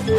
Hey,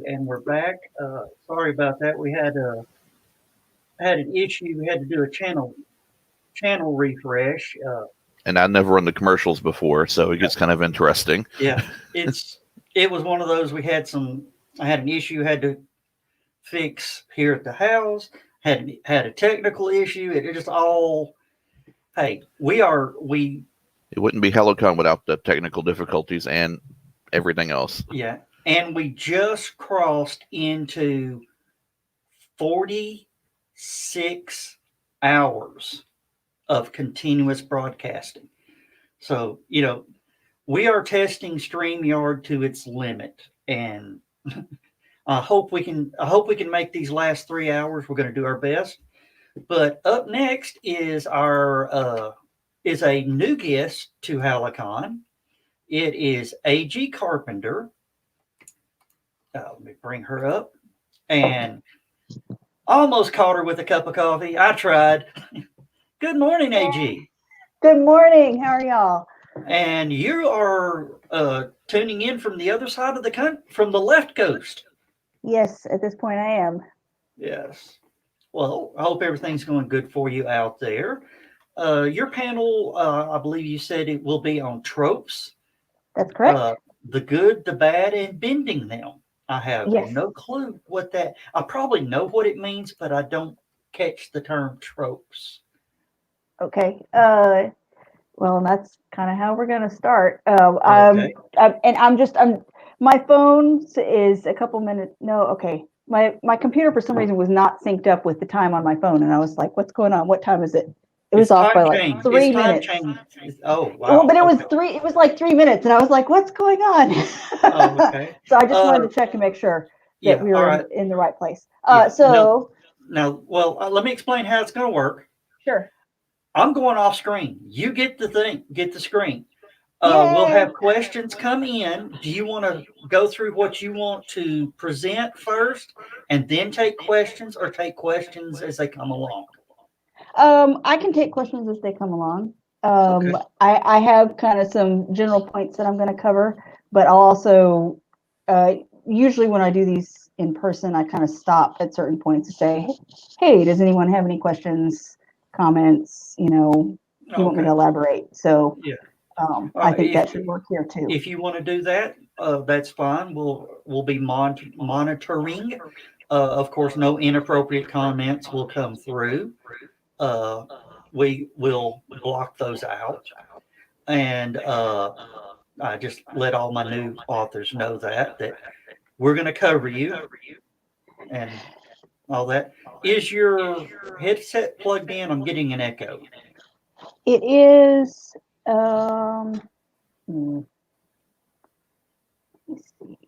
and we're back. Sorry about that. We had an issue. We had to do a channel refresh. And I'd never run the commercials before, so it gets kind of interesting. Yeah, it was one of those. I had an issue. Had to fix here at the house. Had a technical issue. It just all. Hey, we. It wouldn't be HallowCon without the technical difficulties and everything else. Yeah, and we just crossed into 46 hours of continuous broadcasting. So, we are testing StreamYard to its limit, and I hope we can make these last 3 hours. We're going to do our best. But up next is is a new guest to HallowCon. It is A.G. Carpenter. Let me bring her up. And almost caught her with a cup of coffee. I tried. Good morning, AG. Good morning. How are y'all? And you are tuning in from the other side of the country, from the left coast. Yes, at this point I am. Yes. Well, I hope everything's going good for you out there. Your panel, I believe you said it will be on tropes. That's correct. The good, the bad, and bending them. I have no clue what that. I probably know what it means, but I don't catch the term tropes. Okay. Well, that's kind of how we're going to start. Okay. My phone is a couple minutes. No, okay. My computer for some reason was not synced up with the time on my phone, and I was like, "What's going on? What time is it?" It was off by like 3 minutes. Oh, wow. Well, but it was It was like 3 minutes, and I was like, "What's going on?" Oh, okay. So I just wanted to check to make sure that we were in the right place. Let me explain how it's going to work. Sure. I'm going off screen. You get the screen. We'll have questions come in. Do you want to go through what you want to present first and then take questions, or take questions as they come along? I can take questions as they come along. Okay. I have kind of some general points that I'm going to cover, but I'll also, usually when I do these in person, I kind of stop at certain points to say, hey, does anyone have any questions, comments, do you want me to elaborate? So yeah. I think that should work here too. If you want to do that, that's fine. We'll be monitoring. Of course, no inappropriate comments will come through. We will block those out, and I just let all my new authors know that we're going to cover you and all that. Is your headset plugged in? I'm getting an echo. It is. Let's see.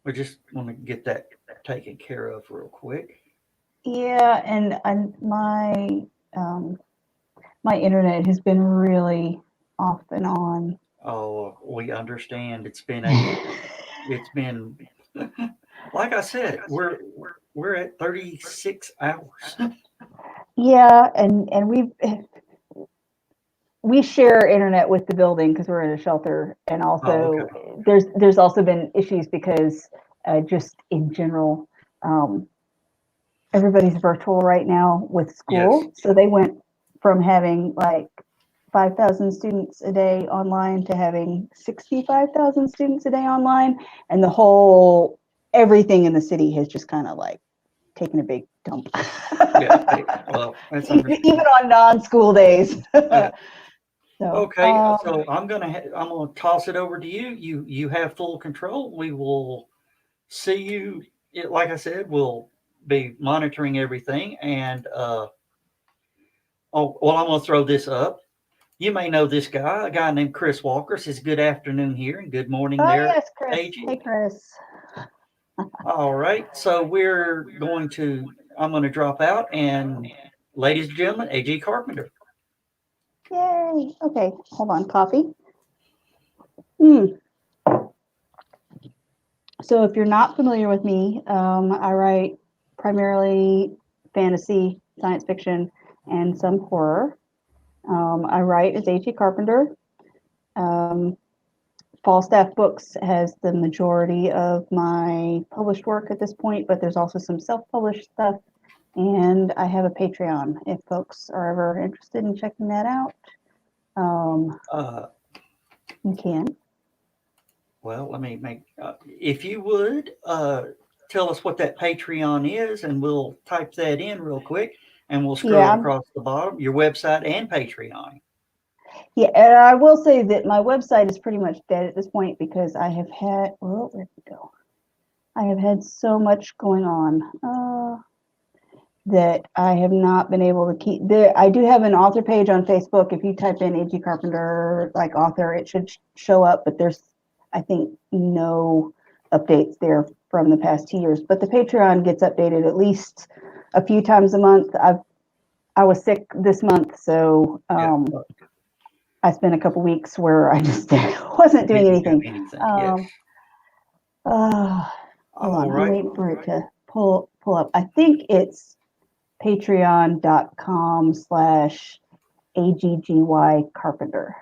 We just want to get that taken care of real quick. Yeah, and my internet has been really off and on. Oh, we understand. It's been like I said, we're at 36 hours. Yeah, and we share internet with the building because we're in a shelter, and also there's also been issues because just in general, everybody's virtual right now with school. Yes. So they went from having like 5,000 students a day online to having 65,000 students a day online, and everything in the city has just kind of like taking a big dump. Well, that's Even understandable. on non-school days. Yeah. So, Okay, so I'm gonna toss it over to you. You have full control. We will see you. Like I said, we'll be monitoring everything. And oh, well, I'm gonna throw this up. You may know this guy, a guy named Chris Walker. Says good afternoon here and good morning oh there, yes, Chris. AG. Hey, Chris. All right, so I'm going to drop out, and ladies and gentlemen, AG Carpenter. Yay. Okay, hold on. Coffee. Mm. So if you're not familiar with me, I write primarily fantasy, science fiction, and some horror. I write as A.T. Carpenter. Falstaff Books has the majority of my published work at this point, but there's also some self-published stuff. And I have a Patreon if folks are ever interested in checking that out. You can. Well, let me make, if you would, tell us what that Patreon is, and we'll type that in real quick, and we'll scroll across the bottom, your website and Patreon. Yeah, and I will say that my website is pretty much dead at this point because I have had, well, where'd it go? I have had so much going on that I have not been able to keep there. I do have an author page on Facebook. If you type in A.G. Carpenter, like author, it should show up, but there's, I think, no updates there from the past 2 years. But the Patreon gets updated at least a few times a month. I was sick this month, so I spent a couple weeks where I just wasn't doing anything. Yes. Hold on, I'm waiting for it to pull up. I think it's patreon.com/AGGY Carpenter,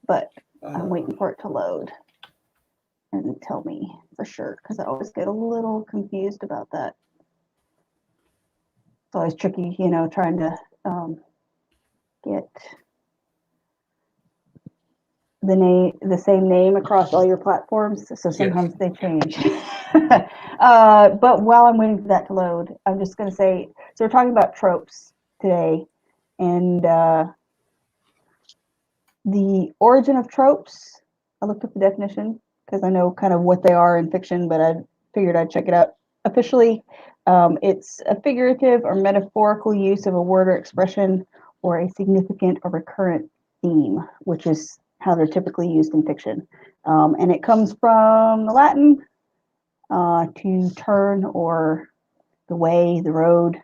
but I'm waiting for it to load and tell me for sure because I always get a little confused about that. It's always tricky, trying to get the same name across all your platforms, so sometimes they change. But while I'm waiting for that to load, I'm just going to say, so we're talking about tropes today, and the origin of tropes. I looked up the definition because I know kind of what they are in fiction, but I figured I'd check it out. Officially, it's a figurative or metaphorical use of a word or expression or a significant or recurrent theme, which is how they're typically used in fiction. And it comes from the Latin to turn, or the way, the road,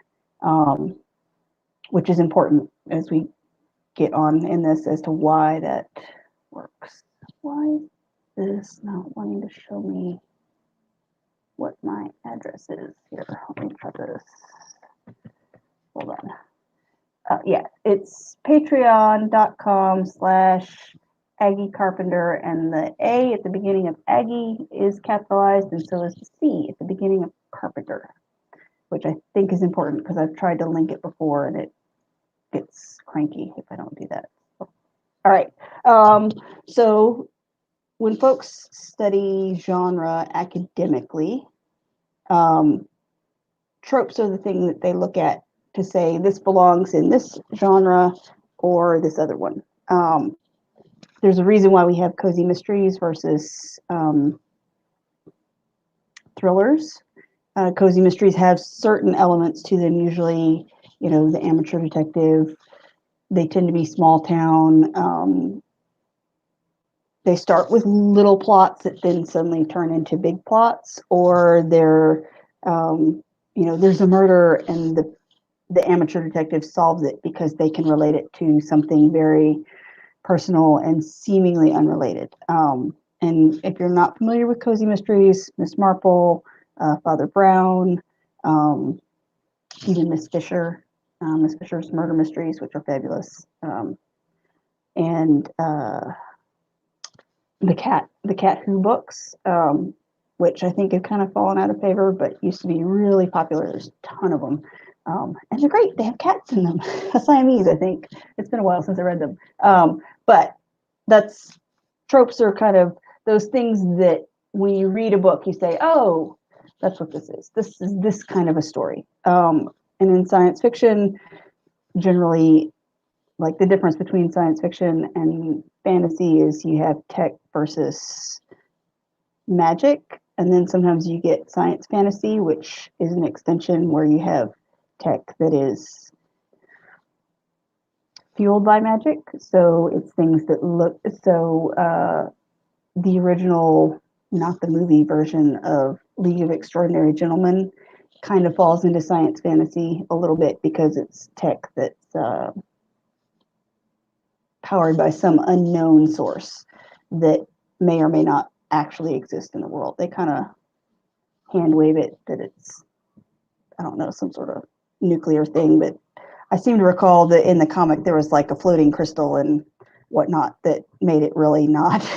which is important as we get on in this as to why that works. Why is this not wanting to show me what my address is here? Let me try this. Hold on. Yeah, it's patreon.com/Aggie Carpenter, and the A at the beginning of Aggie is capitalized, and so is the C at the beginning of Carpenter, which I think is important because I've tried to link it before and it gets cranky if I don't do that. All right. So when folks study genre academically, tropes are the thing that they look at to say this belongs in this genre or this other one. There's a reason why we have cozy mysteries versus thrillers. Cozy mysteries have certain elements to them, usually, the amateur detective. They tend to be small town. They start with little plots that then suddenly turn into big plots, or they're, there's a murder and the amateur detective solves it because they can relate it to something very personal and seemingly unrelated. And if you're not familiar with cozy mysteries, Miss Marple, Father Brown, even Miss Fisher's murder mysteries, which are fabulous, and the Cat Who books, which I think have kind of fallen out of favor, but used to be really popular. There's a ton of them. And they're great. They have cats in them. Siamese, I think. It's been a while since I read them. But tropes are kind of those things that when you read a book, you say, oh, That's what this is. This is this kind of a story. And in science fiction, generally, like the difference between science fiction and fantasy is you have tech versus magic, and then sometimes you get science fantasy, which is an extension where you have tech that is fueled by magic. So it's things that look the original, not the movie version of League of Extraordinary Gentlemen, kind of falls into science fantasy a little bit because it's tech that's powered by some unknown source that may or may not actually exist in the world. They kind of hand wave it that it's, I don't know, some sort of nuclear thing, but I seem to recall that in the comic there was like a floating crystal and whatnot that made it really not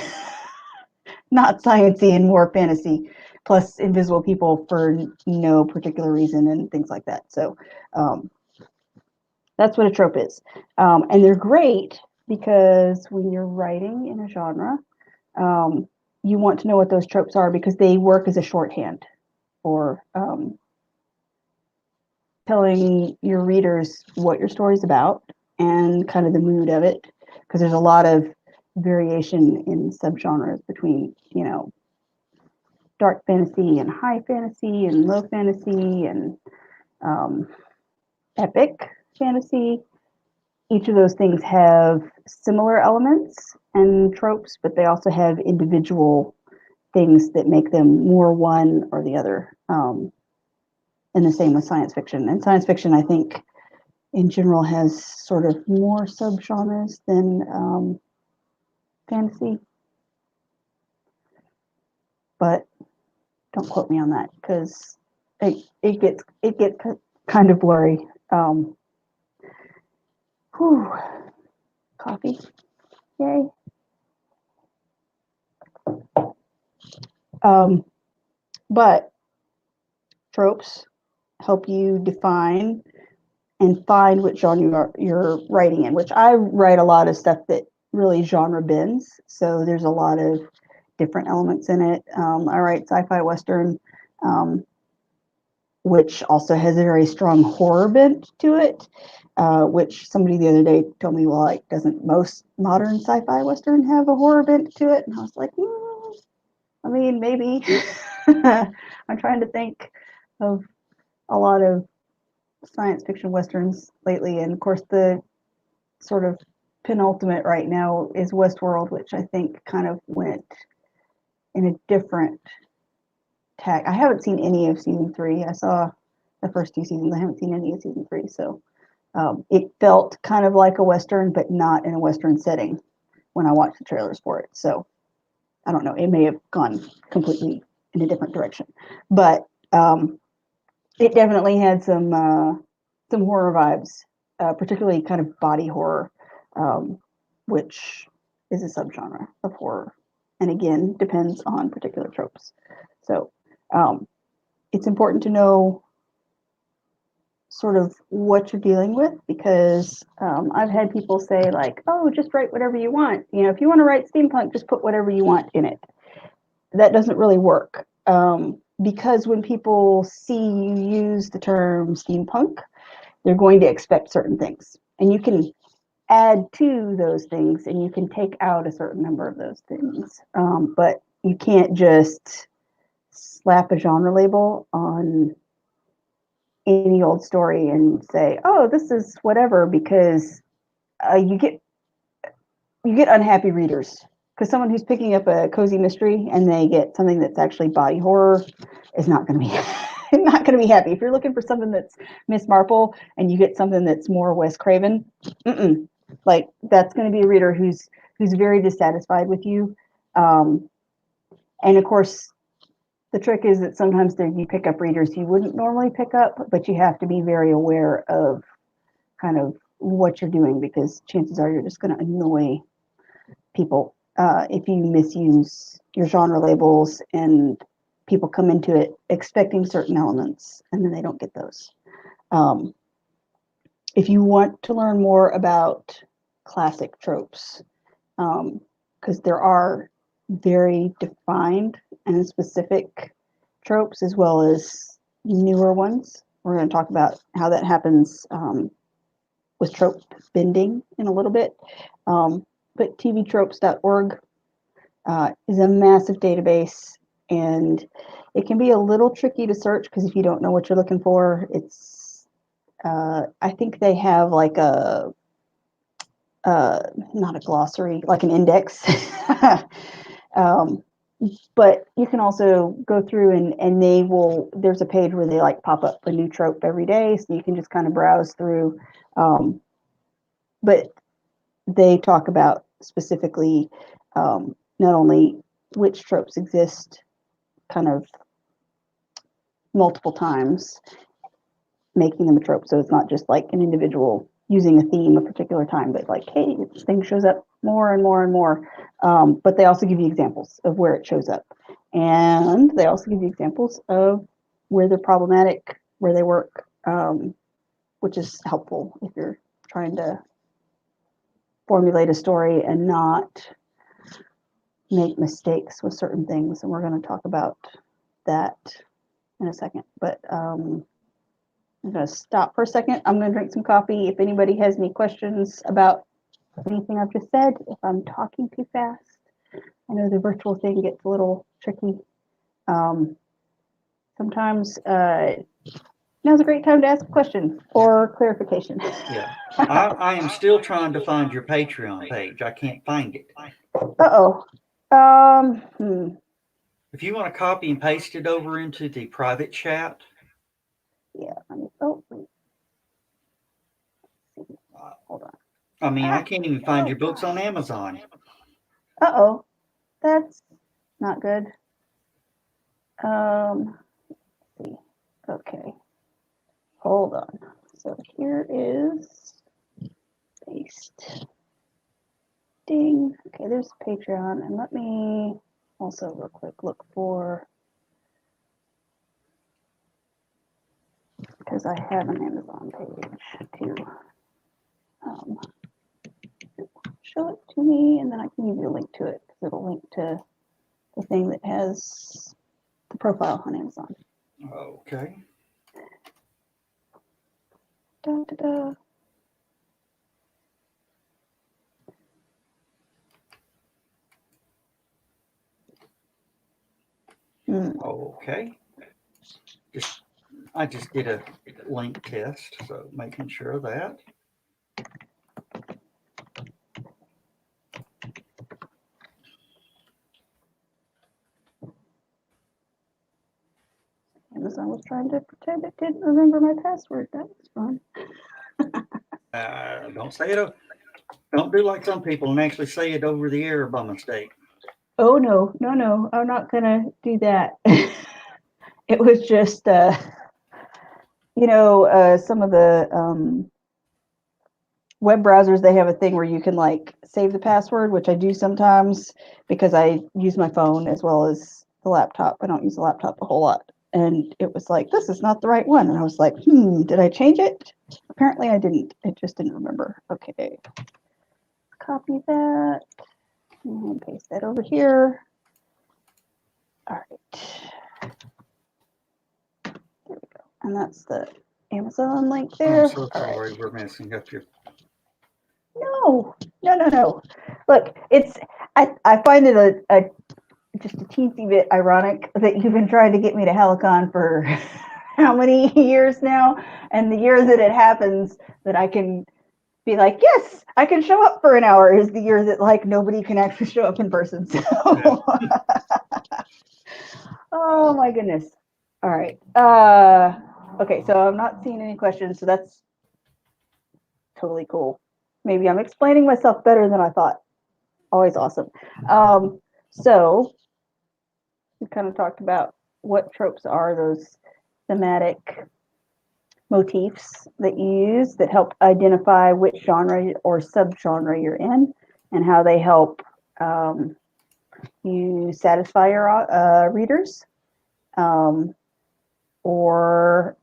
not sciencey and more fantasy, plus invisible people for no particular reason and things like that. So that's what a trope is. And they're great because when you're writing in a genre, you want to know what those tropes are because they work as a shorthand for telling your readers what your story's about and kind of the mood of it, because there's a lot of variation in subgenres between, you know, dark fantasy and high fantasy and low fantasy and epic fantasy. Each of those things have similar elements and tropes, but they also have individual things that make them more one or the other. And the same with science fiction. And science fiction, I think, in general, has sort of more subgenres than fantasy. But don't quote me on that because it gets kind of blurry. Coffee, yay. But tropes help you define and find what genre you're writing in, which I write a lot of stuff that really genre bends. So there's a lot of different elements in it. I write sci-fi Western, which also has a very strong horror bent to it, which somebody the other day told me, well, like, doesn't most modern sci-fi Western have a horror bent to it? And I was like, I mean, maybe. I'm trying to think of a lot of science fiction Westerns lately. And of course, the sort of penultimate right now is Westworld, which I think kind of went in a different tack. I haven't seen any of season 3. I saw the first 2 seasons. I haven't seen any of season 3. So it felt kind of like a Western, but not in a Western setting when I watched the trailers for it. So I don't know. It may have gone completely in a different direction, but it definitely had some horror vibes, particularly kind of body horror, which is a subgenre of horror, and again depends on particular tropes. So it's important to know sort of what you're dealing with because I've had people say like, oh, just write whatever you want. You know, if you want to write steampunk, just put whatever you want in it. That doesn't really work. Because when people see you use the term steampunk, they're going to expect certain things. And you can add to those things and you can take out a certain number of those things. But you can't just slap a genre label on any old story and say, oh, this is whatever, because you get unhappy readers. Because someone who's picking up a cozy mystery and they get something that's actually body horror is not going to be not going to be happy. If you're looking for something that's Miss Marple and you get something that's more Wes Craven, like that's going to be a reader who's very dissatisfied with you. And of course, the trick is that sometimes you pick up readers you wouldn't normally pick up, but you have to be very aware of kind of what you're doing because chances are you're just going to annoy people if you misuse your genre labels and people come into it expecting certain elements and then they don't get those. If you want to learn more about classic tropes, because there are very defined and specific tropes as well as newer ones. We're going to talk about how that happens with trope bending in a little bit. But tvtropes.org is a massive database, and it can be a little tricky to search because if you don't know what you're looking for, it's I think they have like a not a glossary, like an index. But you can also go through and they will, there's a page where they like pop up a new trope every day, so you can just kind of browse through. But they talk about specifically not only which tropes exist kind of multiple times, making them a trope. So it's not just like an individual using a theme a particular time, but like, hey, this thing shows up more and more and more. But they also give you examples of where it shows up. And they also give you examples of where they're problematic, where they work, which is helpful if you're trying to formulate a story and not make mistakes with certain things. And we're going to talk about that in a second. But I'm going to stop for a second. I'm going to drink some coffee. If anybody has any questions about anything I've just said, if I'm talking too fast, I know the virtual thing gets a little tricky. Sometimes now's a great time to ask a question or clarification. Yeah. I am still trying to find your Patreon page. I can't find it. Uh-oh. If you want to copy and paste it over into the private chat. Yeah. Oh, wait. Hold on. I mean, I can't even find your books on Amazon. Uh-oh. That's not good. Let's see. Okay. Hold on. So here is paste. Ding. Okay, there's Patreon. And let me also real quick look for, because I have an Amazon page to show it to me, and then I can give you a link to it because it'll link to the thing that has the profile on Amazon. Okay. Da, da, da. Okay. I just did a link test, so making sure of that. Amazon was trying to pretend it didn't remember my password. That was fun. Don't say it. Don't do like some people and actually say it over the air by mistake. Oh, no. I'm not going to do that. It was just, some of the web browsers, they have a thing where you can like save the password, which I do sometimes because I use my phone as well as the laptop. I don't use the laptop a whole lot. And it was like, this is not the right one. And I was like, did I change it? Apparently I didn't. It just didn't remember. Okay. Copy that. And paste that over here. All right. There we go. And that's the Amazon link there. I'm so sorry we're messing up your. No. Look, I find it just a teensy bit ironic that you've been trying to get me to HallowCon for how many years now, and the year that it happens that I can be like, yes, I can show up for an hour is the year that like nobody can actually show up in person. So. Oh my goodness. All right. Okay, so I'm not seeing any questions, so that's totally cool. Maybe I'm explaining myself better than I thought. Always awesome. So we kind of talked about what tropes are, those thematic motifs that you use that help identify which genre or subgenre you're in and how they help you satisfy your readers or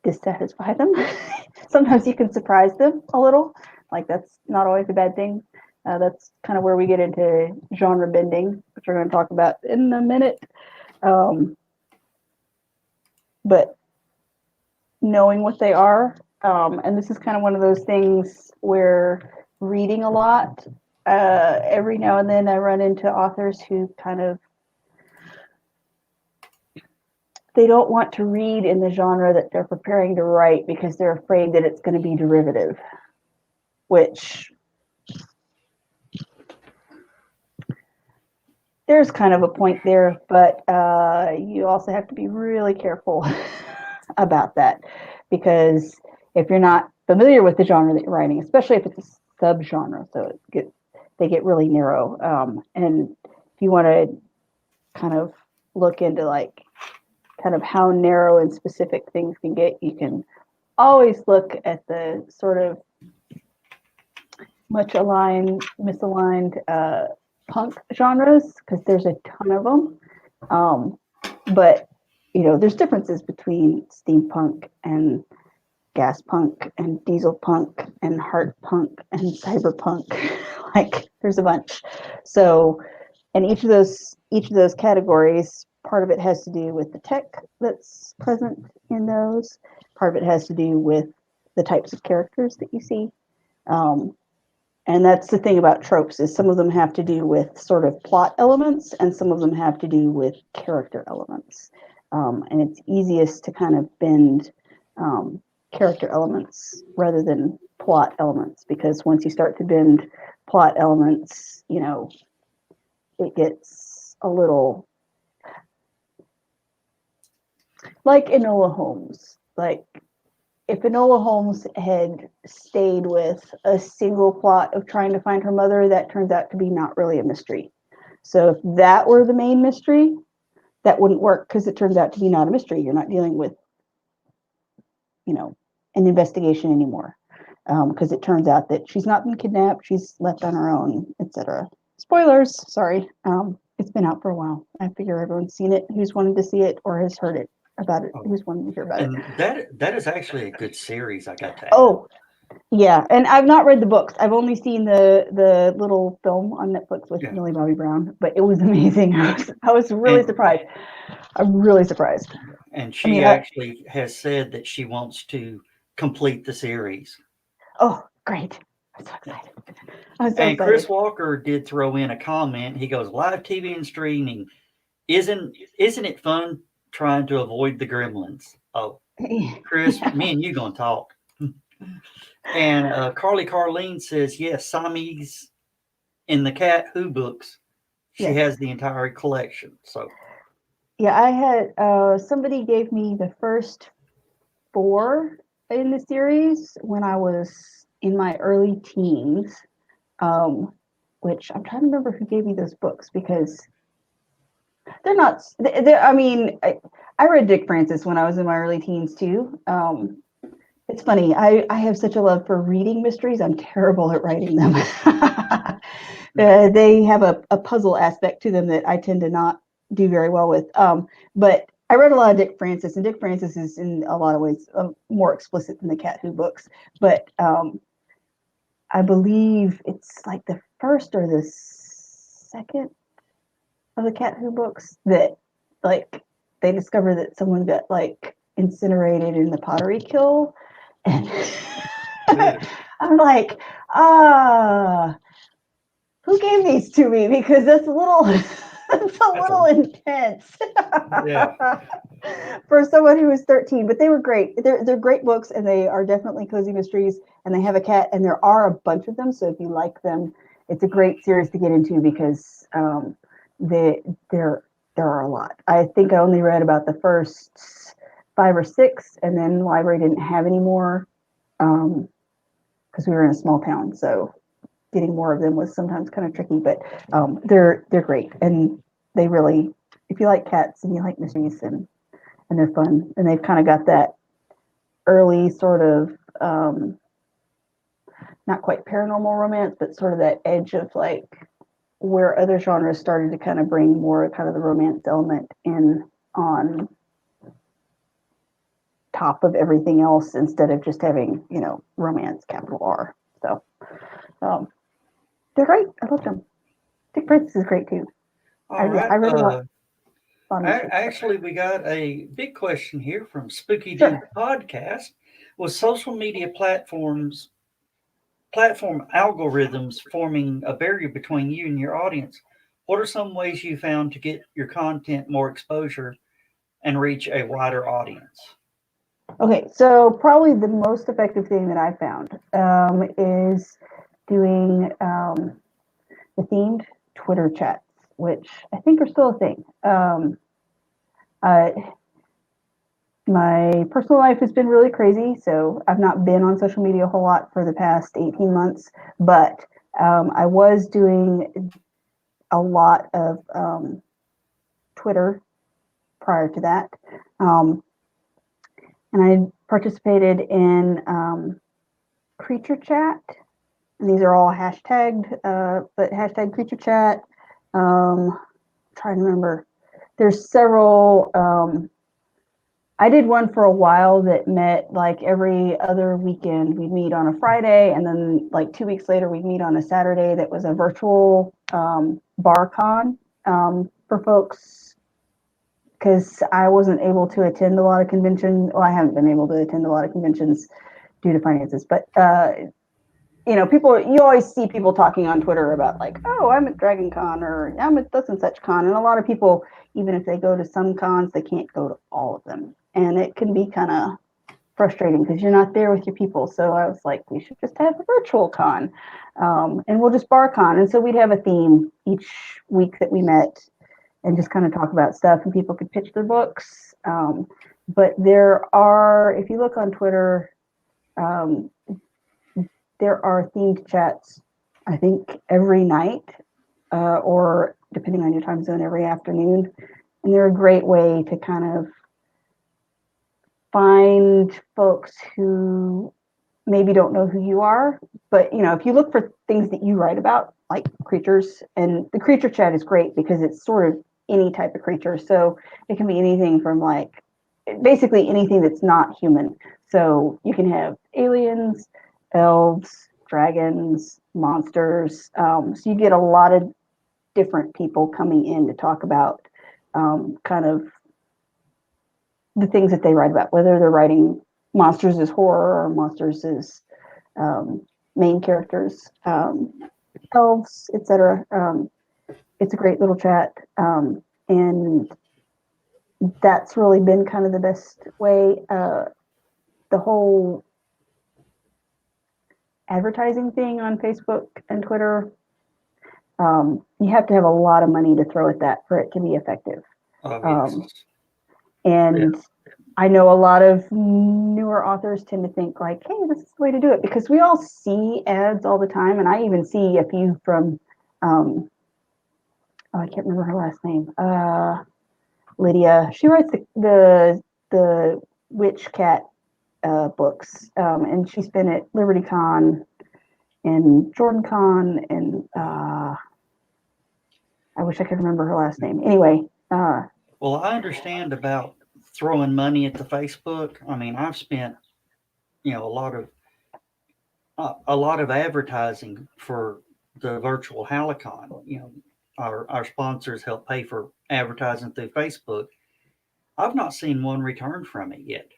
dissatisfy them. Sometimes you can surprise them a little. Like that's not always a bad thing. That's kind of where we get into genre bending, which we're going to talk about in a minute. but knowing what they are. And this is kind of one of those things where reading a lot, every now and then I run into authors who kind of, they don't want to read in the genre that they're preparing to write because they're afraid that it's going to be derivative, which there's kind of a point there, but you also have to be really careful about that, because if you're not familiar with the genre that you're writing, especially if it's a subgenre, so they get really narrow. And if you want to kind of look into like kind of how narrow and specific things can get, you can always look at the sort of misaligned punk genres, because there's a ton of them. But there's differences between steampunk and gas punk and diesel punk and hard punk and cyberpunk. Like there's a bunch. So, and each of those categories, part of it has to do with the tech that's present in those. Part of it has to do with the types of characters that you see. And that's the thing about tropes, is some of them have to do with sort of plot elements and some of them have to do with character elements. And it's easiest to kind of bend character elements rather than plot elements, because once you start to bend plot elements, it gets a little like Enola Holmes. Like if Enola Holmes had stayed with a single plot of trying to find her mother, that turns out to be not really a mystery. So if that were the main mystery, that wouldn't work, because it turns out to be not a mystery. You're not dealing with, an investigation anymore, because it turns out that she's not been kidnapped, she's left on her own, etc. Spoilers, sorry. It's been out for a while. I figure everyone's seen it who's wanted to see it, or has heard it about it, who's wanted to hear about it. And that is actually a good series, I got to add. Oh, yeah, and I've not read the books. I've only seen the little film on Netflix with Millie Bobby Brown, but it was amazing. I was really surprised. I'm really surprised. And she actually has said that she wants to complete the series. Oh, great. I'm so excited. And Chris Walker did throw in a comment. He goes, live TV and streaming. Isn't it fun trying to avoid the gremlins? Oh, Chris, me and you gonna talk. And Carly Carleen says, yes, Siamese in the Cat Who books. She has the entire collection. So yeah, I had somebody gave me the first 4 in the series when I was in my early teens, which I'm trying to remember who gave me those books, because they're not. I mean, I read Dick Francis when I was in my early teens too. It's funny. I have such a love for reading mysteries. I'm terrible at writing them. They have a puzzle aspect to them that I tend to not do very well with. But I read a lot of Dick Francis, and Dick Francis is in a lot of ways more explicit than the Cat Who books. But I believe it's like the first or the second of the Cat Who books that like they discover that someone got like incinerated in the pottery kiln. And I'm like, who gave these to me? Because that's a little intense. Yeah. For someone who was 13, but they were great. They're great books, and they are definitely cozy mysteries, and they have a cat, and there are a bunch of them. So if you like them, it's a great series to get into, because there are a lot. I think I only read about the first 5 or 6, and then the library didn't have any more, because we were in a small town, so getting more of them was sometimes kind of tricky. But they're great, and they really, if you like cats and you like mysteries, and they're fun, and they've kind of got that early sort of not quite paranormal romance, but sort of that edge of like where other genres started to kind of bring more kind of the romance element in on top of everything else, instead of just having, romance, capital R. So they're great. I love them. Dick Francis is great too. All right. I read a lot. Actually, we got a big question here from Spooky Sure. Dude Podcast. With social media platform algorithms forming a barrier between you and your audience, what are some ways you found to get your content more exposure and reach a wider audience? Okay, so probably the most effective thing that I found is doing the themed Twitter chats, which I think are still a thing. Uh, my personal life has been really crazy, so I've not been on social media a whole lot for the past 18 months, but I was doing a lot of Twitter prior to that. And I participated in Creature Chat, and these are all hashtagged, but hashtag Creature Chat. Trying to remember. There's several. I did one for a while that met like every other weekend. We'd meet on a Friday, and then like 2 weeks later, we'd meet on a Saturday. That was a virtual bar con for folks because I wasn't able to attend a lot of conventions. Well, I haven't been able to attend a lot of conventions due to finances, but people, you always see people talking on Twitter about like, oh, I'm at Dragon Con or I'm at such and such con. And a lot of people, even if they go to some cons, they can't go to all of them. And it can be kind of frustrating because you're not there with your people. So I was like, we should just have a virtual con and we'll just bar con. And so we'd have a theme each week that we met and just kind of talk about stuff and people could pitch their books. But there are, if you look on Twitter, there are themed chats, I think, every night, or depending on your time zone, every afternoon. And they're a great way to kind of find folks who maybe don't know who you are. But, if you look for things that you write about, like creatures, and the creature chat is great because it's sort of any type of creature. So it can be anything from like, basically anything that's not human. So you can have aliens, elves, dragons, monsters. So you get a lot of different people coming in to talk about kind of the things that they write about, whether they're writing monsters as horror or monsters as main characters, elves, etc. It's a great little chat. And that's really been kind of the best way. The whole advertising thing on Facebook and Twitter, you have to have a lot of money to throw at that for it to be effective. Yes. And I know a lot of newer authors tend to think like, hey, this is the way to do it, because we all see ads all the time. And I even see a few from, I can't remember her last name, Lydia. She writes the Witch Cat books, and she's been at Liberty Con and Jordan Con, and I wish I could remember her last name. Anyway. Well, I understand about throwing money at the Facebook. I mean, I've spent, a lot of advertising for the virtual HallowCon. Our sponsors help pay for advertising through Facebook. I've not seen one return from it yet.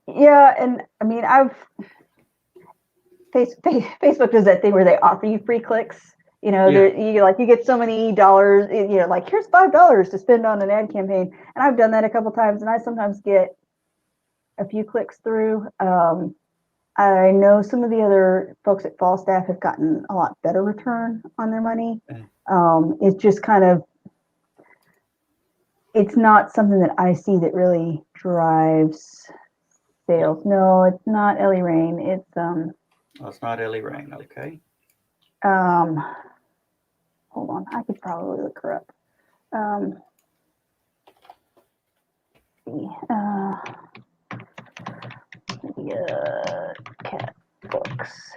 Yeah, and I mean, Facebook does that thing where they offer you free clicks. You get so many dollars. Like here's $5 to spend on an ad campaign, and I've done that a couple times, and I sometimes get a few clicks through. I know some of the other folks at Falstaff have gotten a lot better return on their money. It's just kind of, it's not something that I see that really drives sales. No, it's not Ellie Rain. It's it's not Ellie Rain. Okay. Hold on, I could probably look her up. Cat books.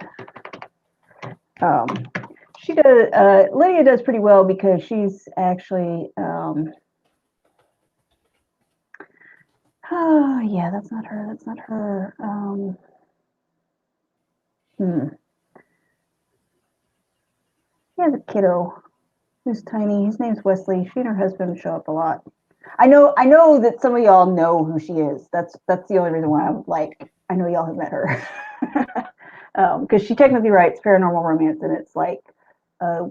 She does. Lydia does pretty well because she's actually. Oh yeah, that's not her. That's not her. Yeah, the kiddo. who's tiny. His name's Wesley. She and her husband show up a lot. I know that some of y'all know who she is. That's the only reason why I'm like, I know y'all have met her. Because she technically writes paranormal romance, and it's like a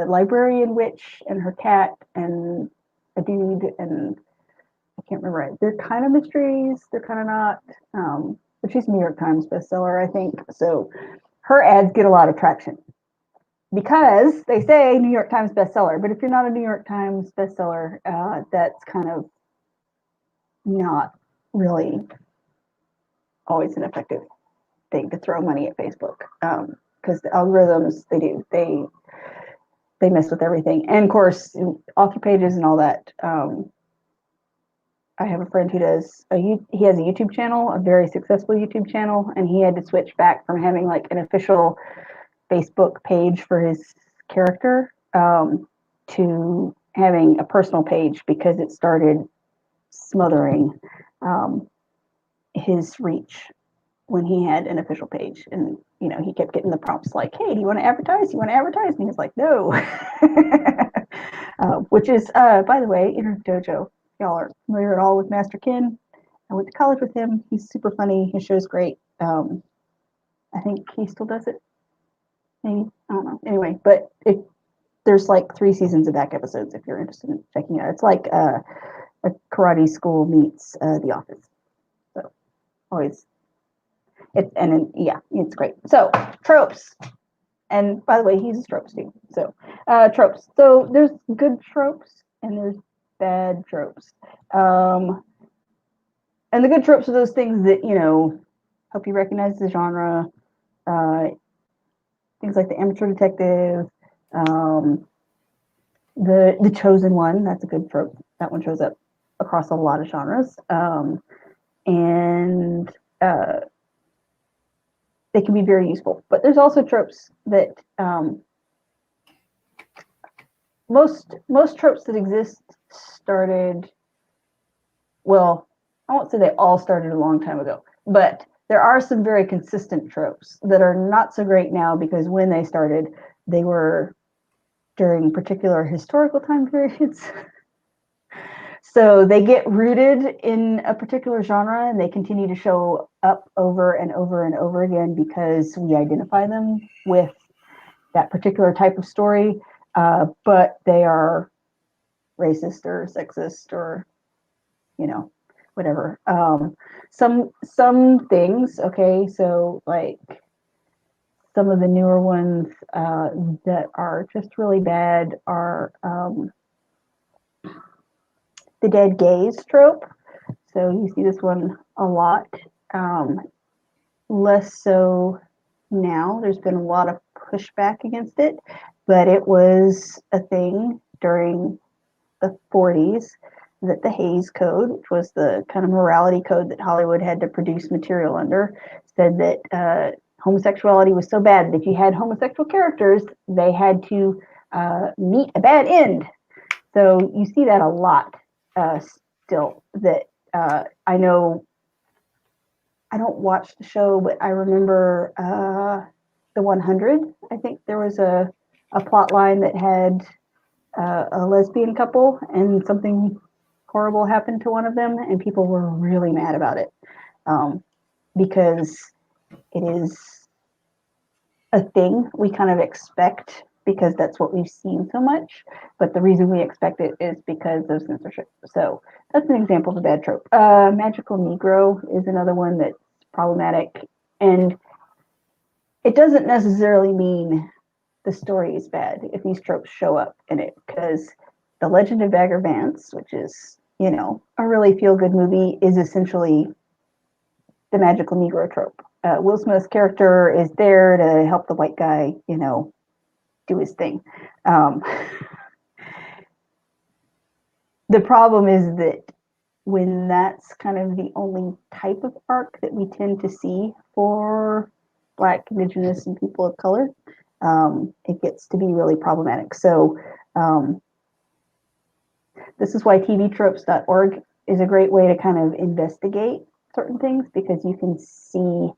librarian witch and her cat and a dude, and I can't remember it. They're kind of mysteries, they're kind of not. But she's a New York Times bestseller, I think. So her ads get a lot of traction because they say New York Times bestseller. But if you're not a New York Times bestseller, that's kind of not really always an effective thing to throw money at Facebook, because the algorithms they mess with everything, and of course author pages and all that. I have a friend who does he has a YouTube channel, a very successful YouTube channel, and he had to switch back from having like an official Facebook page for his character to having a personal page because it started smothering his reach when he had an official page. And he kept getting the prompts like, hey, do you want to advertise, and he was like, no. Which is by the way, Inner Dojo, y'all are familiar at all with Master Ken. I went to college with him. He's super funny. His show's great. I think he still does it, maybe, I don't know. Anyway, but there's like 3 seasons of back episodes if you're interested in checking it out. It's like a karate school meets The Office. So always, it's great. So tropes, and by the way, he uses tropes too. So tropes. So there's good tropes and there's bad tropes. And the good tropes are those things that help you recognize the genre. Things like the amateur detective, the chosen one. That's a good trope. That one shows up across a lot of genres, and they can be very useful. But there's also tropes that most tropes that exist started. Well, I won't say they all started a long time ago, but there are some very consistent tropes that are not so great now because when they started, they were during particular historical time periods. So they get rooted in a particular genre and they continue to show up over and over and over again because we identify them with that particular type of story, but they are racist or sexist or, whatever. Some things, okay, so like some of the newer ones that are just really bad are the dead gaze trope. So you see this one a lot. Less so now. There's been a lot of pushback against it, but it was a thing during the 40s that the Hays Code, which was the kind of morality code that Hollywood had to produce material under, said that homosexuality was so bad that if you had homosexual characters, they had to meet a bad end. So you see that a lot still. That I know. I don't watch the show, but I remember the 100. I think there was a plot line that had a lesbian couple and something horrible happened to one of them, and people were really mad about it because it is a thing we kind of expect because that's what we've seen so much. But the reason we expect it is because of censorship. So that's an example of a bad trope. Magical Negro is another one that's problematic, and it doesn't necessarily mean the story is bad if these tropes show up in it, because The Legend of Bagger Vance, which is, a really feel-good movie, is essentially the magical Negro trope. Will Smith's character is there to help the white guy, do his thing. The problem is that when that's kind of the only type of arc that we tend to see for Black, Indigenous, and people of color, it gets to be really problematic. So this is why tvtropes.org is a great way to kind of investigate certain things, because you can see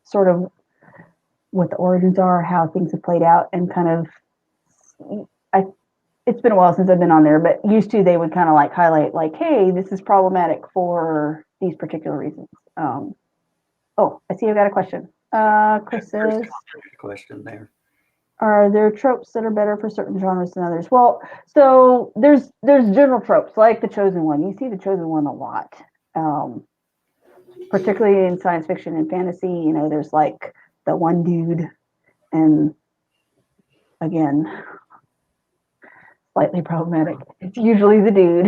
sort of what the origins are, how things have played out, and kind of it's been a while since I've been on there, but used to they would kind of like highlight like, hey, this is problematic for these particular reasons. Oh, I see I've got a question. Chris says, question there. are there tropes that are better for certain genres than others? Well, so there's general tropes like the Chosen One. You see the Chosen One a lot, particularly in science fiction and fantasy. You know, there's like the one dude, and again, slightly problematic. It's usually the dude,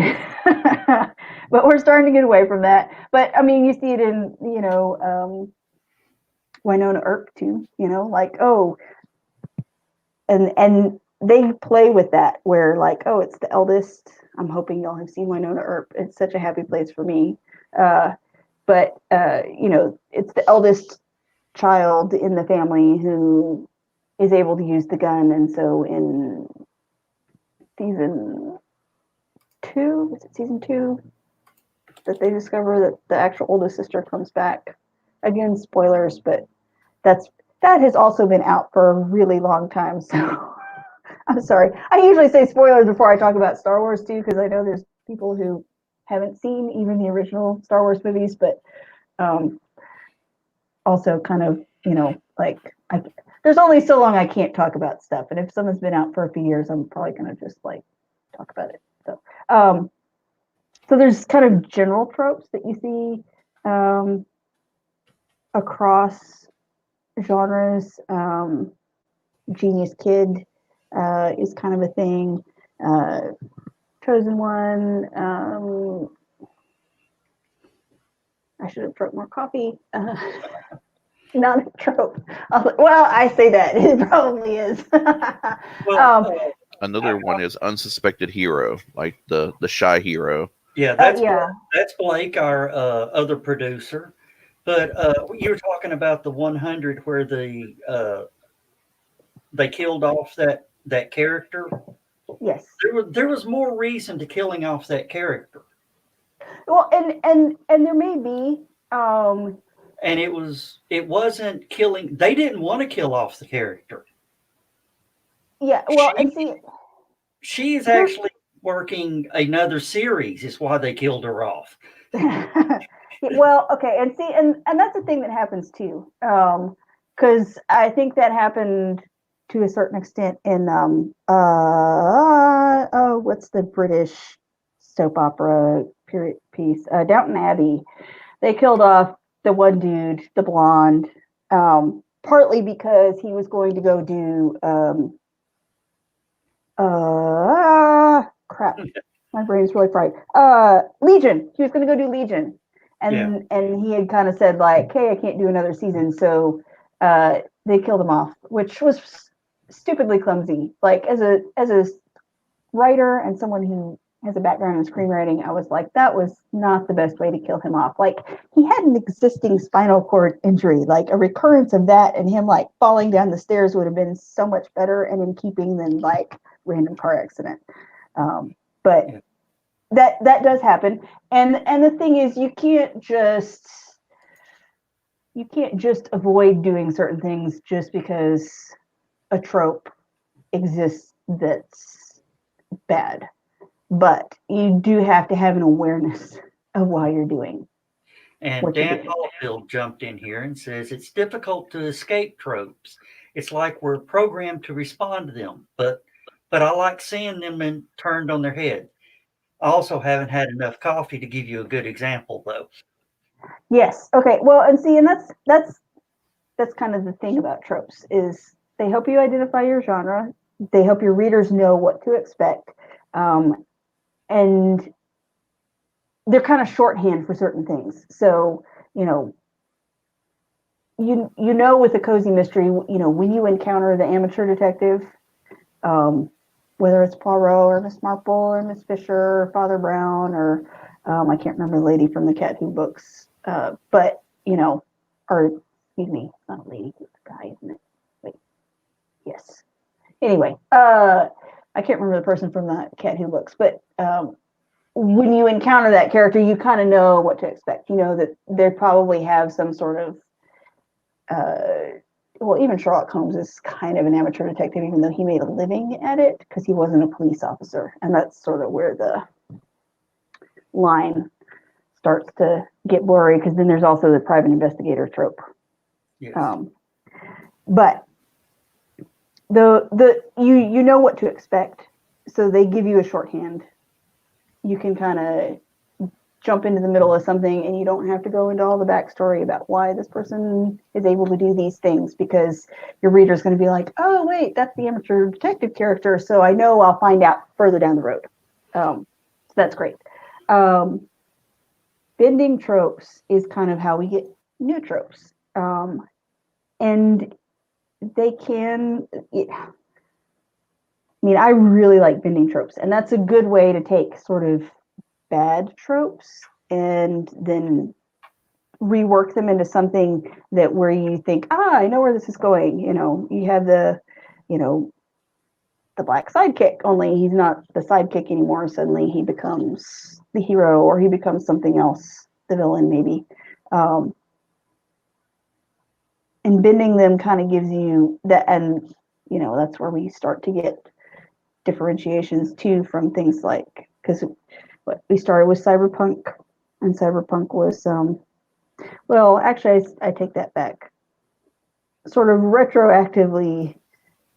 but we're starting to get away from that. But I mean, you see it in Winona Earp too. You know, like and they play with that where like, oh, it's the eldest. I'm hoping y'all have seen Winona Earp. It's such a happy place for me. But it's the eldest child in the family who is able to use the gun, and so in season 2, is it season 2, that they discover that the actual oldest sister comes back. Again, spoilers, but that has also been out for a really long time, so I'm sorry. I usually say spoilers before I talk about Star Wars too, because I know there's people who haven't seen even the original Star Wars movies, but also kind of, like there's only so long I can't talk about stuff, and if someone's been out for a few years, I'm probably gonna just like talk about it. So there's kind of general tropes that you see across genres. Genius Kid is kind of a thing. Chosen One. I should have drunk more coffee. Not a trope. Well, I say that. It probably is. Another one is unsuspected hero, like the shy hero. Yeah, that's Blake, our other producer. But you were talking about the 100 where they killed off that character. Yes. There was more reason to killing off that character. Well, and there may be. And it wasn't killing. They didn't want to kill off the character. Yeah. Well, and see, she's actually working another series. Is why they killed her off. Well, okay, and see, and that's the thing that happens too, because I think that happened to a certain extent in what's the British soap opera period piece, Downton Abbey. They killed off the one dude, the blonde, partly because he was going to go do crap. My brain's really fried. Legion. He was going to go do Legion. And he had kind of said like, hey, I can't do another season. So they killed him off, which was stupidly clumsy. Like as a writer and someone who has a background in screenwriting, I was like, that was not the best way to kill him off. Like he had an existing spinal cord injury, like a recurrence of that and him like falling down the stairs would have been so much better and in keeping than like random car accident. But that does happen. And the thing is, you can't just avoid doing certain things just because a trope exists that's bad. But you do have to have an awareness of why you're doing. And Dan Hallfield jumped in here and says it's difficult to escape tropes. It's like we're programmed to respond to them, but I like seeing them turned on their head. I also haven't had enough coffee to give you a good example, though. Yes. Okay. Well, and see, and that's kind of the thing about tropes is they help you identify your genre. They help your readers know what to expect, and they're kind of shorthand for certain things. So you know with a cozy mystery, when you encounter the amateur detective, whether it's Poirot or Miss Marple or Miss Fisher or Father Brown or I can't remember the lady from the Cat Who books, but or excuse me, it's not a lady, it's a guy, isn't it? Wait, yes. Anyway, I can't remember the person from the Cat Who books, but when you encounter that character, you kind of know what to expect. You know that they probably have some sort of well, even Sherlock Holmes is kind of an amateur detective, even though he made a living at it because he wasn't a police officer. And that's sort of where the line starts to get blurry, because then there's also the private investigator trope. Yes. But the you know what to expect, so they give you a shorthand. You can kind of jump into the middle of something, and you don't have to go into all the backstory about why this person is able to do these things, because your reader's going to be like, oh wait, that's the amateur detective character, so I know I'll find out further down the road. So that's great. Bending tropes is kind of how we get new tropes. And they can, I mean, I really like bending tropes, and that's a good way to take sort of bad tropes and then rework them into something that where you think, I know where this is going. You have the black sidekick, only he's not the sidekick anymore. Suddenly he becomes the hero, or he becomes something else, the villain maybe. And bending them kind of gives you that, and that's where we start to get differentiations too from things like, because we started with cyberpunk, and cyberpunk was well, actually I take that back. Sort of retroactively,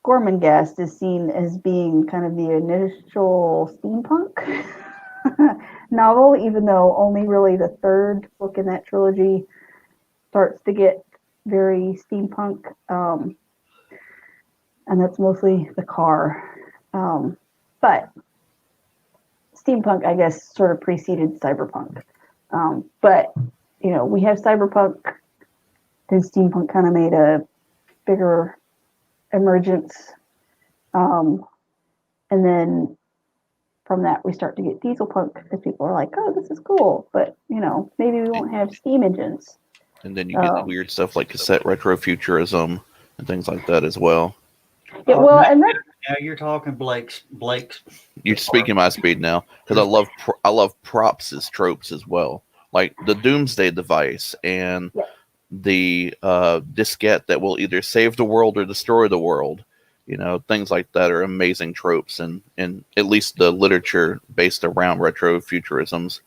Gormenghast is seen as being kind of the initial steampunk novel, even though only really the third book in that trilogy starts to get very steampunk, and that's mostly the car. But steampunk, I guess, sort of preceded cyberpunk. But we have cyberpunk, then steampunk kind of made a bigger emergence, and then from that we start to get dieselpunk, because people are like, oh, this is cool, but maybe we won't have steam engines. And then you get weird stuff like cassette retrofuturism and things like that as well. Yeah, well, and now you're talking Blake's. You're speaking my speed now, because I love props as tropes as well, like the Doomsday device and the diskette that will either save the world or destroy the world. Things like that are amazing tropes, and at least the literature based around retrofuturisms.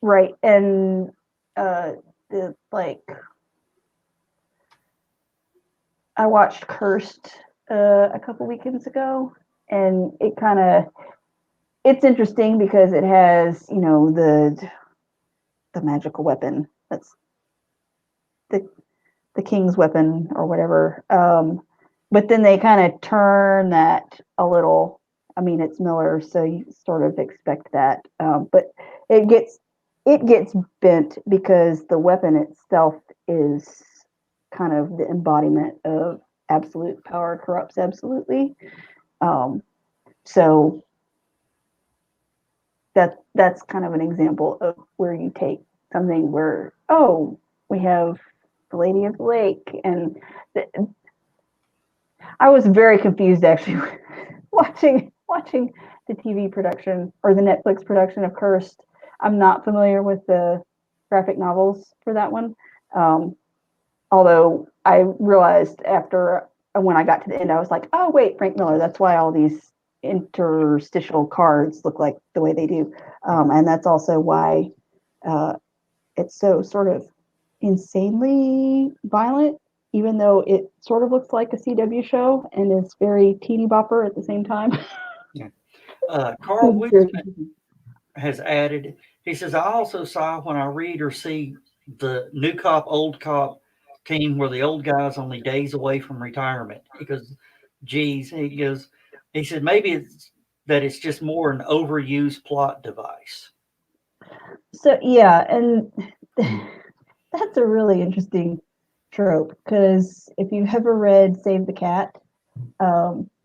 Right, and I watched Cursed a couple weekends ago, and it's interesting because it has the magical weapon that's the king's weapon or whatever, but then they kind of turn that a little. I mean, it's Miller, so you sort of expect that, but it gets bent because the weapon itself is kind of the embodiment of absolute power corrupts absolutely. So that's kind of an example of where you take something where, we have the Lady of the Lake, and I was very confused actually watching the TV production or the Netflix production of Cursed. I'm not familiar with the graphic novels for that one. Although I realized when I got to the end, I was like, oh wait, Frank Miller, that's why all these interstitial cards look like the way they do. And that's also why it's so sort of insanely violent, even though it sort of looks like a CW show and is very teeny bopper at the same time. Yeah. Carl Witzman has added, he says, I also saw when I read or see the new cop, old cop team where the old guy's only days away from retirement. Because, geez, he said, maybe it's just more an overused plot device. So, yeah, and that's a really interesting trope, because if you've ever read Save the Cat,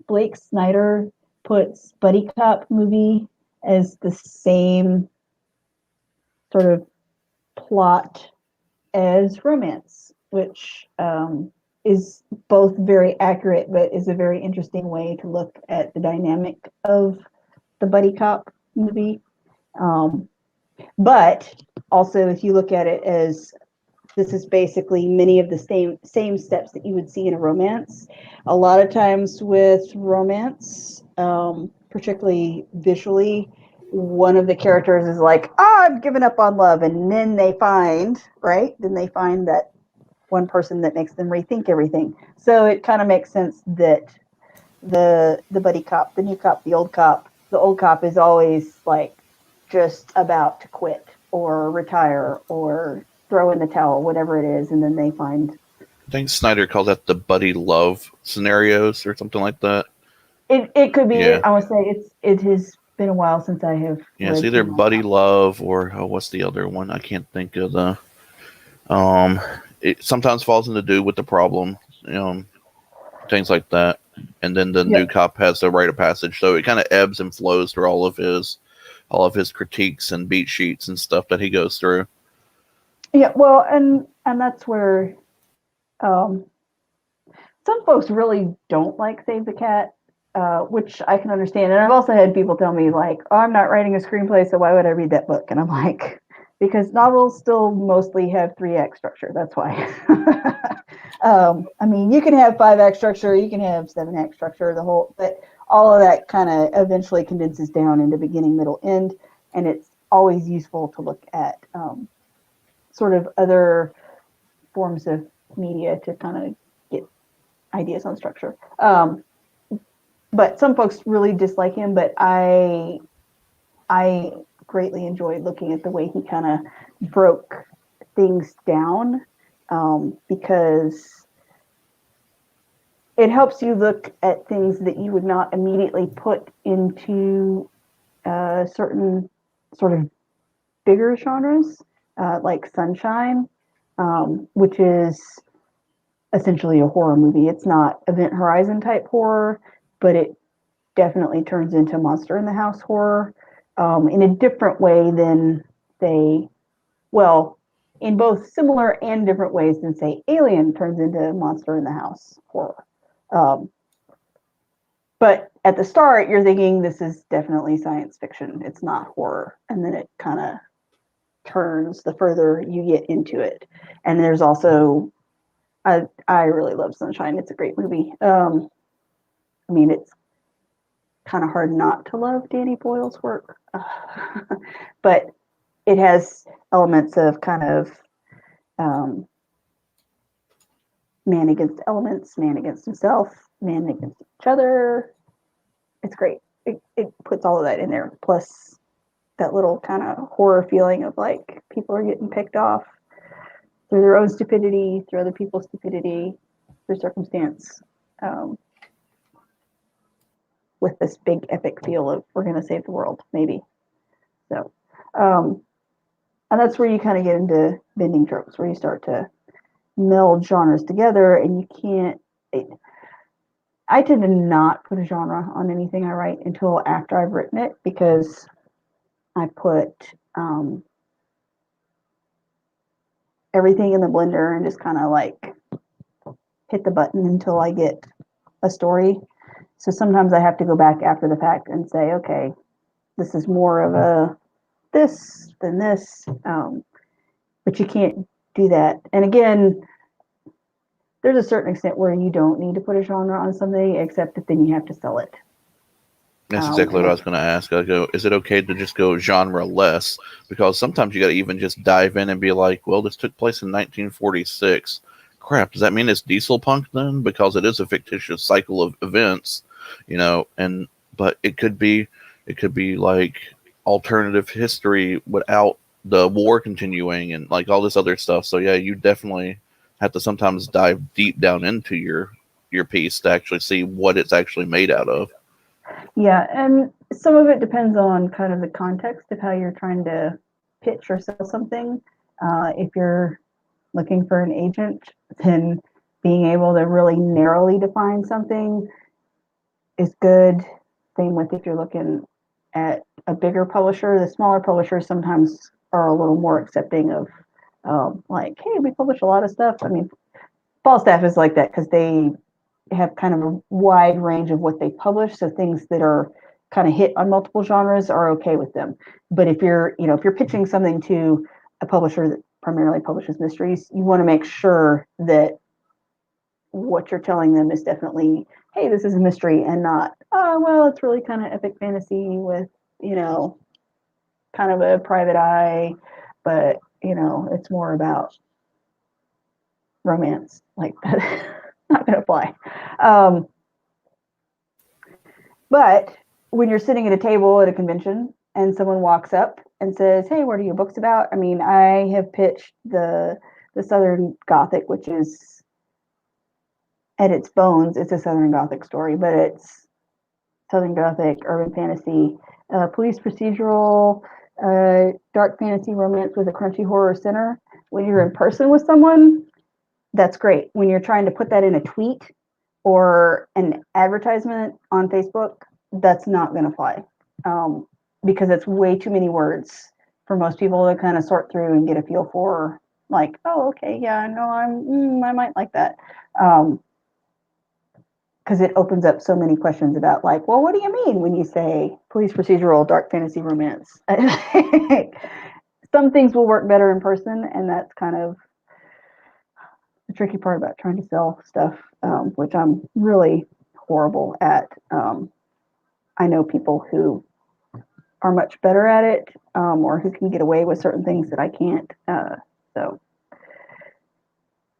Blake Snyder puts buddy cop movie as the same sort of plot as romance, which is both very accurate, but is a very interesting way to look at the dynamic of the buddy cop movie. But also, if you look at it as this is basically many of the same steps that you would see in a romance. A lot of times with romance, particularly visually, one of the characters is like, oh, I've given up on love. And then they find that one person that makes them rethink everything. So it kind of makes sense that the buddy cop, the new cop, the old cop is always like just about to quit or retire or throw in the towel, whatever it is. And then they find. I think Snyder calls that the buddy love scenarios or something like that. It could be. Yeah. I would say it has been a while since I have. Yeah, it's either buddy love or what's the other one? I can't think of the. It sometimes falls into do with the problem, things like that, and then the new cop has the rite of passage, so it kind of ebbs and flows through all of his critiques and beat sheets and stuff that he goes through. Yeah, well, and that's where some folks really don't like Save the Cat. Which I can understand. And I've also had people tell me like, oh, I'm not writing a screenplay, so why would I read that book? And I'm like, because novels still mostly have 3-act structure. That's why. I mean, you can have 5-act structure, you can have 7-act structure, but all of that kind of eventually condenses down into beginning, middle, end. And it's always useful to look at sort of other forms of media to kind of get ideas on structure. But some folks really dislike him, but I greatly enjoyed looking at the way he kind of broke things down, because it helps you look at things that you would not immediately put into certain sort of bigger genres, like Sunshine, which is essentially a horror movie. It's not Event Horizon type horror, but it definitely turns into Monster in the House horror in a different way than, say, well, in both similar and different ways than, say, Alien turns into Monster in the House horror. But at the start, you're thinking this is definitely science fiction. It's not horror. And then it kind of turns the further you get into it. And there's also, I really love Sunshine. It's a great movie. I mean, it's kind of hard not to love Danny Boyle's work, but it has elements of kind of man against elements, man against himself, man against each other. It's great. It puts all of that in there, plus that little kind of horror feeling of like people are getting picked off through their own stupidity, through other people's stupidity, through circumstance. With this big epic feel of we're going to save the world, maybe. So, and that's where you kind of get into bending tropes, where you start to meld genres together, and you can't. I tend to not put a genre on anything I write until after I've written it, because I put everything in the blender and just kind of like hit the button until I get a story. So sometimes I have to go back after the fact and say, okay, this is more of a this than this. But you can't do that. And again, there's a certain extent where you don't need to put a genre on something, except that then you have to sell it. That's exactly what I was going to ask. I go, is it okay to just go genre less? Because sometimes you got to even just dive in and be like, well, this took place in 1946. Crap, does that mean it's diesel punk then? Because it is a fictitious cycle of events. But it could be like alternative history without the war continuing and like all this other stuff. So yeah, you definitely have to sometimes dive deep down into your piece to actually see what it's actually made out of. Yeah, and some of it depends on kind of the context of how you're trying to pitch or sell something. If you're looking for an agent, then being able to really narrowly define something is good. Same with if you're looking at a bigger publisher. The smaller publishers sometimes are a little more accepting of like, hey, we publish a lot of stuff. I mean, Falstaff is like that because they have kind of a wide range of what they publish. So things that are kind of hit on multiple genres are okay with them. But if you're pitching something to a publisher that primarily publishes mysteries, you want to make sure that what you're telling them is definitely, hey, this is a mystery, and not, oh, well, it's really kind of epic fantasy with, kind of a private eye, but, it's more about romance. Like, that's not going to fly. But when you're sitting at a table at a convention and someone walks up and says, hey, what are your books about? I mean, I have pitched the Southern Gothic, which is, at its bones, it's a Southern Gothic story, but it's Southern Gothic, urban fantasy, police procedural, dark fantasy romance with a crunchy horror center. When you're in person with someone, that's great. When you're trying to put that in a tweet or an advertisement on Facebook, that's not going to fly, because it's way too many words for most people to kind of sort through and get a feel for. Like, oh, okay, yeah, no, I might like that. Because it opens up so many questions about, like, well, what do you mean when you say police procedural, dark fantasy romance? Some things will work better in person, and that's kind of the tricky part about trying to sell stuff, which I'm really horrible at. I know people who are much better at it, or who can get away with certain things that I can't. So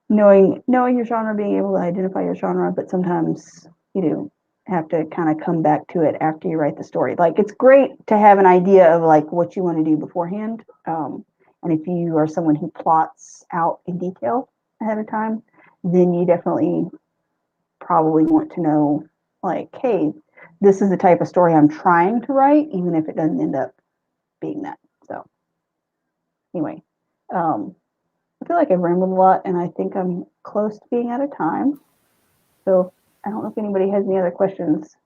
knowing your genre, being able to identify your genre, but sometimes you have to kind of come back to it after you write the story. Like, it's great to have an idea of like what you want to do beforehand. And if you are someone who plots out in detail ahead of time, then you definitely probably want to know, like, hey, this is the type of story I'm trying to write, even if it doesn't end up being that. So anyway, I feel like I've rambled a lot, and I think I'm close to being out of time. So I don't know if anybody has any other questions.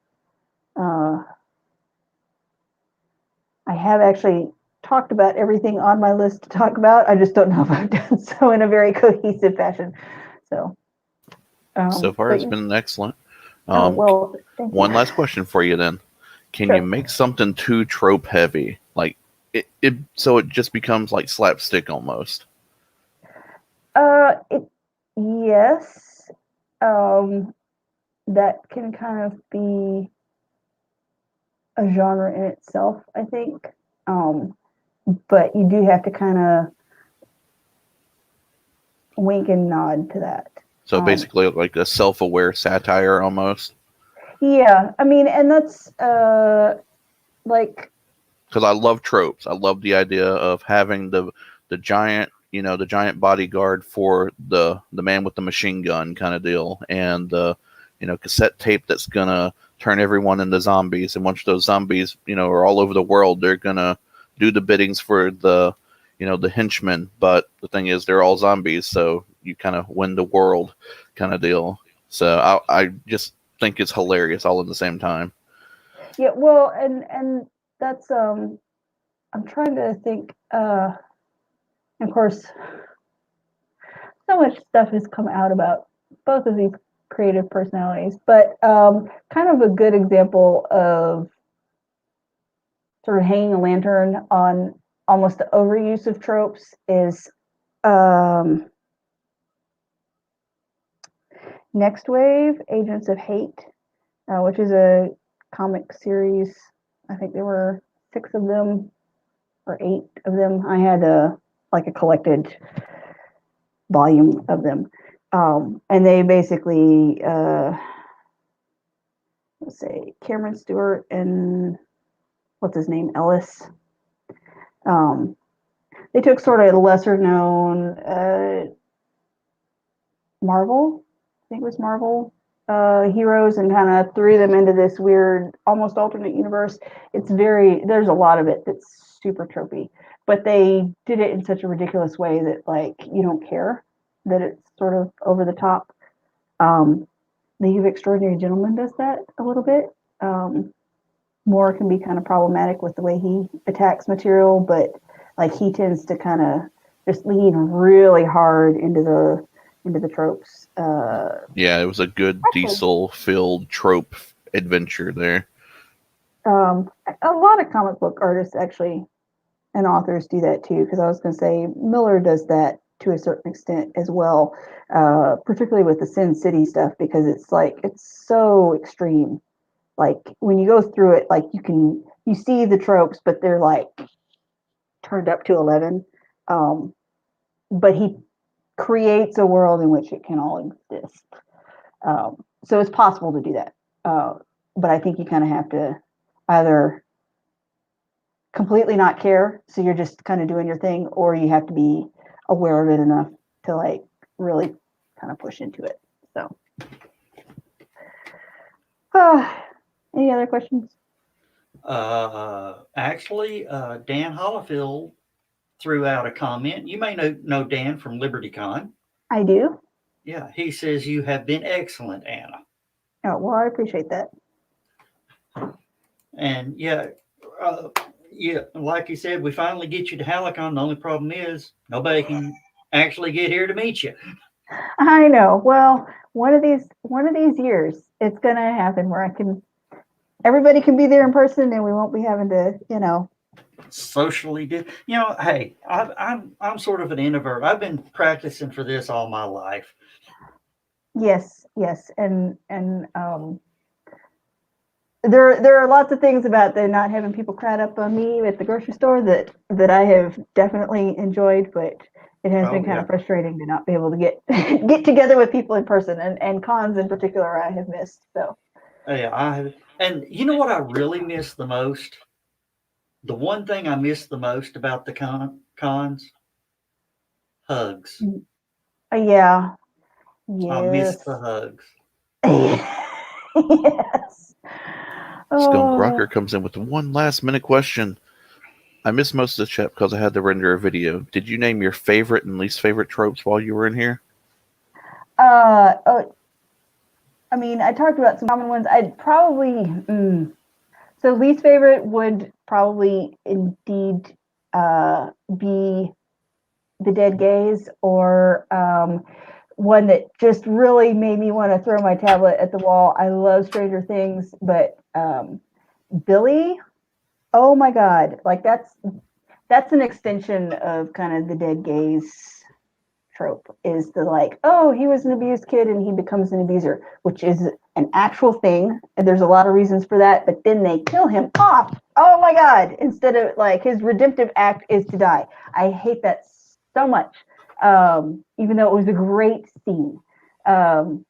I have actually talked about everything on my list to talk about. I just don't know if I've done so in a very cohesive fashion. So far, it's been excellent. Well, one last question for you then. Can Sure. you make something too trope heavy? Like, it so it just becomes like slapstick almost? Yes. That can kind of be a genre in itself, I think. But you do have to kind of wink and nod to that. So basically, like a self-aware satire almost. Yeah, I mean, and that's like, because I love tropes. I love the idea of having the giant, the giant bodyguard for the man with the machine gun kind of deal, and the cassette tape that's gonna turn everyone into zombies. And once those zombies, are all over the world, they're gonna do the biddings for the the henchmen. But the thing is, they're all zombies, so you kind of win the world kind of deal. So I just think it's hilarious all at the same time. yeah, well, and that's I'm trying to think. Of course, so much stuff has come out about both of these creative personalities, but kind of a good example of sort of hanging a lantern on almost the overuse of tropes is Next Wave, Agents of Hate, which is a comic series. I think there were 6 of them or 8 of them. I had a collected volume of them. And they basically, let's say, Cameron Stewart and what's his name, Ellis. They took sort of lesser known Marvel, I think it was Marvel heroes, and kind of threw them into this weird, almost alternate universe. There's a lot of it that's super tropey, but they did it in such a ridiculous way that, like, you don't care that it's sort of over the top. League of Extraordinary Gentlemen does that a little bit. Moore can be kind of problematic with the way he attacks material, but like he tends to kind of just lean really hard into the tropes. Yeah, it was a good diesel-filled trope adventure there. A lot of comic book artists actually and authors do that too. Because I was going to say Miller does that to a certain extent as well, particularly with the Sin City stuff, because it's like it's so extreme. Like when you go through it, like you see the tropes, but they're like turned up to 11. But he creates a world in which it can all exist. So it's possible to do that. But I think you kind of have to either completely not care, so you're just kind of doing your thing, or you have to be aware of it enough to like really kind of push into it. So, any other questions? Actually, Dan Hollifield threw out a comment. You may know Dan from LibertyCon. I do. Yeah, he says you have been excellent, Anna. Oh, well, I appreciate that. And yeah, like you said, we finally get you to HallowCon. The only problem is nobody can actually get here to meet you. I know. Well, one of these years, it's gonna happen where everybody can be there in person, and we won't be having to, socially do. Hey, I'm sort of an introvert. I've been practicing for this all my life. Yes, and there are lots of things about the not having people crowd up on me at the grocery store that I have definitely enjoyed, but it has been kind of frustrating to not be able to get together with people in person, and cons in particular I have missed. So yeah, I have. And you know what I really miss the most? The one thing I miss the most about the cons? Hugs. Yeah. I miss Yes. the hugs. Yes. Skunk Rocker comes in with one last minute question. I missed most of the chat because I had to render a video. Did you name your favorite and least favorite tropes while you were in here? I mean, I talked about some common ones. I'd probably so least favorite would probably indeed be the dead gays, or one that just really made me want to throw my tablet at the wall. I love Stranger Things, but Billy, oh my God, like that's an extension of kind of the dead gays trope, is the like, oh, he was an abused kid and he becomes an abuser, which is an actual thing, and there's a lot of reasons for that, but then they kill him off. Oh my God, instead of like his redemptive act is to die. I hate that so much, even though it was a great scene, and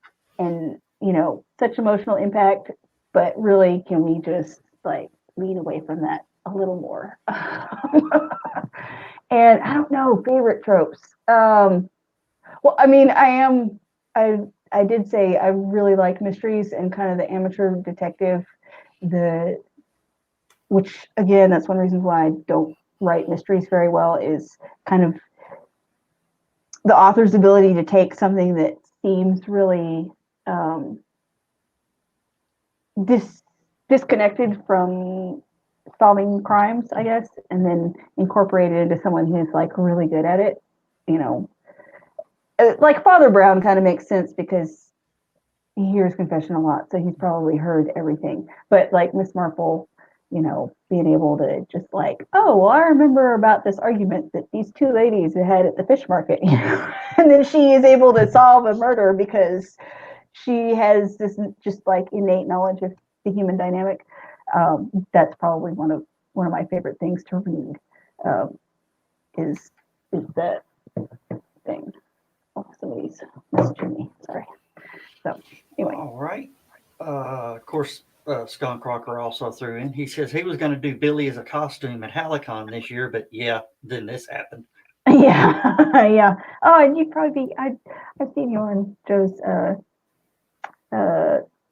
such emotional impact, but really, can we just like lean away from that a little more? And I don't know, favorite tropes. Well, I mean, I did say I really like mysteries and kind of the amateur detective, which again, that's one reason why I don't write mysteries very well, is kind of the author's ability to take something that seems really disconnected from solving crimes, I guess, and then incorporate it into someone who's like really good at it. Like Father Brown kind of makes sense because he hears confession a lot, so he's probably heard everything. But like Miss Marple, being able to just like, oh, well, I remember about this argument that these two ladies had at the fish market, and then she is able to solve a murder because she has this just like innate knowledge of the human dynamic. That's probably one of my favorite things to read. Is that thing. Oh, somebody's messaging me. Sorry. So anyway. All right. Of course, Skunk Rocker also threw in. He says he was going to do Billy as a costume at HallowCon this year, but yeah, then this happened. Yeah, yeah. Oh, and you'd probably be. I've seen you on Joe's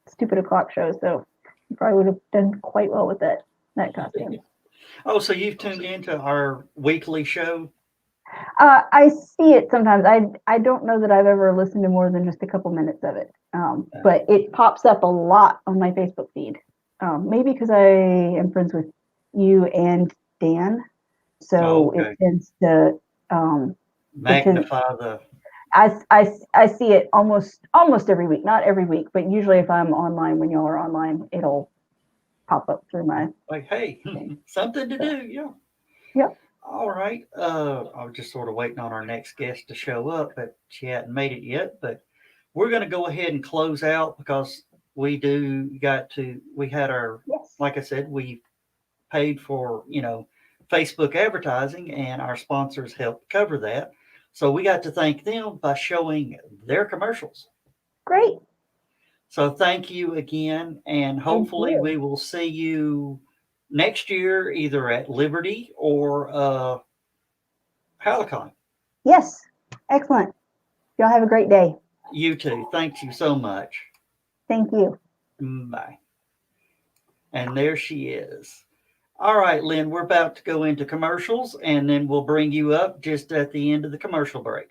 Stupid O'Clock show, so you probably would have done quite well with that costume. Oh, so you've tuned into our weekly show? I see it sometimes. I don't know that I've ever listened to more than just a couple minutes of it, but it pops up a lot on my Facebook feed. Maybe because I am friends with you and Dan, so it tends to magnify the. I see it almost every week. Not every week, but usually if I'm online, when y'all are online, it'll pop up through my. Like, hey, something to do, yeah. Yep. All right. I was just sort of waiting on our next guest to show up, but she hadn't made it yet. But we're going to go ahead and close out because we had our, Yes. like I said, we paid for, Facebook advertising and our sponsors helped cover that. So we got to thank them by showing their commercials. Great. So thank you again. And Thank hopefully you. we will see you next year either at Liberty or HallowCon. Yes. Excellent. Y'all have a great day. You too. Thank you so much. Thank you. Bye. And there she is. All right, Lynn, we're about to go into commercials and then we'll bring you up just at the end of the commercial break.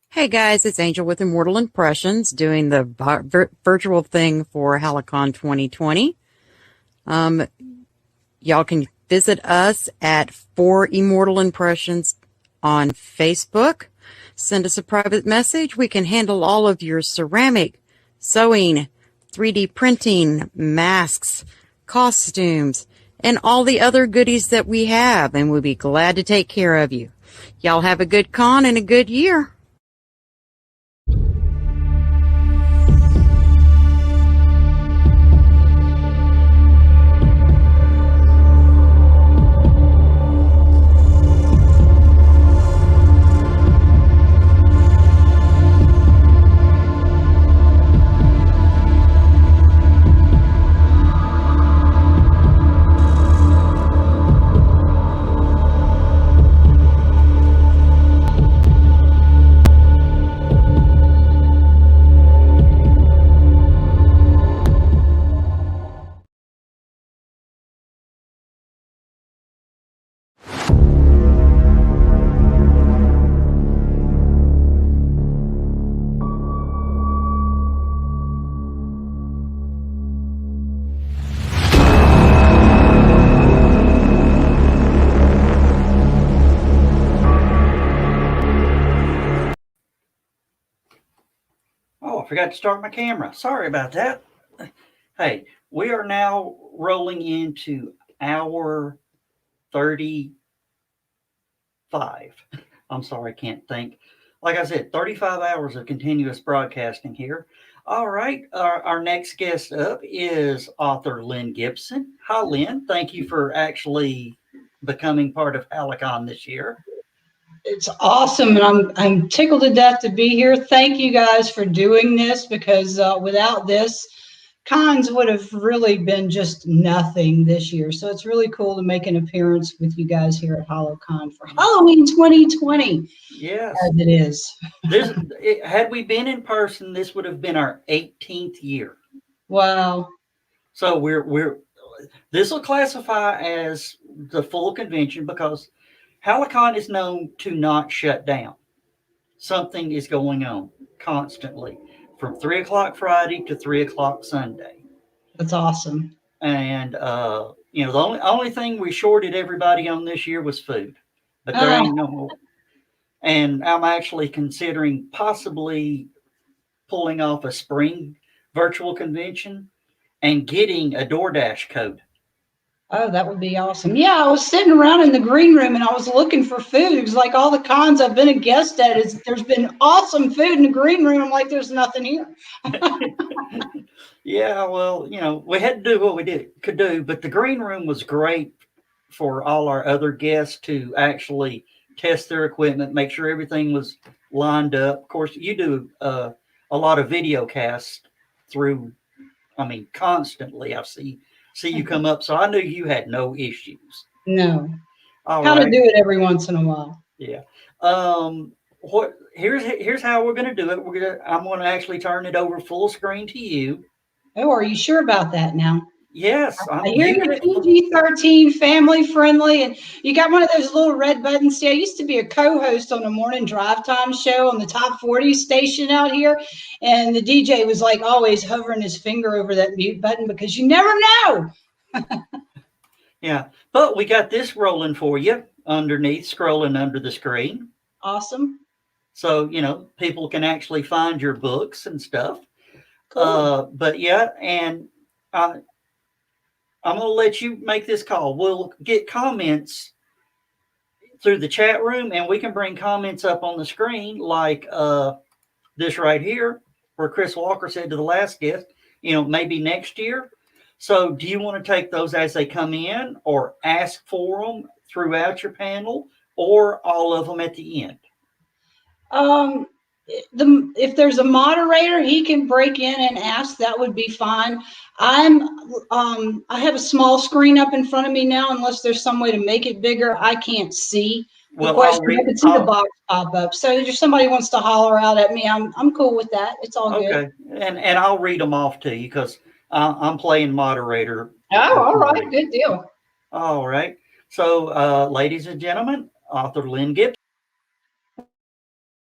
Hey guys, it's Angel with Immortal Impressions doing the virtual thing for HallowCon 2020. Y'all can visit us at For Immortal Impressions on Facebook. Send us a private message. We can handle all of your ceramic, sewing, 3D printing, masks, costumes, and all the other goodies that we have, and we'll be glad to take care of you. Y'all have a good con and a good year. Oh, I forgot to start my camera. Sorry about that. Hey, we are now rolling into hour 35. I'm sorry, I can't think. Like I said, 35 hours of continuous broadcasting here. All right, our next guest up is author Lynn Gibson. Hi, Lynn. Thank you for actually becoming part of HallowCon this year. It's awesome, and I'm tickled to death to be here. Thank you guys for doing this because without this, cons would have really been just nothing this year. So it's really cool to make an appearance with you guys here at HallowCon for Halloween 2020. Yes, As it is. Had we been in person, this would have been our 18th year. Wow. So this will classify as the full convention because HallowCon is known to not shut down. Something is going on constantly from 3 o'clock Friday to 3 o'clock Sunday. That's awesome. And the only thing we shorted everybody on this year was food, but there ain't no more. And I'm actually considering possibly pulling off a spring virtual convention and getting a DoorDash code. Oh, that would be awesome. Yeah, I was sitting around in the green room and I was looking for food. It was like all the cons I've been a guest at there's been awesome food in the green room. I'm like, there's nothing here. Yeah, well, we had to do what we could do, but the green room was great for all our other guests to actually test their equipment, make sure everything was lined up. Of course, you do a lot of video casts through, constantly. I see you come up, so I knew you had no issues. No. All How right. to do it every once in a while. Yeah. Here's how we're gonna do it. I'm gonna actually turn it over full screen to you. Oh, are you sure about that now? Yes, I hear you're PG-13, family friendly, and you got one of those little red buttons. See, I used to be a co-host on a morning drive time show on the Top 40 station out here, and the DJ was like always hovering his finger over that mute button because you never know. Yeah, but we got this rolling for you underneath, scrolling under the screen. Awesome. So, people can actually find your books and stuff. Cool. But yeah, and I'm going to let you make this call. We'll get comments through the chat room, and we can bring comments up on the screen like this right here, where Chris Walker said to the last guest, maybe next year. So do you want to take those as they come in, or ask for them throughout your panel, or all of them at the end? If there's a moderator, he can break in and ask. That would be fine. I have a small screen up in front of me now. Unless there's some way to make it bigger, I can't see the question. I can see the box pop up. So if somebody wants to holler out at me, I'm cool with that. It's all good. Okay, and I'll read them off to you because I'm playing moderator. Oh, all right, good deal. All right. So, ladies and gentlemen, author Lynn Gibbs.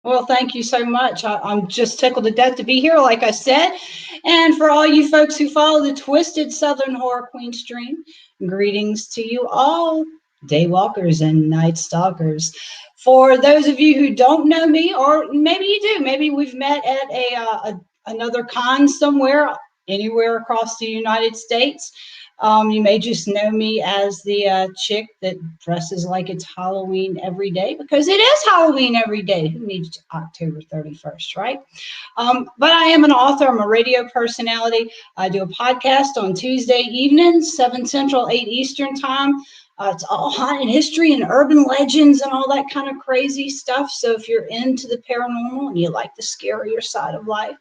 Well, thank you so much. I'm just tickled to death to be here, like I said. And for all you folks who follow the Twisted Southern Horror Queen stream, greetings to you all, daywalkers and night stalkers. For those of you who don't know me, or maybe you do, maybe we've met at another con somewhere, anywhere across the United States. You may just know me as the chick that dresses like it's Halloween every day, because it is Halloween every day. Who needs October 31st, right? But I am an author. I'm a radio personality. I do a podcast on Tuesday evenings, 7 Central, 8 Eastern time. It's all haunted history and urban legends and all that kind of crazy stuff. So if you're into the paranormal and you like the scarier side of life,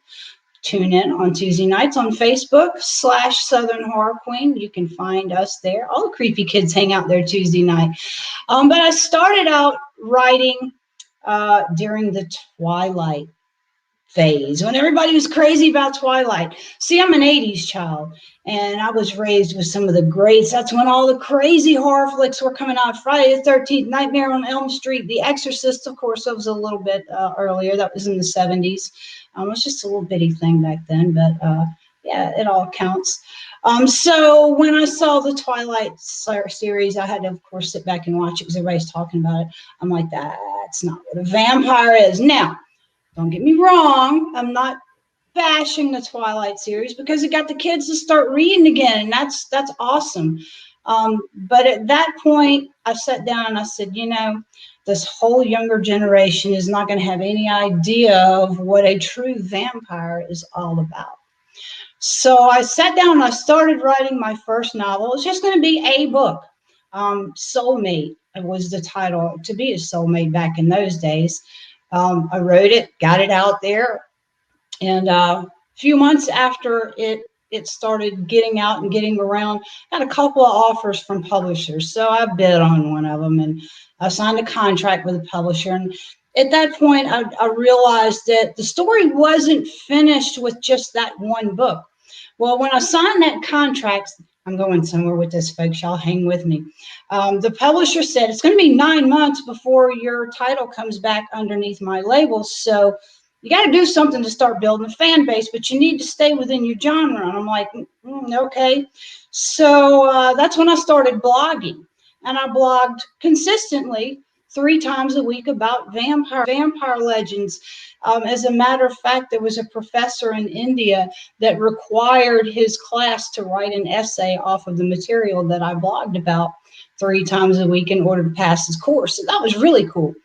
tune in on Tuesday nights on Facebook /Southern Horror Queen. You can find us there. All the creepy kids hang out there Tuesday night. But I started out writing during the Twilight phase, when everybody was crazy about Twilight. See, I'm an 80s child, and I was raised with some of the greats. That's when all the crazy horror flicks were coming out. Friday the 13th, Nightmare on Elm Street, The Exorcist, of course, that was a little bit earlier. That was in the 70s. It was just a little bitty thing back then, but yeah, it all counts. So when I saw the Twilight series, I had to, of course, sit back and watch it because everybody's talking about it. I'm like, that's not what a vampire is. Now, don't get me wrong, I'm not bashing the Twilight series because it got the kids to start reading again, and that's awesome. But at that point, I sat down and I said, this whole younger generation is not going to have any idea of what a true vampire is all about. So I sat down and I started writing my first novel. It's just going to be a book. Soulmate was the title, to be a soulmate back in those days. I wrote it, got it out there, and a few months after it started getting out and getting around, got a couple of offers from publishers. So I bid on one of them, and I signed a contract with a publisher. And at that point, I realized that the story wasn't finished with just that one book. Well, when I signed that contract, I'm going somewhere with this, folks. Y'all hang with me. The publisher said it's going to be 9 months before your title comes back underneath my label. So you got to do something to start building a fan base, but you need to stay within your genre. And I'm like, okay. So that's when I started blogging. And I blogged consistently 3 times a week about vampire legends. As a matter of fact, there was a professor in India that required his class to write an essay off of the material that I blogged about 3 times a week in order to pass his course. So that was really cool.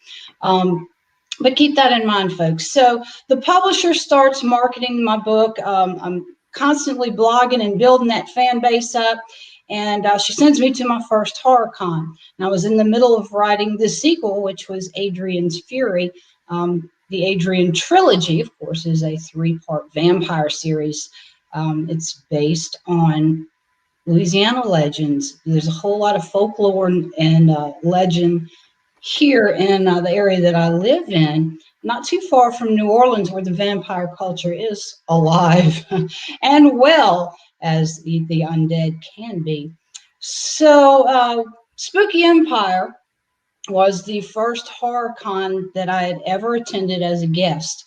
But keep that in mind, folks. So the publisher starts marketing my book. I'm constantly blogging and building that fan base up. And she sends me to my first HallowCon. And I was in the middle of writing the sequel, which was Adrian's Fury. The Adrian trilogy, of course, is a 3-part vampire series. It's based on Louisiana legends. There's a whole lot of folklore and legend here in the area that I live in, not too far from New Orleans, where the vampire culture is alive and well as the undead can be. So Spooky Empire was the first horror con that I had ever attended as a guest.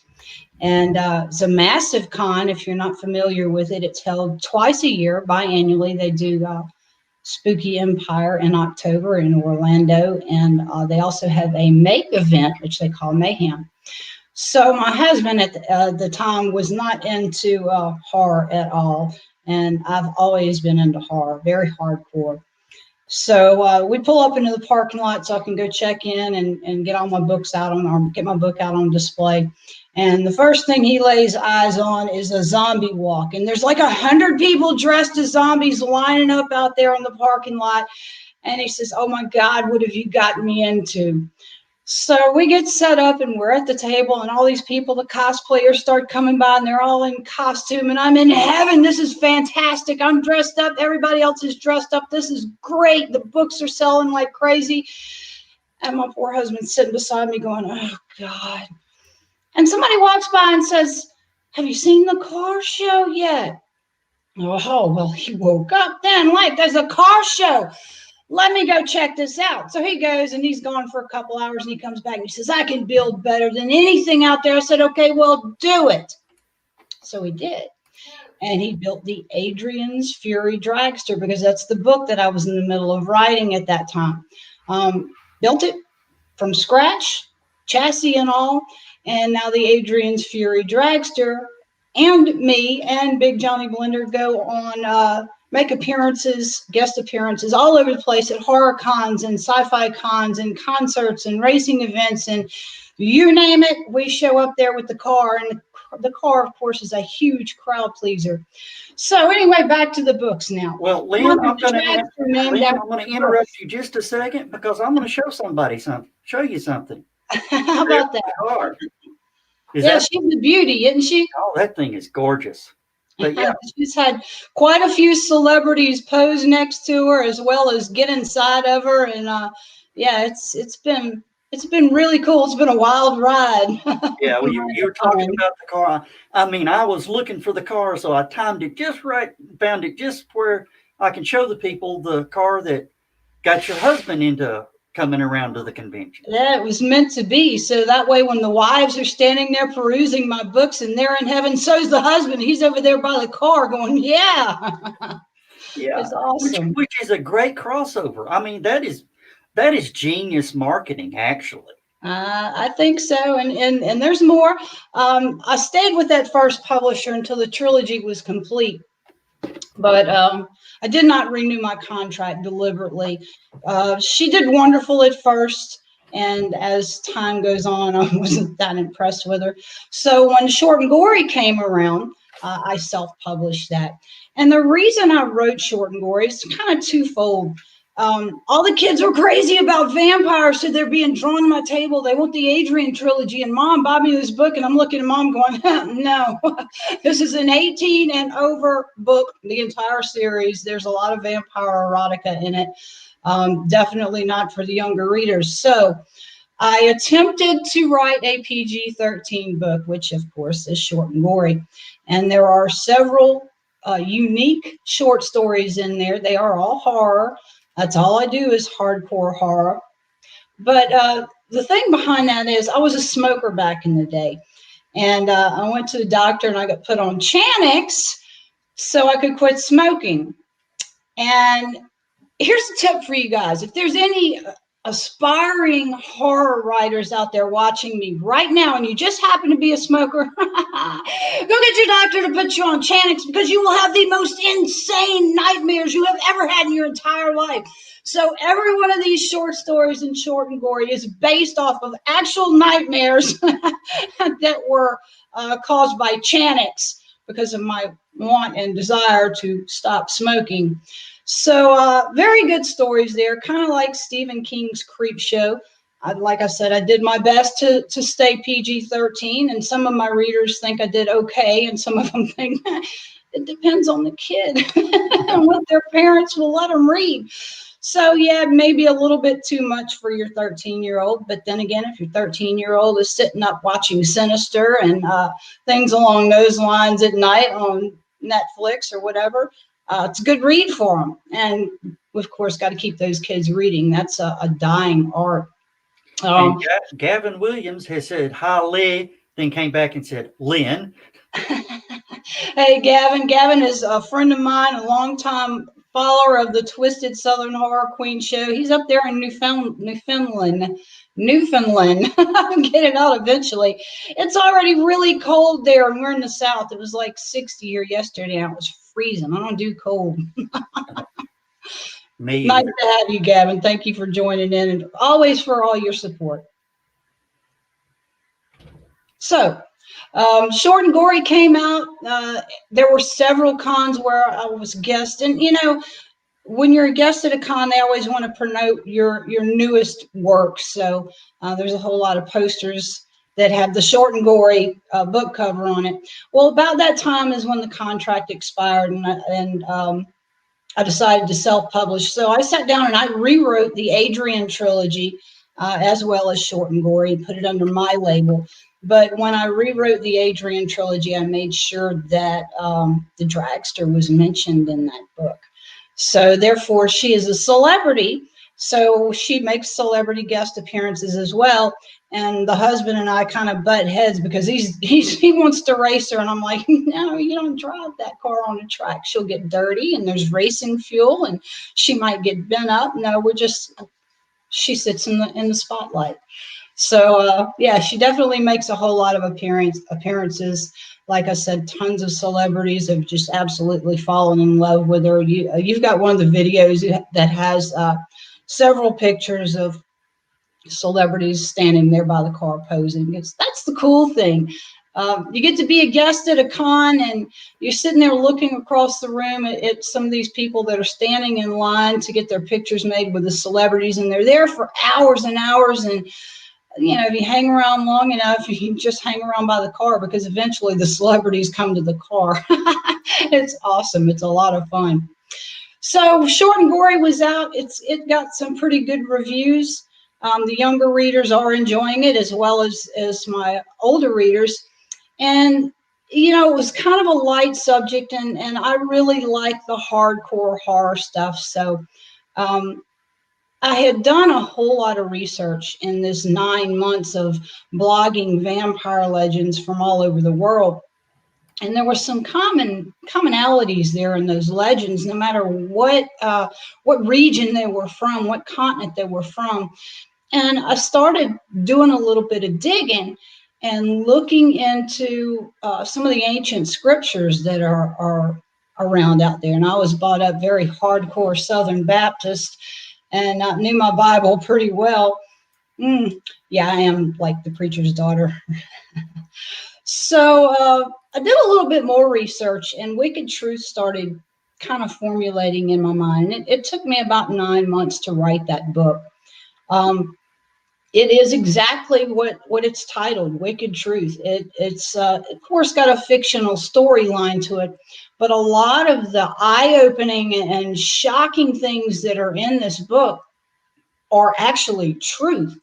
And it's a massive con. If you're not familiar with it, it's held twice a year, biannually. They do Spooky Empire in October in Orlando, and they also have a make event, which they call Mayhem. So my husband at the time was not into horror at all, and I've always been into horror, very hardcore. So we pull up into the parking lot so I can go check in and get all my books out or get my book out on display. And the first thing he lays eyes on is a zombie walk. And there's like 100 people dressed as zombies lining up out there in the parking lot. And he says, "Oh my God, what have you gotten me into?" So we get set up and we're at the table and all these people, the cosplayers, start coming by and they're all in costume and I'm in heaven. This is fantastic. I'm dressed up. Everybody else is dressed up. This is great. The books are selling like crazy. And my poor husband's sitting beside me going, "Oh God." And somebody walks by and says, "Have you seen the car show yet?" Oh, well, he woke up then. Like, there's a car show. Let me go check this out. So he goes and he's gone for a couple hours and he comes back and he says, "I can build better than anything out there." I said, "Okay, well, do it." So he did. And he built the Adrian's Fury Dragster because that's the book that I was in the middle of writing at that time. Built it from scratch, chassis and all. And now the Adrian's Fury Dragster and me and Big Johnny Blender go on make appearances, guest appearances all over the place at horror cons and sci-fi cons and concerts and racing events and you name it, we show up there with the car. And the car, of course, is a huge crowd pleaser. So anyway, back to the books now. Well, Lynn, I'm going to interrupt you just a second because I'm going to show somebody something. Show you something. How about that? Yeah, she's a beauty, isn't she? Oh, that thing is gorgeous. But yeah, she's had quite a few celebrities pose next to her as well as get inside of her, and yeah, it's been really cool. It's been a wild ride. Yeah, well, you were talking about the car. I mean, I was looking for the car, so I timed it just right, found it just where I can show the people the car that got your husband into coming around to the convention. Yeah, it was meant to be. So that way when the wives are standing there perusing my books and they're in heaven, so's the husband. He's over there by the car going, yeah. Yeah. It's awesome. Which is a great crossover. I mean, that is genius marketing, actually. I think so. And there's more. I stayed with that first publisher until the trilogy was complete. But I did not renew my contract deliberately. She did wonderful at first, and as time goes on, I wasn't that impressed with her. So when Short and Gory came around, I self-published that. And the reason I wrote Short and Gory is kind of twofold. All the kids were crazy about vampires, so they're being drawn to my table. They want the Adrian trilogy, and Mom bought me this book, and I'm looking at Mom going, no, this is an 18 and over book, the entire series. There's a lot of vampire erotica in it. Definitely not for the younger readers. So I attempted to write a PG-13 book, which of course is Short and Gory. And there are several unique short stories in there. They are all horror. That's all I do is hardcore horror. But the thing behind that is I was a smoker back in the day. And I went to the doctor and I got put on Xanax so I could quit smoking. And here's a tip for you guys. If there's any aspiring horror writers out there watching me right now and you just happen to be a smoker, go get your doctor to put you on Xanax because you will have the most insane nightmares you have ever had in your entire life. So every one of these short stories in Short and Gory is based off of actual nightmares that were caused by Xanax because of my want and desire to stop smoking. So very good stories there, kind of like Stephen King's Creep Show. Like I said, I did my best to stay PG-13, and some of my readers think I did okay, and some of them think it depends on the kid and what their parents will let them read. So yeah, maybe a little bit too much for your 13-year-old, but then again, if your 13-year-old is sitting up watching Sinister and things along those lines at night on Netflix or whatever, it's a good read for them. And of course, got to keep those kids reading. That's a dying art. And Gavin Williams has said, hi, Lee, then came back and said, Lynn. Hey, Gavin. Gavin is a friend of mine, a longtime follower of the Twisted Southern Horror Queen show. He's up there in Newfoundland. I'll get it out eventually. It's already really cold there, and we're in the South. It was like 60 here yesterday, and it was freezing. I don't do cold. Me Nice either. to have you, Gavin. Thank you for joining in and always for all your support. So, Short and Gory came out. There were several cons where I was guest, and when you're a guest at a con, they always want to promote your newest work. So there's a whole lot of posters that have the Short and Gory book cover on it. Well, about that time is when the contract expired, and I decided to self-publish. So I sat down and I rewrote the Adrian trilogy, as well as Short and Gory, and put it under my label. But when I rewrote the Adrian trilogy, I made sure that the dragster was mentioned in that book. So therefore, she is a celebrity. So she makes celebrity guest appearances as well. And the husband and I kind of butt heads because he wants to race her, and I'm like, no, you don't drive that car on a track. She'll get dirty, and there's racing fuel, and she might get bent up. No, she sits in the spotlight. So yeah, she definitely makes a whole lot of appearances. Like I said, tons of celebrities have just absolutely fallen in love with her. You've got one of the videos that has several pictures of celebrities standing there by the car posing. That's the cool thing. You get to be a guest at a con, and you're sitting there looking across the room at some of these people that are standing in line to get their pictures made with the celebrities, and they're there for hours and hours. And if you hang around long enough, you can just hang around by the car, because eventually the celebrities come to the car. It's awesome. It's a lot of fun. So Short and Gory was out. It got some pretty good reviews. The younger readers are enjoying it, as well as my older readers. And it was kind of a light subject, and I really like the hardcore horror stuff. So I had done a whole lot of research in this 9 months of blogging vampire legends from all over the world. And there were some commonalities there in those legends, no matter what region they were from, what continent they were from. And I started doing a little bit of digging and looking into some of the ancient scriptures that are around out there. And I was brought up very hardcore Southern Baptist, and I knew my Bible pretty well. Yeah, I am like the preacher's daughter. So I did a little bit more research, and Wicked Truth started kind of formulating in my mind. It took me about 9 months to write that book. It is exactly what it's titled, Wicked Truth. It's of course got a fictional storyline to it, but a lot of the eye-opening and shocking things that are in this book are actually truth.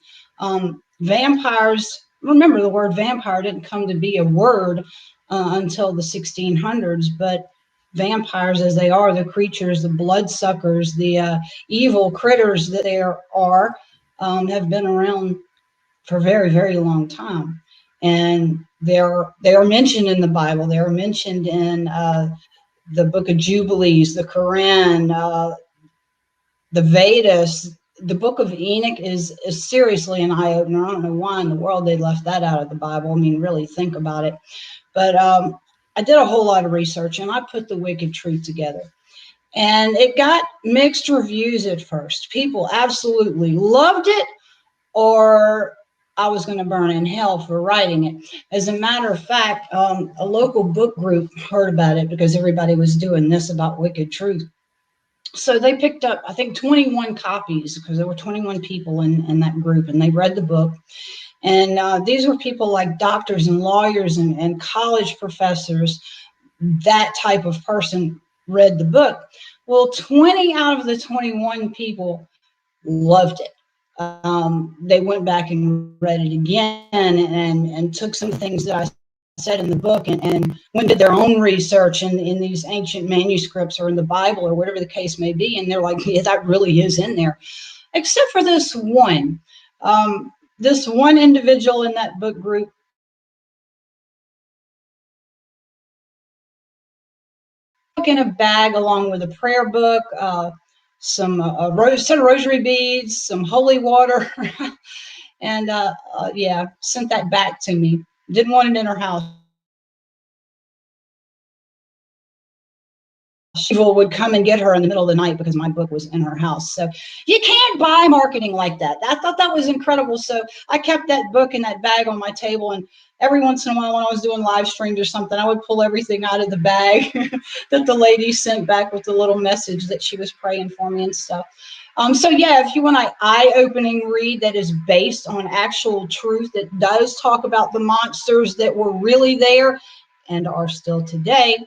Vampires, remember, the word vampire didn't come to be a word until the 1600s, but vampires, as they are, the creatures, the bloodsuckers, the evil critters that they are, have been around for a very, very long time. And they are mentioned in the Bible. They are mentioned in the Book of Jubilees, the Quran, the Vedas. The Book of Enoch is seriously an eye-opener. I don't know why in the world they left that out of the Bible. I mean, really think about it. But I did a whole lot of research, and I put the Wicked Truth together. And it got mixed reviews at first. People absolutely loved it, or I was going to burn in hell for writing it. As a matter of fact, a local book group heard about it because everybody was doing this about Wicked Truth. So they picked up, I think, 21 copies, because there were 21 people in that group, and they read the book. And these were people like doctors and lawyers and college professors. That type of person read the book. Well, 20 out of the 21 people loved it. They went back and read it again, and took some things that I said in the book and went and did their own research in these ancient manuscripts or in the Bible or whatever the case may be. And they're like, yeah, that really is in there. Except for this one. This one individual in that book group in a bag along with a prayer book, some set of rosary beads, some holy water, and yeah, sent that back to me. Didn't want it in her house. People would come and get her in the middle of the night because my book was in her house. So you can't buy marketing like that. I thought that was incredible. So I kept that book in that bag on my table, and every once in a while when I was doing live streams or something, I would pull everything out of the bag that the lady sent back with the little message that she was praying for me and stuff. So yeah, if you want an eye-opening read that is based on actual truth, that does talk about the monsters that were really there and are still today,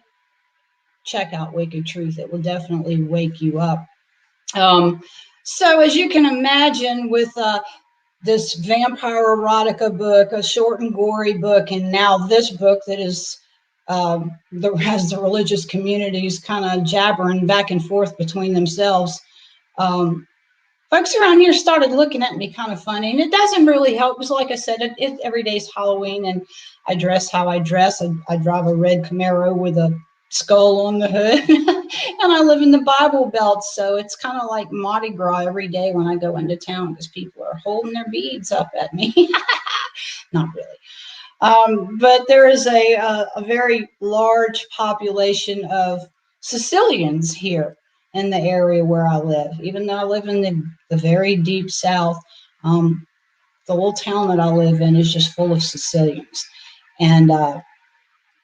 check out Wicked Truth. It will definitely wake you up. So as you can imagine, with this vampire erotica book, a short and gory book, and now this book that is has the religious communities kind of jabbering back and forth between themselves. Folks around here started looking at me kind of funny, and it doesn't really help because, like I said, every day's Halloween, and I dress how I dress. I drive a red Camaro with a skull on the hood, and I live in the Bible Belt, so it's kind of like Mardi Gras every day when I go into town because people are holding their beads up at me. Not really. But there is a very large population of Sicilians here in the area where I live. Even though I live in the very deep South, the little town that I live in is just full of Sicilians. And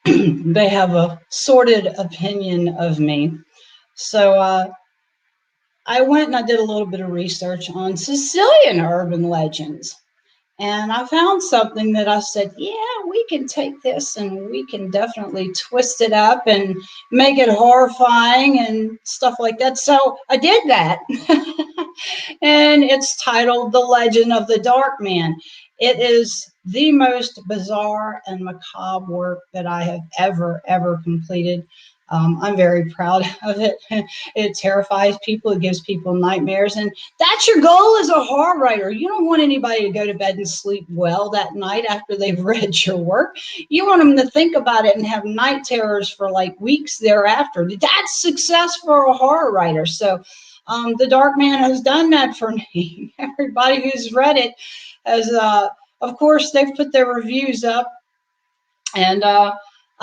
they have a sordid opinion of me. So I went and I did a little bit of research on Sicilian urban legends. And I found something that I said, yeah, we can take this and we can definitely twist it up and make it horrifying and stuff like that. So I did that. And it's titled The Legend of the Dark Man. It is the most bizarre and macabre work that I have ever completed. I'm very proud of it. It terrifies people. It gives people nightmares. And that's your goal as a horror writer. You don't want anybody to go to bed and sleep well that night after they've read your work. You want them to think about it and have night terrors for like weeks thereafter. That's success for a horror writer. So The Dark Man has done that for me. Everybody who's read it has, of course, they've put their reviews up. And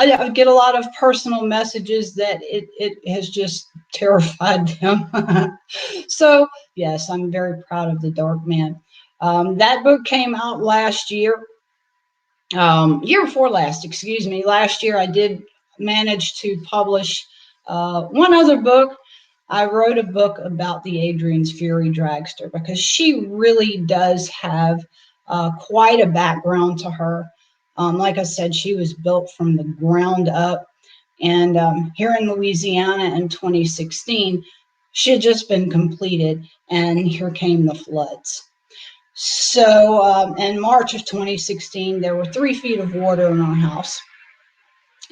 I get a lot of personal messages that it has just terrified them. So, yes, I'm very proud of The Dark Man. That book came out last year. Year before last, excuse me. Last year I did manage to publish one other book. I wrote a book about the Adrian's Fury dragster because she really does have quite a background to her. Like I said, she was built from the ground up. And here in Louisiana in 2016, she had just been completed, and here came the floods. So in March of 2016, there were 3 feet of water in our house.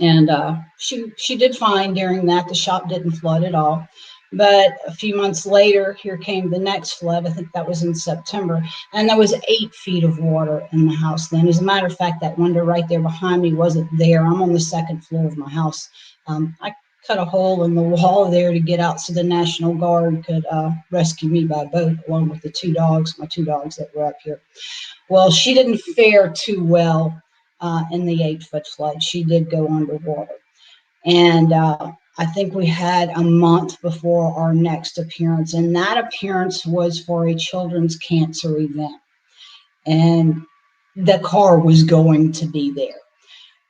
And she did fine during that. The shop didn't flood at all. But a few months later, here came the next flood. I think that was in September. And there was 8 feet of water in the house then. As a matter of fact, that window right there behind me wasn't there. I'm on the 2nd floor of my house. I cut a hole in the wall there to get out so the National Guard could rescue me by boat, along with the 2 dogs, my 2 dogs that were up here. Well, she didn't fare too well in the 8-foot flood. She did go underwater. And I think we had a month before our next appearance, and that appearance was for a children's cancer event. And the car was going to be there.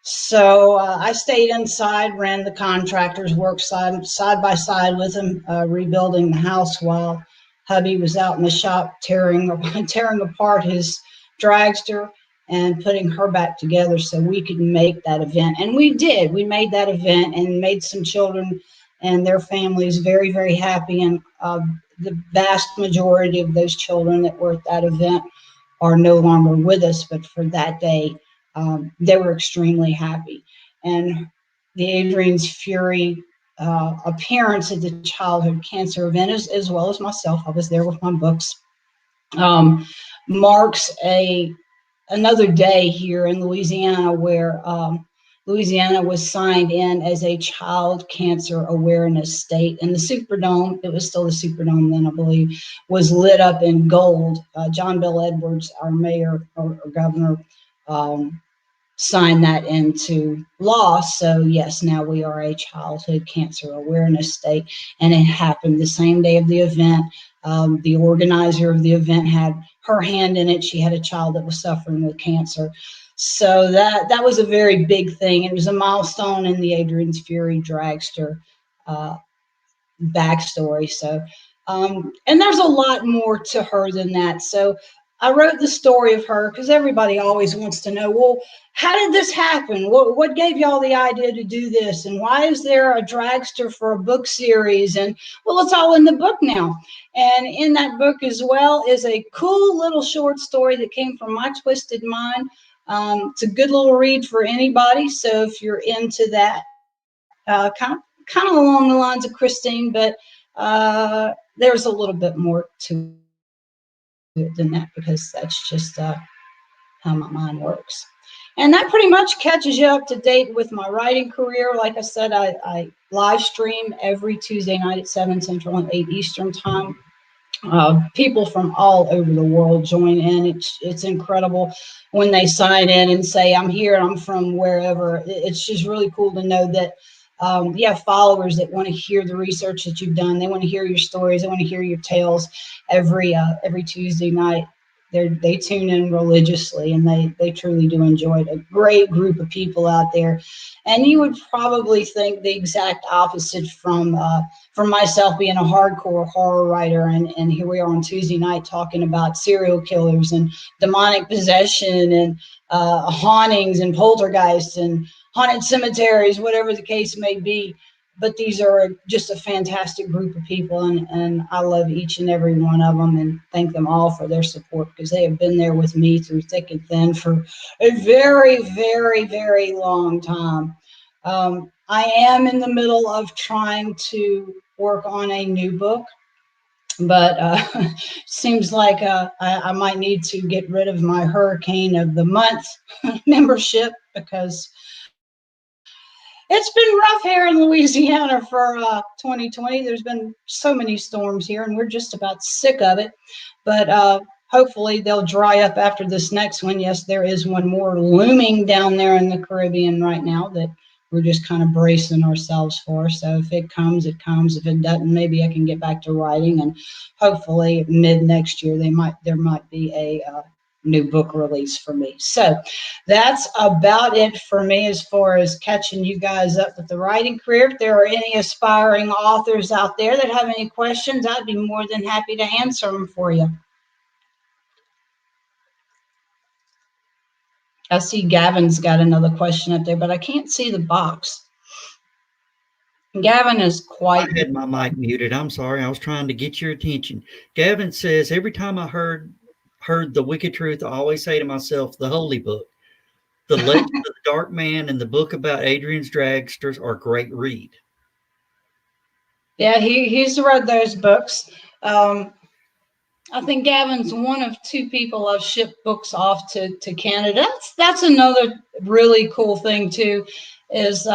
So I stayed inside, ran the contractor's work side by side with him, rebuilding the house while hubby was out in the shop tearing apart his dragster and putting her back together so we could make that event. And we did. We made that event and made some children and their families very, very happy. And the vast majority of those children that were at that event are no longer with us, but for that day, they were extremely happy. And the Adrian's Fury appearance at the childhood cancer event, as well as myself, I was there with my books, marks another day here in Louisiana where Louisiana was signed in as a child cancer awareness state. And the Superdome, it was still the Superdome then, I believe, was lit up in gold. John Bel Edwards, our mayor or governor, signed that into law. So yes, now we are a childhood cancer awareness state, and it happened the same day of the event. The organizer of the event had her hand in it. She had a child that was suffering with cancer. So that was a very big thing. It was a milestone in the Adrian's Fury dragster backstory. So, and there's a lot more to her than that. So I wrote the story of her because everybody always wants to know, well, how did this happen? What gave y'all the idea to do this? And why is there a dragster for a book series? And well, it's all in the book now. And in that book as well is a cool little short story that came from my twisted mind. It's a good little read for anybody. So if you're into that, kind of along the lines of Christine, but there's a little bit more to it than that, because that's just how my mind works. And that pretty much catches you up to date with my writing career. Like I said, I live stream every Tuesday night at 7 Central and 8 Eastern time. People from all over the world join in. It's incredible when they sign in and say, I'm here, I'm from wherever. It's just really cool to know that you have followers that want to hear the research that you've done. They want to hear your stories. They want to hear your tales every Tuesday night. They tune in religiously, and they truly do enjoy it. A great group of people out there. And you would probably think the exact opposite from myself being a hardcore horror writer. And here we are on Tuesday night talking about serial killers and demonic possession and hauntings and poltergeists and haunted cemeteries, whatever the case may be. But these are just a fantastic group of people, and I love each and every one of them and thank them all for their support, because they have been there with me through thick and thin for a very, very, very long time. I am in the middle of trying to work on a new book, but seems like I might need to get rid of my Hurricane of the Month membership, because it's been rough here in Louisiana for 2020. There's been so many storms here, and we're just about sick of it. But hopefully they'll dry up after this next one. Yes, there is one more looming down there in the Caribbean right now that we're just kind of bracing ourselves for. So if it comes, it comes. If it doesn't, maybe I can get back to writing, and hopefully mid next year there might be a new book release for me. So that's about it for me as far as catching you guys up with the writing career. If there are any aspiring authors out there that have any questions, I'd be more than happy to answer them for you. I see Gavin's got another question up there, but I can't see the box. Gavin is quite... I had my mic muted. I'm sorry. I was trying to get your attention. Gavin says, every time I heard the wicked truth, I always say to myself, the holy book, the Legend of the Dark Man, and the book about Adrian's dragsters are great read. Yeah, he's read those books. I think Gavin's one of two people I've shipped books off to Canada. That's another really cool thing too, is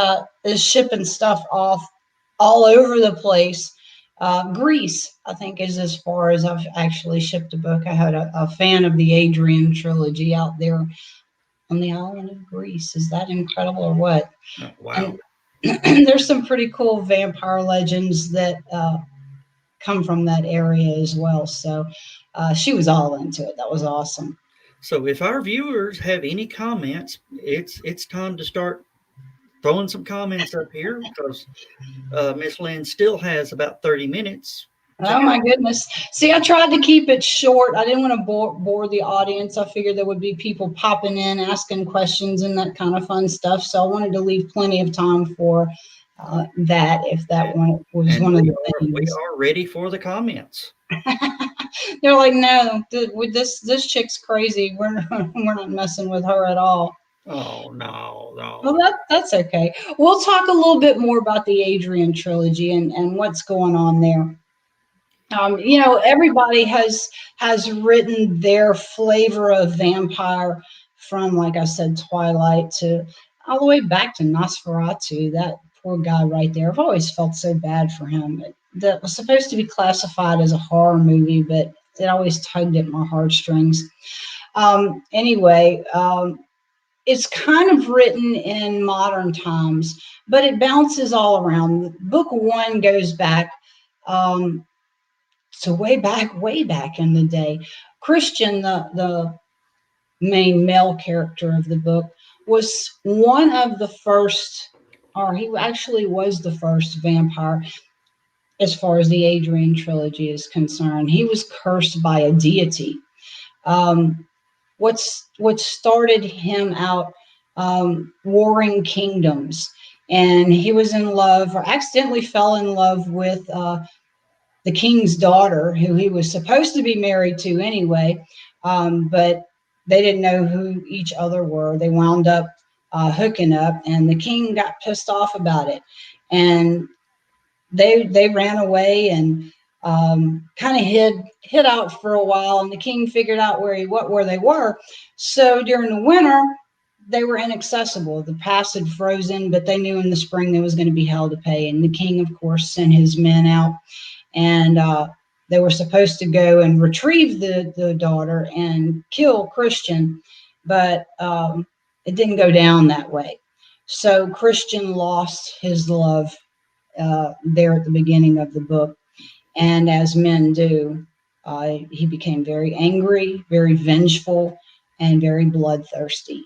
shipping stuff off all over the place. Greece, I think, is as far as I've actually shipped a book. I had a fan of the Adrian trilogy out there on the island of Greece. Is that incredible or what? Oh, wow. And there's some pretty cool vampire legends that come from that area as well. So she was all into it. That was awesome. So if our viewers have any comments, it's time to start throwing some comments up here, because Miss Lynn still has about 30 minutes. Oh my goodness. See, I tried to keep it short. I didn't want to bore the audience. I figured there would be people popping in, asking questions and that kind of fun stuff. So I wanted to leave plenty of time for that, if that one was one of the things. We are ready for the comments. They're like, no, this chick's crazy. We're not messing with her at all. Oh, no. Well, that's okay. We'll talk a little bit more about the Adrian trilogy and what's going on there. Everybody has written their flavor of vampire, from, like I said, Twilight to all the way back to Nosferatu. That poor guy right there. I've always felt so bad for him. That was supposed to be classified as a horror movie, but it always tugged at my heartstrings. Anyway, it's kind of written in modern times, but it bounces all around. Book one goes back to way back in the day. Christian, the main male character of the book, was one of the first, or he actually was the first vampire as far as the Adrian trilogy is concerned. He was cursed by a deity. What started him out, warring kingdoms, and he was in love, or accidentally fell in love with the king's daughter, who he was supposed to be married to anyway, but they didn't know who each other were. They wound up hooking up, and the king got pissed off about it, and they ran away and kind of hid out for a while. And the king figured out where they were. So during the winter, they were inaccessible. The pass had frozen, but they knew in the spring there was going to be hell to pay. And the king, of course, sent his men out, and they were supposed to go and retrieve the daughter and kill Christian, but it didn't go down that way. So Christian lost his love there at the beginning of the book, and as men do, he became very angry, very vengeful, and very bloodthirsty.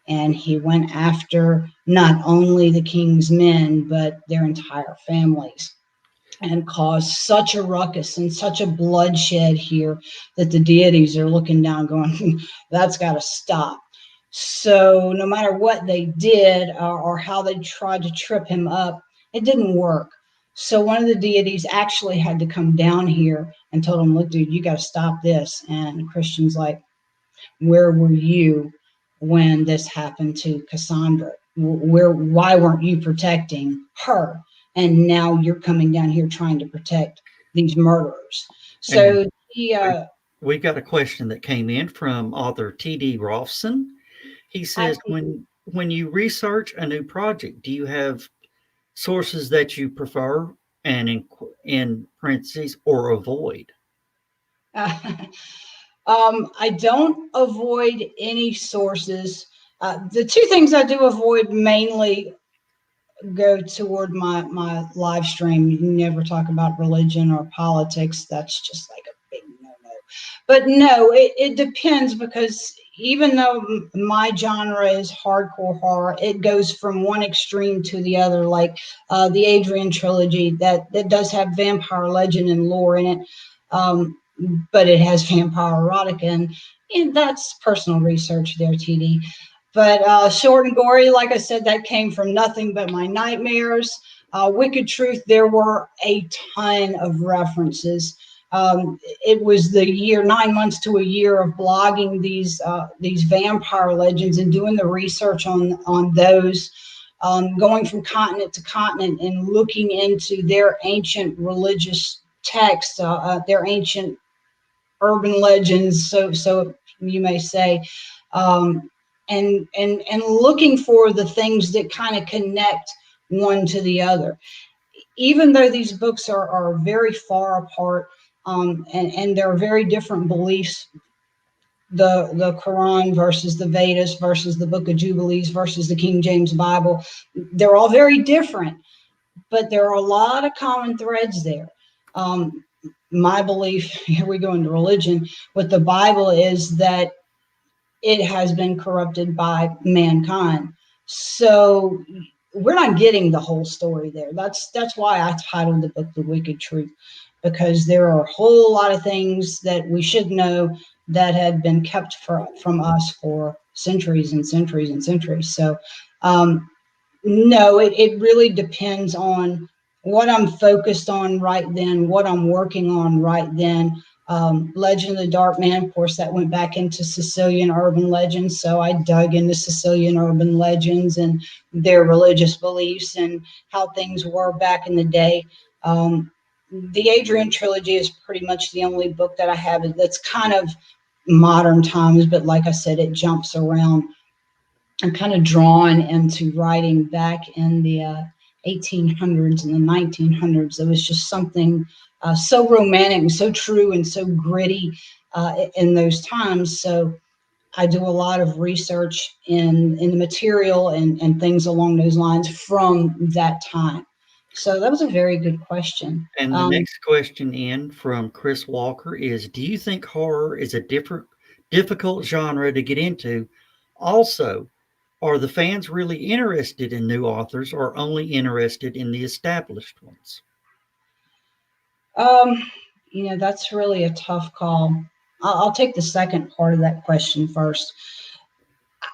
And he went after not only the king's men, but their entire families, and caused such a ruckus and such a bloodshed here that the deities are looking down going, that's got to stop. So no matter what they did or how they tried to trip him up, it didn't work. So one of the deities actually had to come down here and told him, look, dude, you got to stop this. And Christian's like, where were you when this happened to Cassandra? Why weren't you protecting her? And now you're coming down here trying to protect these murderers. So we got a question that came in from author T.D. Rolfson. He says, when you research a new project, do you have sources that you prefer, and in parentheses, or avoid? I don't avoid any sources. The two things I do avoid mainly go toward my live stream. You never talk about religion or politics. That's just like a big no-no. But no, it depends, because even though my genre is hardcore horror, it goes from one extreme to the other, like the Adrian trilogy that does have vampire legend and lore in it, but it has vampire erotica, and that's personal research there, TD. But short and gory, like I said, that came from nothing but my nightmares. Wicked Truth, there were a ton of references. It was the year, 9 months to a year of blogging these vampire legends and doing the research on those, going from continent to continent and looking into their ancient religious texts, their ancient urban legends, so you may say, and looking for the things that kind of connect one to the other. Even though these books are very far apart, and there are very different beliefs, the Quran versus the Vedas versus the Book of Jubilees versus the King James Bible, they're all very different, but there are a lot of common threads there. My belief, here we go into religion, with the Bible is that it has been corrupted by mankind. So we're not getting the whole story there. That's why I titled the book The Wicked Truth, because there are a whole lot of things that we should know that had been kept from us for centuries and centuries and centuries. So no, it really depends on what I'm focused on right then, what I'm working on right then. Legend of the Dark Man, of course, that went back into Sicilian urban legends. So I dug into Sicilian urban legends and their religious beliefs and how things were back in the day. The Adrian trilogy is pretty much the only book that I have that's kind of modern times, but like I said, it jumps around. I'm kind of drawn into writing back in the 1800s and the 1900s. There was just something so romantic and so true and so gritty in those times. So I do a lot of research in the material and things along those lines from that time. So that was a very good question. And the next question in from Chris Walker is, do you think horror is a difficult genre to get into? Also, are the fans really interested in new authors or only interested in the established ones? That's really a tough call. I'll take the second part of that question first.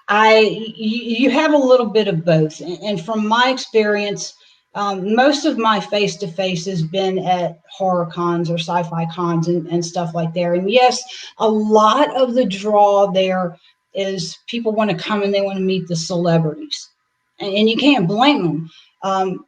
You have a little bit of both, and from my experience, most of my face-to-face has been at horror cons or sci-fi cons and stuff like there. And yes, a lot of the draw there is people want to come and they want to meet the celebrities, and you can't blame them.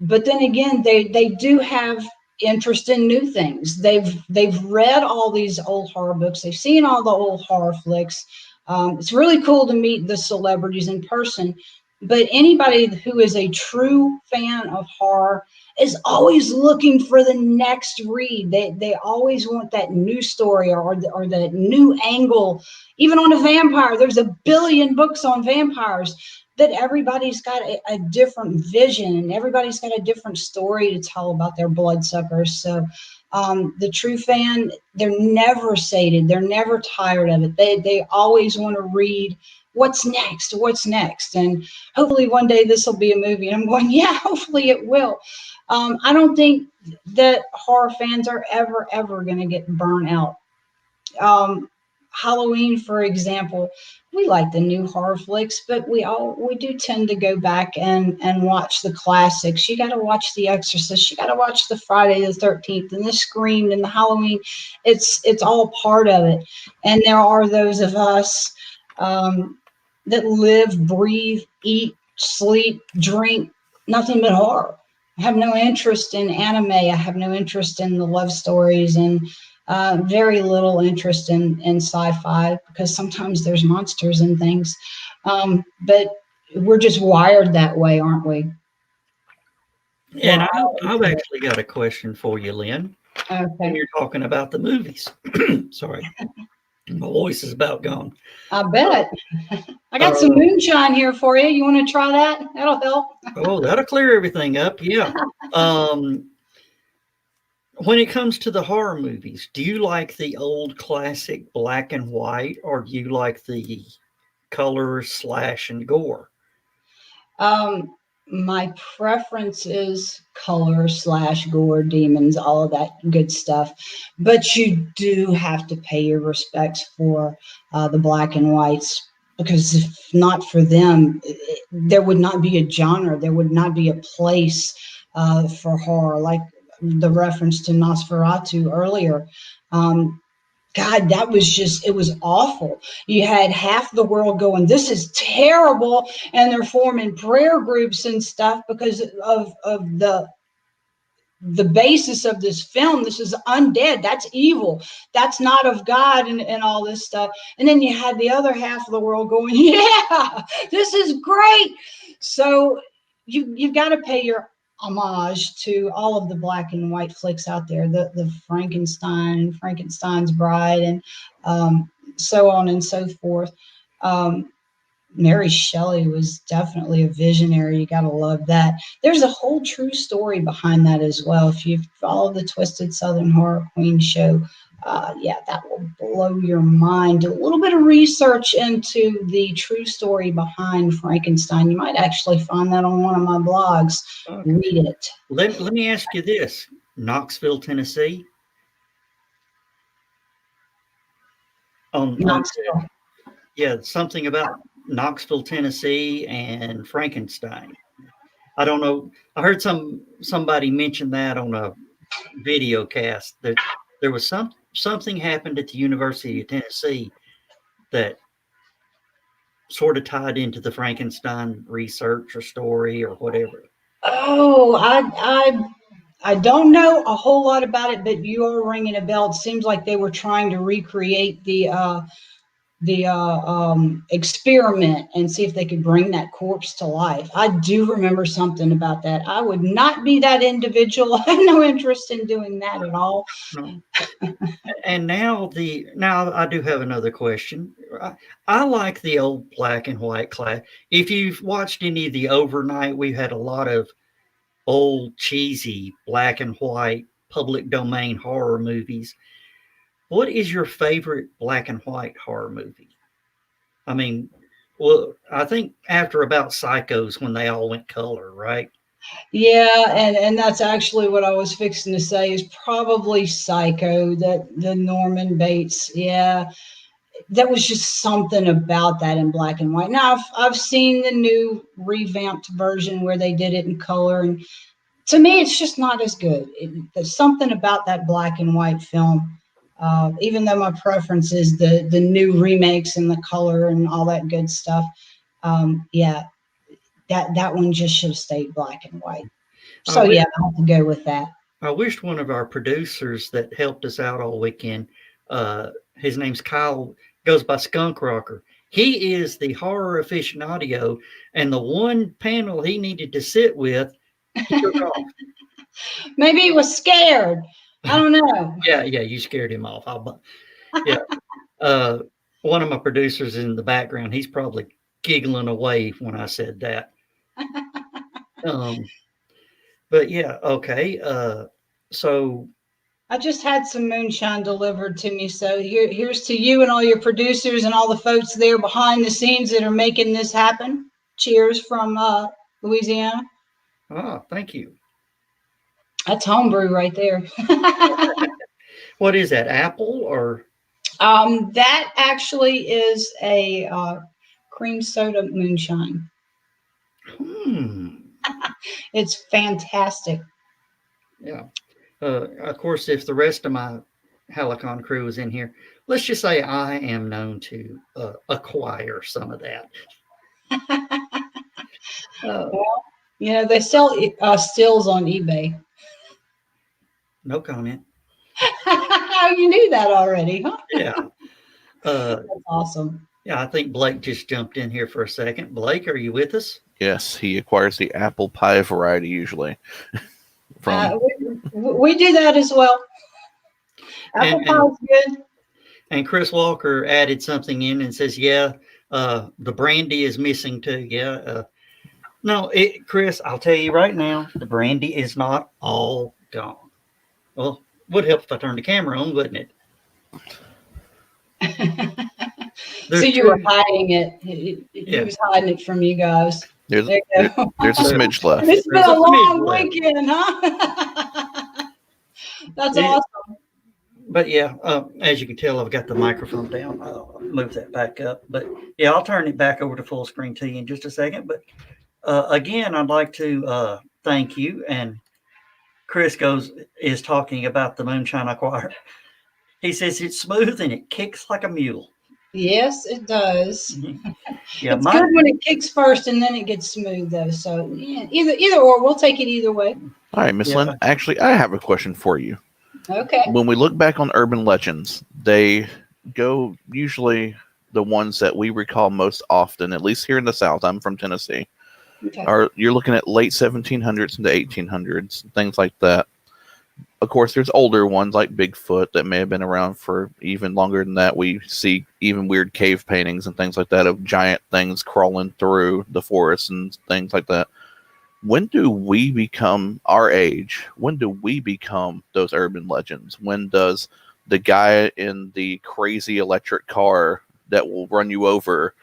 But then again, they do have interest in new things. They've read all these old horror books. They've seen all the old horror flicks. It's really cool to meet the celebrities in person. But anybody who is a true fan of horror is always looking for the next read. They always want that new story or that new angle. Even on a vampire, there's a billion books on vampires. That everybody's got a different vision and everybody's got a different story to tell about their bloodsuckers. So the true fan, they're never sated. They're never tired of it. They always want to read what's next. And hopefully one day this will be a movie. And I'm going, yeah, hopefully it will. I don't think that horror fans are ever going to get burnt out. Halloween, for example, we like the new horror flicks, but we do tend to go back and watch the classics. You got to watch The Exorcist. You got to watch the Friday the 13th and the Scream and the Halloween. It's all part of it. And there are those of us that live, breathe, eat, sleep, drink, nothing but horror. I have no interest in anime. I have no interest in the love stories and very little interest in sci-fi because sometimes there's monsters and things. But we're just wired that way, aren't we? And I've actually got a question for you, Lynn. Okay. When you're talking about the movies. Sorry. My voice is about gone. I bet. I got some moonshine here for you. You want to try that? That'll help. Oh, that'll clear everything up. Yeah. When it comes to the horror movies, do you like the old classic black and white, or do you like the color, slash, and gore? My preference is color, slash, gore, demons, all of that good stuff. But you do have to pay your respects for the black and whites, because if not for them, there would not be a genre. There would not be a place for horror. Like the reference to Nosferatu earlier. God, that was it was awful. You had half the world going, this is terrible. And they're forming prayer groups and stuff because of the basis of this film. This is undead. That's evil. That's not of God and all this stuff. And then you had the other half of the world going, yeah, this is great. So you've got to pay your homage to all of the black and white flicks out there, the Frankenstein, Frankenstein's Bride, and so on and so forth. Mary Shelley was definitely a visionary. You got to love that. There's a whole true story behind that as well. If you follow the Twisted Southern Horror Queen show, that will blow your mind. Do a little bit of research into the true story behind Frankenstein. You might actually find that on one of my blogs. Okay. Read it. Let me ask you this. Knoxville, Tennessee? Knoxville. Yeah, something about Knoxville, Tennessee and Frankenstein. I don't know. I heard somebody mention that on a video cast that there was something happened at the University of Tennessee that sort of tied into the Frankenstein research or story or whatever. Oh, I don't know a whole lot about it, but you are ringing a bell. It seems like they were trying to recreate the experiment and see if they could bring that corpse to life. I do remember something about that. I would not be that individual. I have no interest in doing that at all. No. And now I do have another question. I like the old black and white class. If you've watched any of the overnight, we've had a lot of old cheesy black and white public domain horror movies. What is your favorite black and white horror movie? I mean, well, I think after about Psychos when they all went color, right? Yeah, and that's actually what I was fixing to say is probably Psycho, that the Norman Bates. Yeah, that was just something about that in black and white. Now I've seen the new revamped version where they did it in color, and to me it's just not as good. There's something about that black and white film. Even though my preference is the new remakes and the color and all that good stuff. Yeah, that one just should have stayed black and white. So yeah, I have to go with that. I wished one of our producers that helped us out all weekend, his name's Kyle, goes by Skunk Rocker. He is the horror aficionado, and the one panel he needed to sit with, he took off. Maybe he was scared. I don't know. Yeah, you scared him off. One of my producers in the background, he's probably giggling away when I said that. But yeah, okay. So I just had some moonshine delivered to me. So here's to you and all your producers and all the folks there behind the scenes that are making this happen. Cheers from Louisiana. Oh, thank you. That's homebrew right there. What is that, apple or? That actually is a cream soda moonshine. It's fantastic. Yeah. Of course, if the rest of my HallowCon crew is in here, let's just say I am known to acquire some of that. Well, they sell stills on eBay. No comment. You knew that already, huh? Yeah. That's awesome. Yeah, I think Blake just jumped in here for a second. Blake, are you with us? Yes, he acquires the apple pie variety usually. We do that as well. Apple pie is good. And Chris Walker added something in and says, yeah, the brandy is missing too. Yeah. No, Chris, I'll tell you right now, the brandy is not all gone. Well, would help if I turned the camera on, wouldn't it? So you were hiding it. He was hiding it from you guys. There's a smidge left. It's been a long weekend, huh? That's awesome. But yeah, as you can tell, I've got the microphone down. I'll move that back up. But yeah, I'll turn it back over to full screen to you in just a second. But again, I'd like to thank you. And Chris is talking about the moonshine acquired. He says it's smooth and it kicks like a mule. Yes, it does. Yeah, it's good when it kicks first and then it gets smooth, though. So yeah, either or, we'll take it either way. All right, Miss Lynn. Actually, I have a question for you. Okay. When we look back on urban legends, they go usually the ones that we recall most often, at least here in the South. I'm from Tennessee. Okay. You're looking at late 1700s into 1800s, things like that. Of course, there's older ones like Bigfoot that may have been around for even longer than that. We see even weird cave paintings and things like that of giant things crawling through the forest and things like that. When do we become our age? When do we become those urban legends? When does the guy in the crazy electric car that will run you over,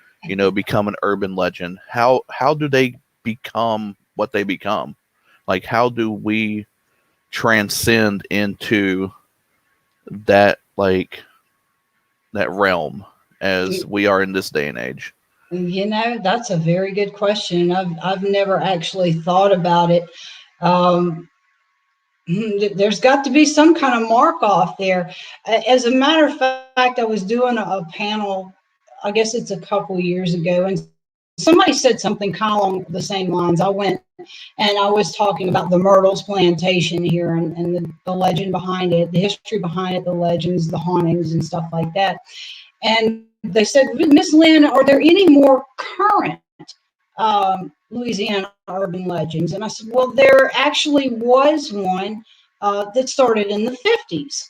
become an urban legend? How do they become what they become? Like, how do we transcend into that realm as we are in this day and age? That's a very good question. I've never actually thought about it. There's got to be some kind of mark off there. As a matter of fact, I was doing a panel, I guess it's a couple years ago, and somebody said something kind of along the same lines. I went and I was talking about the Myrtles plantation here and the legend behind it, the history behind it, the legends, the hauntings and stuff like that. And they said, Miss Lynn, are there any more current Louisiana urban legends? And I said, well, there actually was one that started in the 50s.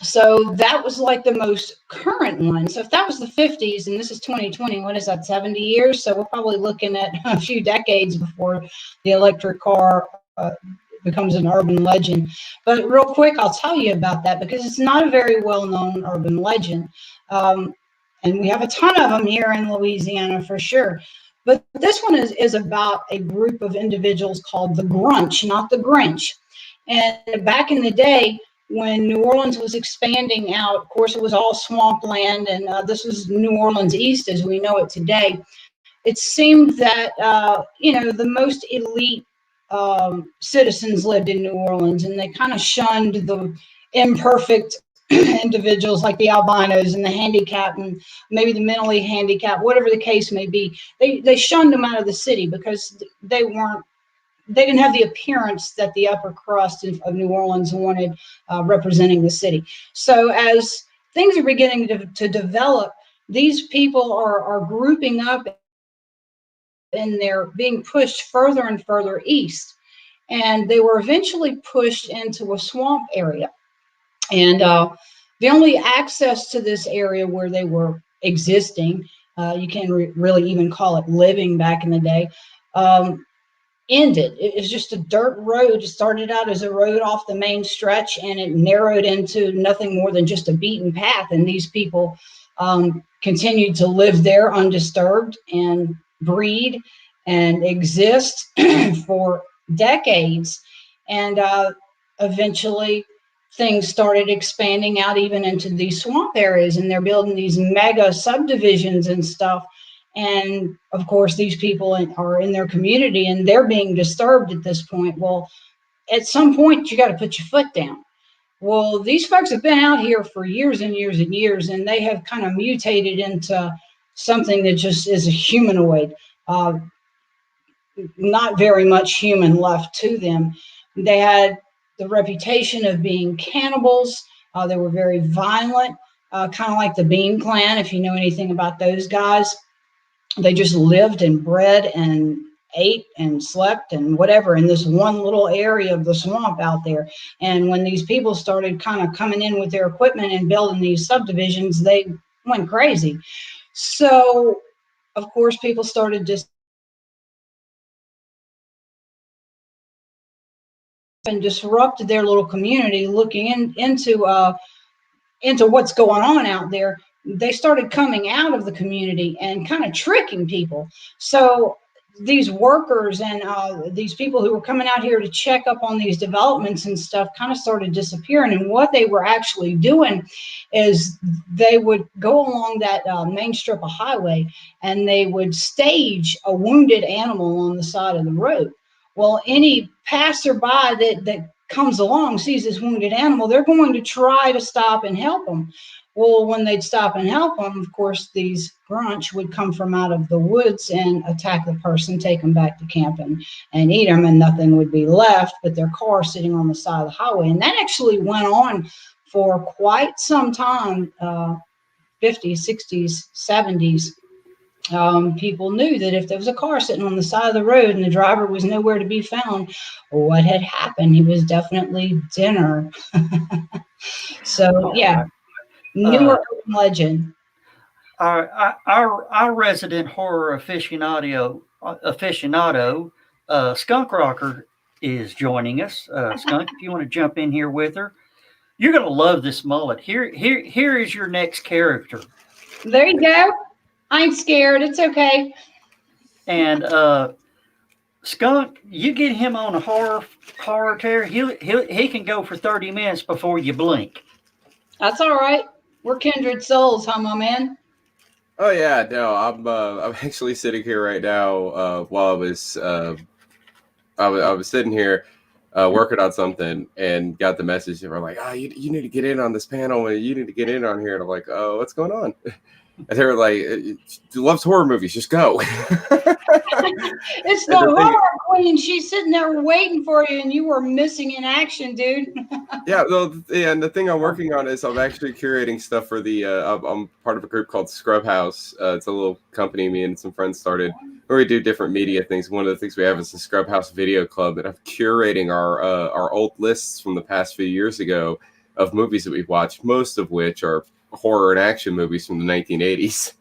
So that was like the most current one. So if that was the 50s and this is 2020, what is that, 70 years? So we're probably looking at a few decades before the electric car becomes an urban legend. But real quick, I'll tell you about that because it's not a very well-known urban legend. And we have a ton of them here in Louisiana for sure. But this one is about a group of individuals called the Grunch, not the Grinch. And back in the day, when New Orleans was expanding out, of course, it was all swampland, and this was New Orleans East as we know it today. It seemed that, the most elite citizens lived in New Orleans, and they kind of shunned the imperfect individuals like the albinos and the handicapped and maybe the mentally handicapped, whatever the case may be. They shunned them out of the city because they didn't have the appearance that the upper crust of New Orleans wanted representing the city. So as things are beginning to develop, these people are grouping up and they're being pushed further and further east. And they were eventually pushed into a swamp area. And the only access to this area where they were existing, you can't really even call it living back in the day, ended. It was just a dirt road. It started out as a road off the main stretch and it narrowed into nothing more than just a beaten path. And these people continued to live there undisturbed and breed and exist for decades. And eventually things started expanding out even into these swamp areas, and they're building these mega subdivisions and stuff. And of course, these people are in their community and they're being disturbed at this point. Well, at some point, you got to put your foot down. Well, these folks have been out here for years and years and years, and they have kind of mutated into something that just is a humanoid, not very much human left to them. They had the reputation of being cannibals. They were very violent, kind of like the Bean Clan, if you know anything about those guys. They just lived and bred and ate and slept and whatever in this one little area of the swamp out there. And when these people started kind of coming in with their equipment and building these subdivisions, they went crazy. So, of course, people started just and disrupted their little community, looking into what's going on out there. They started coming out of the community and kind of tricking people. So these workers and these people who were coming out here to check up on these developments and stuff kind of started disappearing. And what they were actually doing is they would go along that main strip of highway and they would stage a wounded animal on the side of the road. Well, any passerby that comes along, sees this wounded animal, they're going to try to stop and help them. Well, when they'd stop and help them, of course, these Grunch would come from out of the woods and attack the person, take them back to camp and eat them, and nothing would be left but their car sitting on the side of the highway. And that actually went on for quite some time, 50s, 60s, 70s. People knew that if there was a car sitting on the side of the road and the driver was nowhere to be found, what had happened? He was definitely dinner. So, yeah, newer legend. Our resident horror aficionado, Skunk Rocker, is joining us. Skunk, if you want to jump in here with her, you're going to love this mullet. Here is your next character. There you go. I ain't scared. It's okay. And Skunk, you get him on a horror tear, he can go for 30 minutes before you blink. That's all right. We're kindred souls, huh, my man? Oh yeah, no, I'm actually sitting here right now. While I was sitting here working on something and got the message. They were like, you need to get in on this panel. You need to get in on here. And I'm like, oh, what's going on? And they were like, "She loves horror movies. Just go." It's the horror queen. She's sitting there waiting for you, and you were missing in action, dude. Yeah, well, and the thing I'm working on is I'm actually curating stuff for the. I'm part of a group called Scrub House. It's a little company me and some friends started where we do different media things. One of the things we have is the Scrub House Video Club, and I'm curating our old lists from the past few years ago of movies that we've watched, most of which are horror and action movies from the 1980s.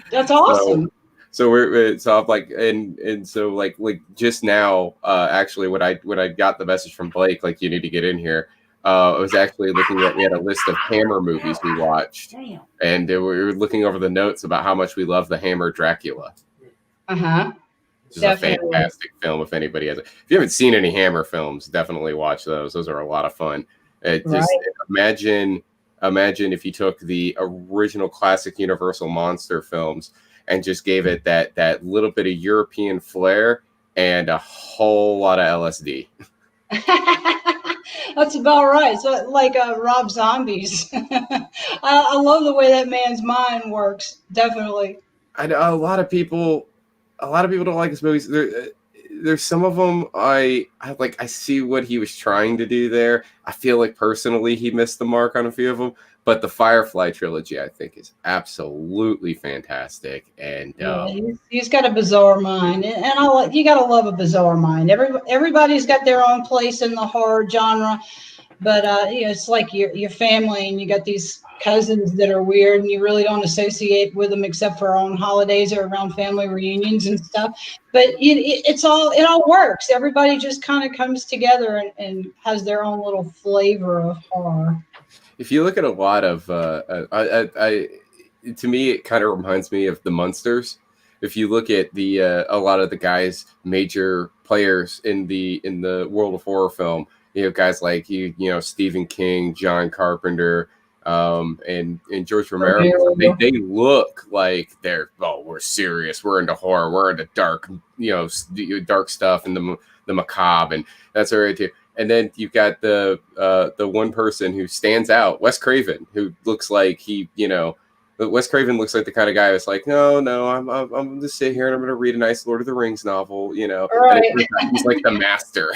That's awesome. So I'm like, and so like just now, actually, when I got the message from Blake, like, you need to get in here. I was actually looking at, we had a list of Hammer movies we watched, and we were looking over the notes about how much we love the Hammer Dracula. Which is a fantastic film. If anybody has it, if you haven't seen any Hammer films, definitely watch those. Those are a lot of fun. Just imagine if you took the original classic Universal monster films and just gave it that little bit of European flair and a whole lot of LSD. That's about right. So, like Rob Zombie's. I love the way that man's mind works. Definitely. I know a lot of people don't like his movies. There's some of them I like. I see what he was trying to do there. I feel like personally he missed the mark on a few of them. But the Firefly trilogy, I think, is absolutely fantastic. And he's got a bizarre mind, and you got to love a bizarre mind. Everybody's got their own place in the horror genre, but it's like your family, and you got these cousins that are weird, and you really don't associate with them except for on holidays or around family reunions and stuff. But it all works. Everybody just kind of comes together and has their own little flavor of horror. If you look at a lot of, to me, it kind of reminds me of the Munsters. If you look at a lot of the guys, major players in the world of horror film, you have guys like Stephen King, John Carpenter, and George Romero. They look like we're serious. We're into horror. We're into dark, dark stuff and the macabre, and that's all right too. And then you've got the one person who stands out, Wes Craven, who looks like Wes Craven looks like the kind of guy who's like, no, I'm going to sit here and I'm going to read a nice Lord of the Rings novel, Right. And he's like the master.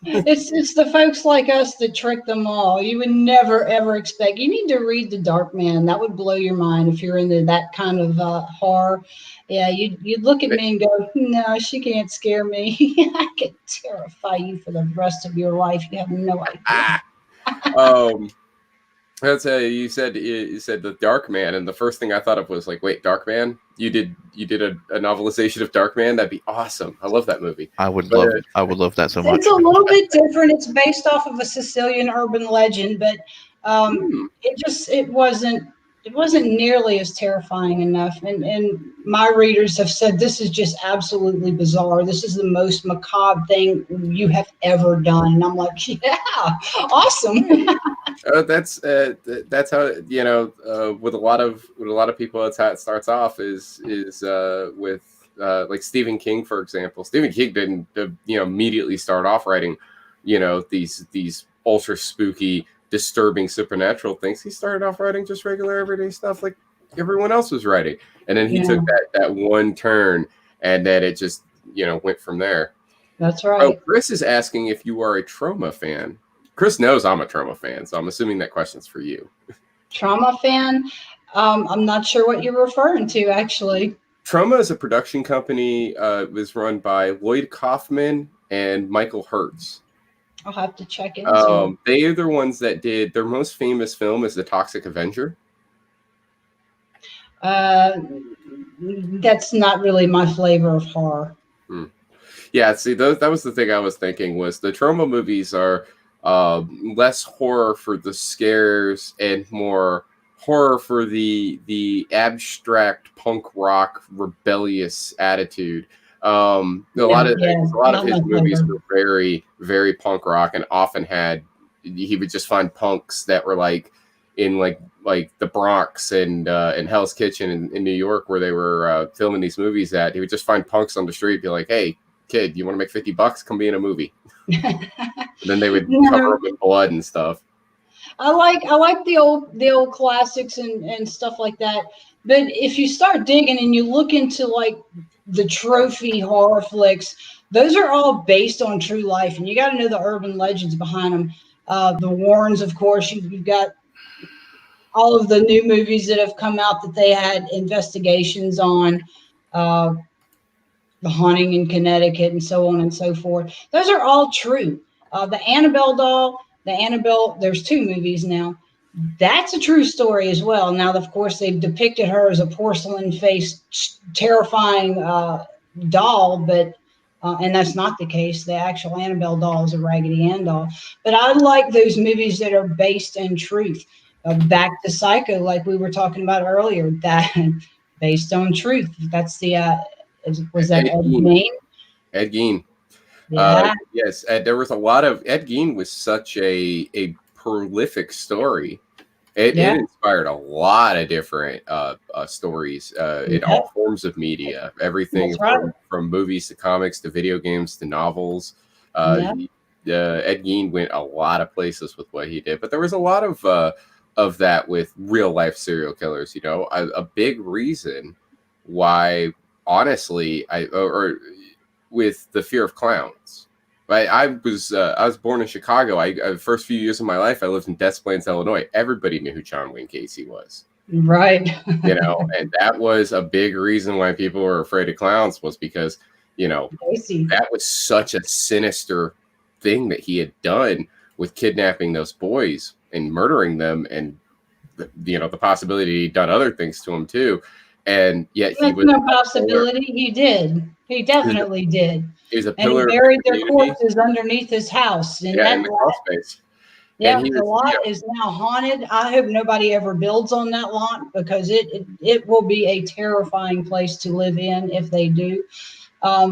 It's the folks like us that trick them all. You would never, ever expect. You need to read The Dark Man. That would blow your mind if you're into that kind of horror. Yeah, you'd look at me and go, no, she can't scare me. I could terrify you for the rest of your life. You have no idea. That's you said The Dark Man, and the first thing I thought of was like, wait, Dark Man? You did a novelization of Dark Man? That'd be awesome. I love that movie. I would love that so much. It's a little bit different. It's based off of a Sicilian urban legend, but it wasn't nearly as terrifying enough. And my readers have said this is just absolutely bizarre. This is the most macabre thing you have ever done. And I'm like, yeah, awesome. That's how with a lot of people, that's how it starts off is with like Stephen King, for example. Stephen King didn't immediately start off writing these ultra spooky, disturbing supernatural things. He started off writing just regular everyday stuff like everyone else was writing, and then he took that one turn, and then it just went from there. That's right. Oh, Chris is asking if you are a Trauma fan. Chris knows I'm a Trauma fan, so I'm assuming that question's for you. Trauma fan? I'm not sure what you're referring to, actually. Trauma is a production company. It was run by Lloyd Kaufman and Michael Hertz. I'll have to check in. They are the ones that did their most famous film is The Toxic Avenger. That's not really my flavor of horror. Yeah, see, that was the thing I was thinking was the Trauma movies are less horror for the scares and more horror for the abstract punk rock rebellious attitude. A lot of his movies were very, very punk rock, and often he would just find punks that were like in like the Bronx and Hell's Kitchen in New York, where they were filming these movies at. He would just find punks on the street, be like, "Hey, kid, you want to make $50? Come be in a movie." And then they would cover them in blood and stuff. I like the old classics and stuff like that. But if you start digging and you look into like the trophy horror flicks, those are all based on true life, and you got to know the urban legends behind them. The Warrens, of course, you've got all of the new movies that have come out that they had investigations on. The Haunting in Connecticut, and so on and so forth. Those are all true. The Annabelle doll, there's 2 movies now. That's a true story as well. Now, of course, they've depicted her as a porcelain-faced, terrifying doll, but and that's not the case. The actual Annabelle doll is a Raggedy Ann doll. But I like those movies that are based in truth. Back to Psycho, like we were talking about earlier, that based on truth. That's the was that Ed Gein? Ed Gein. Yeah. Yes, there was a lot of Ed Gein was such a prolific story. It inspired a lot of different stories in all forms of media. Everything from movies to comics to video games to novels. Ed Gein went a lot of places with what he did, but there was a lot of that with real life serial killers. You know, a big reason why, honestly, or with the fear of clowns. Right? I was born in Chicago. The first few years of my life, I lived in Des Plaines, Illinois. Everybody knew who John Wayne Gacy was. Right. You know, and that was a big reason why people were afraid of clowns, was because, you know, that was such a sinister thing that he had done with kidnapping those boys and murdering them, and you know, the possibility he'd done other things to them too. And yet he was no possibility. He did. He definitely did. He was a and pillar. He buried their corpses underneath his house. And in the crawl space. Yeah, the lot is now haunted. I hope nobody ever builds on that lot, because it will be a terrifying place to live in if they do. A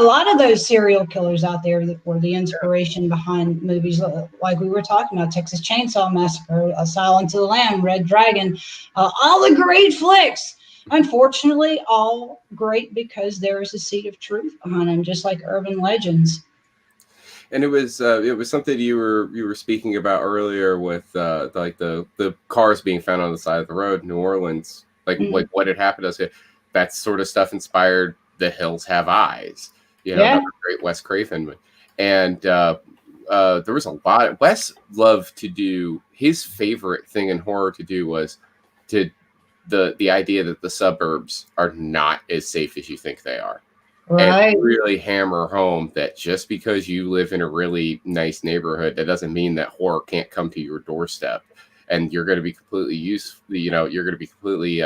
lot of those serial killers out there that were the inspiration behind movies like we were talking about, Texas Chainsaw Massacre, Silence of the Lamb, Red Dragon, all the great flicks. Unfortunately, all great because there is a seed of truth behind them, just like urban legends. And it was something you were speaking about earlier with like the cars being found on the side of the road in New Orleans, like what had happened to us. That sort of stuff inspired The Hills Have Eyes, you know, another great Wes Craven. And there was a lot. Wes loved to do, his favorite thing in horror to do was to the idea that the suburbs are not as safe as you think they are. Right. And really hammer home that just because you live in a really nice neighborhood, that doesn't mean that horror can't come to your doorstep, and you're going to be completely you're going to be completely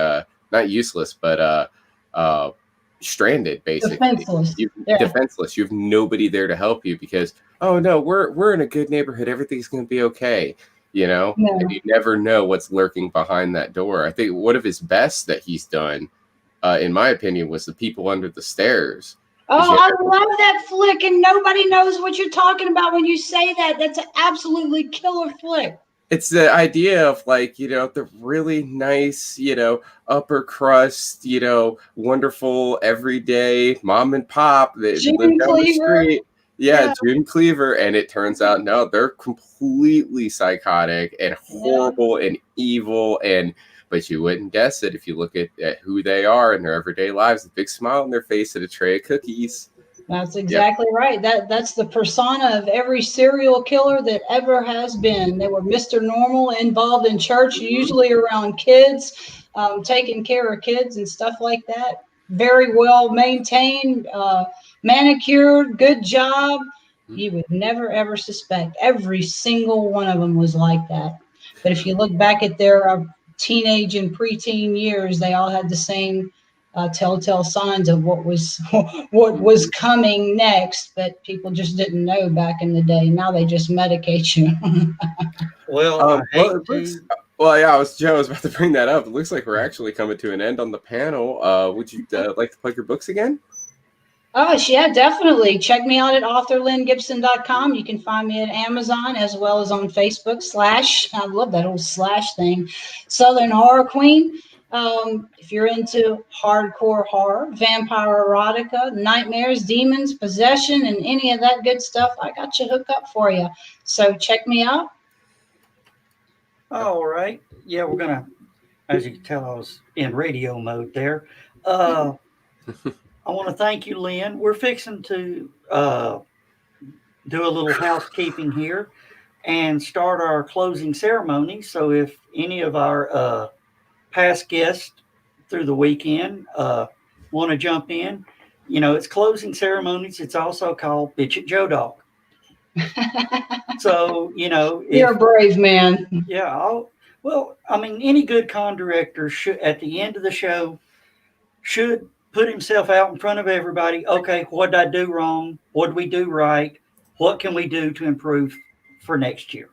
not useless, but stranded, basically. Defenseless. You have nobody there to help you because, oh no, we're in a good neighborhood. Everything's going to be okay. You know, and you never know what's lurking behind that door. I think one of his best that he's done, in my opinion, was The People Under the Stairs. Oh, I love that flick, and nobody knows what you're talking about when you say that. That's an absolutely killer flick. It's the idea of, like, you know, the really nice, you know, upper crust, you know, wonderful everyday mom and pop that live down the street. Yeah, June Cleaver, and it turns out no, they're completely psychotic and horrible and evil, but you wouldn't guess it if you look at who they are in their everyday lives. A big smile on their face and a tray of cookies. That's exactly right. That's the persona of every serial killer that ever has been. They were Mr. Normal, involved in church, usually around kids, taking care of kids and stuff like that. Very well maintained, manicured, good job. You would never, ever suspect. Every single one of them was like that. But if you look back at their teenage and preteen years, they all had the same telltale signs of what was coming next, but people just didn't know back in the day. Now they just medicate you. I was about to bring that up. It looks like we're actually coming to an end on the panel. Would you like to plug your books again? Oh, yeah, definitely. Check me out at authorlynnGibson.com. You can find me at Amazon as well as on Facebook / I love that old / thing, Southern Horror Queen. If you're into hardcore horror, vampire erotica, nightmares, demons, possession, and any of that good stuff, I got you hooked up for you. So check me out. All right. Yeah, we're gonna. As you can tell, I was in radio mode there. I want to thank you, Lynn. We're fixing to do a little housekeeping here and start our closing ceremony. So if any of our past guests through the weekend want to jump in, it's closing ceremonies. It's also called Bitch at Joe Dog. So, You're a brave man. yeah, well, I mean, any good con director should, at the end of the show, should put himself out in front of everybody. Okay, what did I do wrong? What did we do right? What can we do to improve for next year?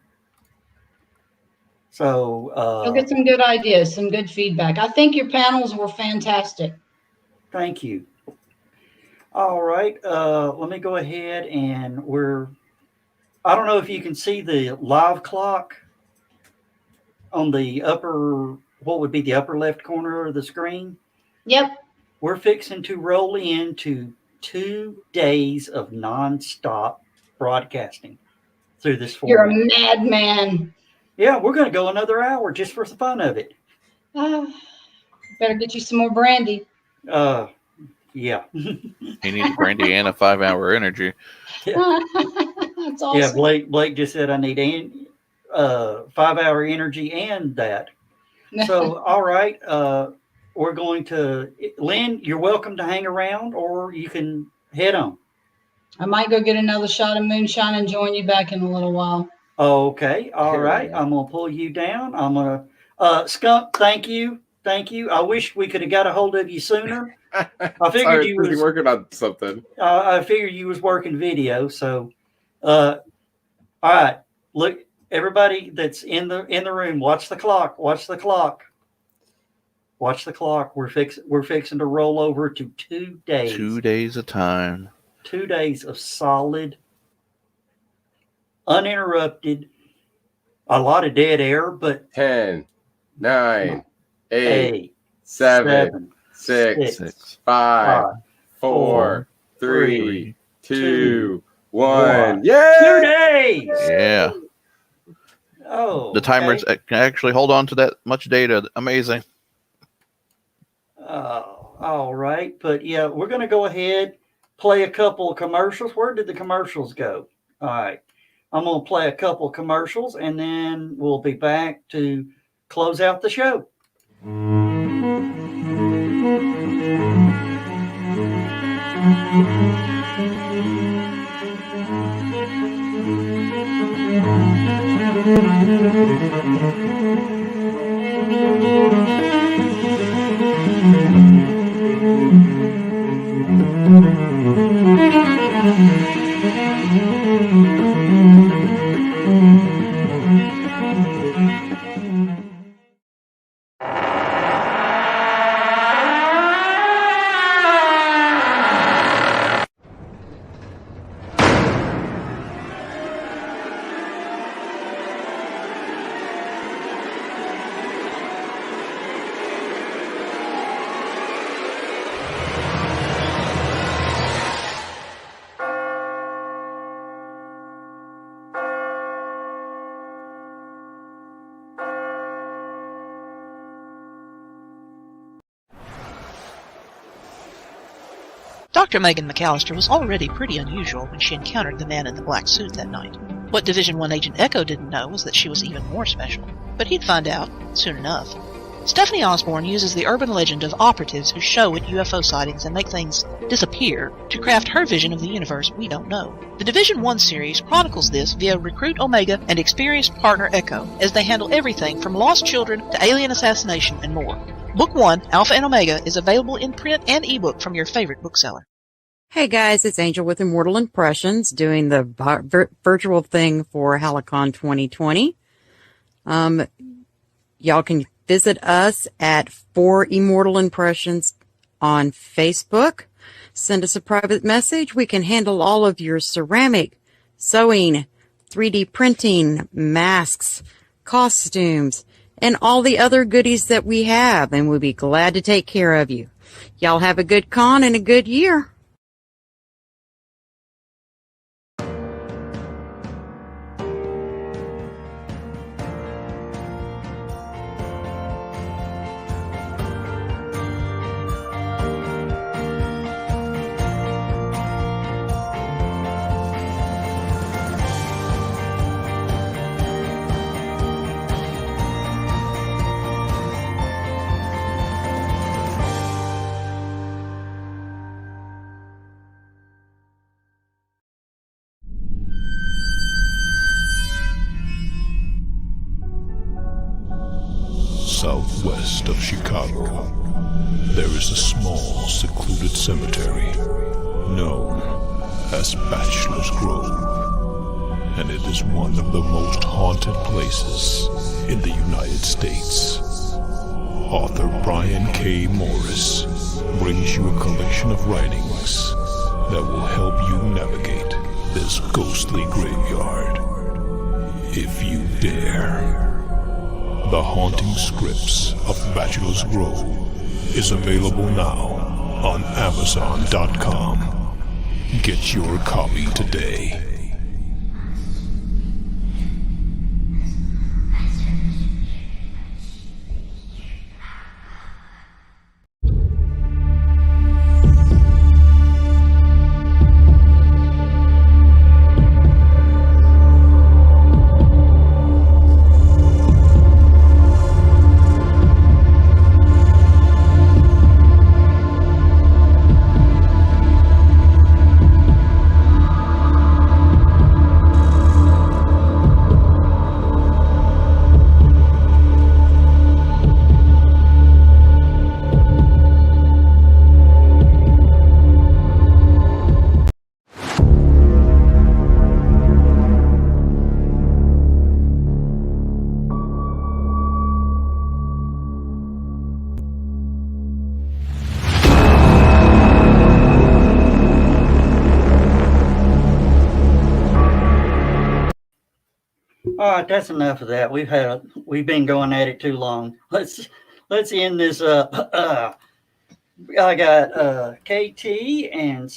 So You'll get some good ideas, some good feedback. I think your panels were fantastic. Thank you. All right, let me go ahead and I don't know if you can see the live clock on the what would be the upper left corner of the screen. Yep. We're fixing to roll into 2 days of nonstop broadcasting through this You're format. a madman. Yeah, we're going to go another hour just for the fun of it. Better get you some more brandy. Yeah. He needs brandy and a 5-hour energy. That's awesome. Yeah, Blake just said I need 5-hour energy and that. So, all right. We're going to, Lynn, you're welcome to hang around or you can head on. I might go get another shot of moonshine and join you back in a little while. Okay. All right. I'm going to pull you down. I'm going to, Skunk, thank you. Thank you. I wish we could have got a hold of you sooner. I figured you was working on something. I figured you was working video. So, all right. Look, everybody that's in the room, watch the clock. Watch the clock. Watch the clock. We're fixing to roll over to 2 days. 2 days of time. 2 days of solid, uninterrupted, a lot of dead air, but 10, 9, 8, 8, 7, 6, 6, 5, 4, 3, 2, 1. Yeah! 2 days. Yeah. Oh, The timers can actually hold on to that much data. Amazing. All right, but yeah, we're going to go ahead, play a couple of commercials. Where did the commercials go? All right, I'm going to play a couple of commercials, and then we'll be back to close out the show. Dr. Megan McAllister was already pretty unusual when she encountered the man in the black suit that night. What Division 1 Agent Echo didn't know was that she was even more special. But he'd find out soon enough. Stephanie Osborne uses the urban legend of operatives who show at UFO sightings and make things disappear to craft her vision of the universe we don't know. The Division 1 series chronicles this via Recruit Omega and experienced partner Echo as they handle everything from lost children to alien assassination and more. Book 1, Alpha and Omega, is available in print and ebook from your favorite bookseller. Hey guys, it's Angel with Immortal Impressions doing the virtual thing for HallowCon 2020. Y'all can visit us at 4 Immortal Impressions on Facebook. Send us a private message. We can handle all of your ceramic, sewing, 3D printing, masks, costumes, and all the other goodies that we have, and we'll be glad to take care of you. Y'all have a good con and a good year. southwest of Chicago, there is a small, secluded cemetery known as Bachelor's Grove, and it is one of the most haunted places in the United States. Author Brian K. Morris brings you a collection of writings that will help you navigate this ghostly graveyard, if you dare. The Haunting Scripts of Bachelor's Grove is available now on Amazon.com. Get your copy today. All right, that's enough of that. We've been going at it too long. Let's end this up. I got KT and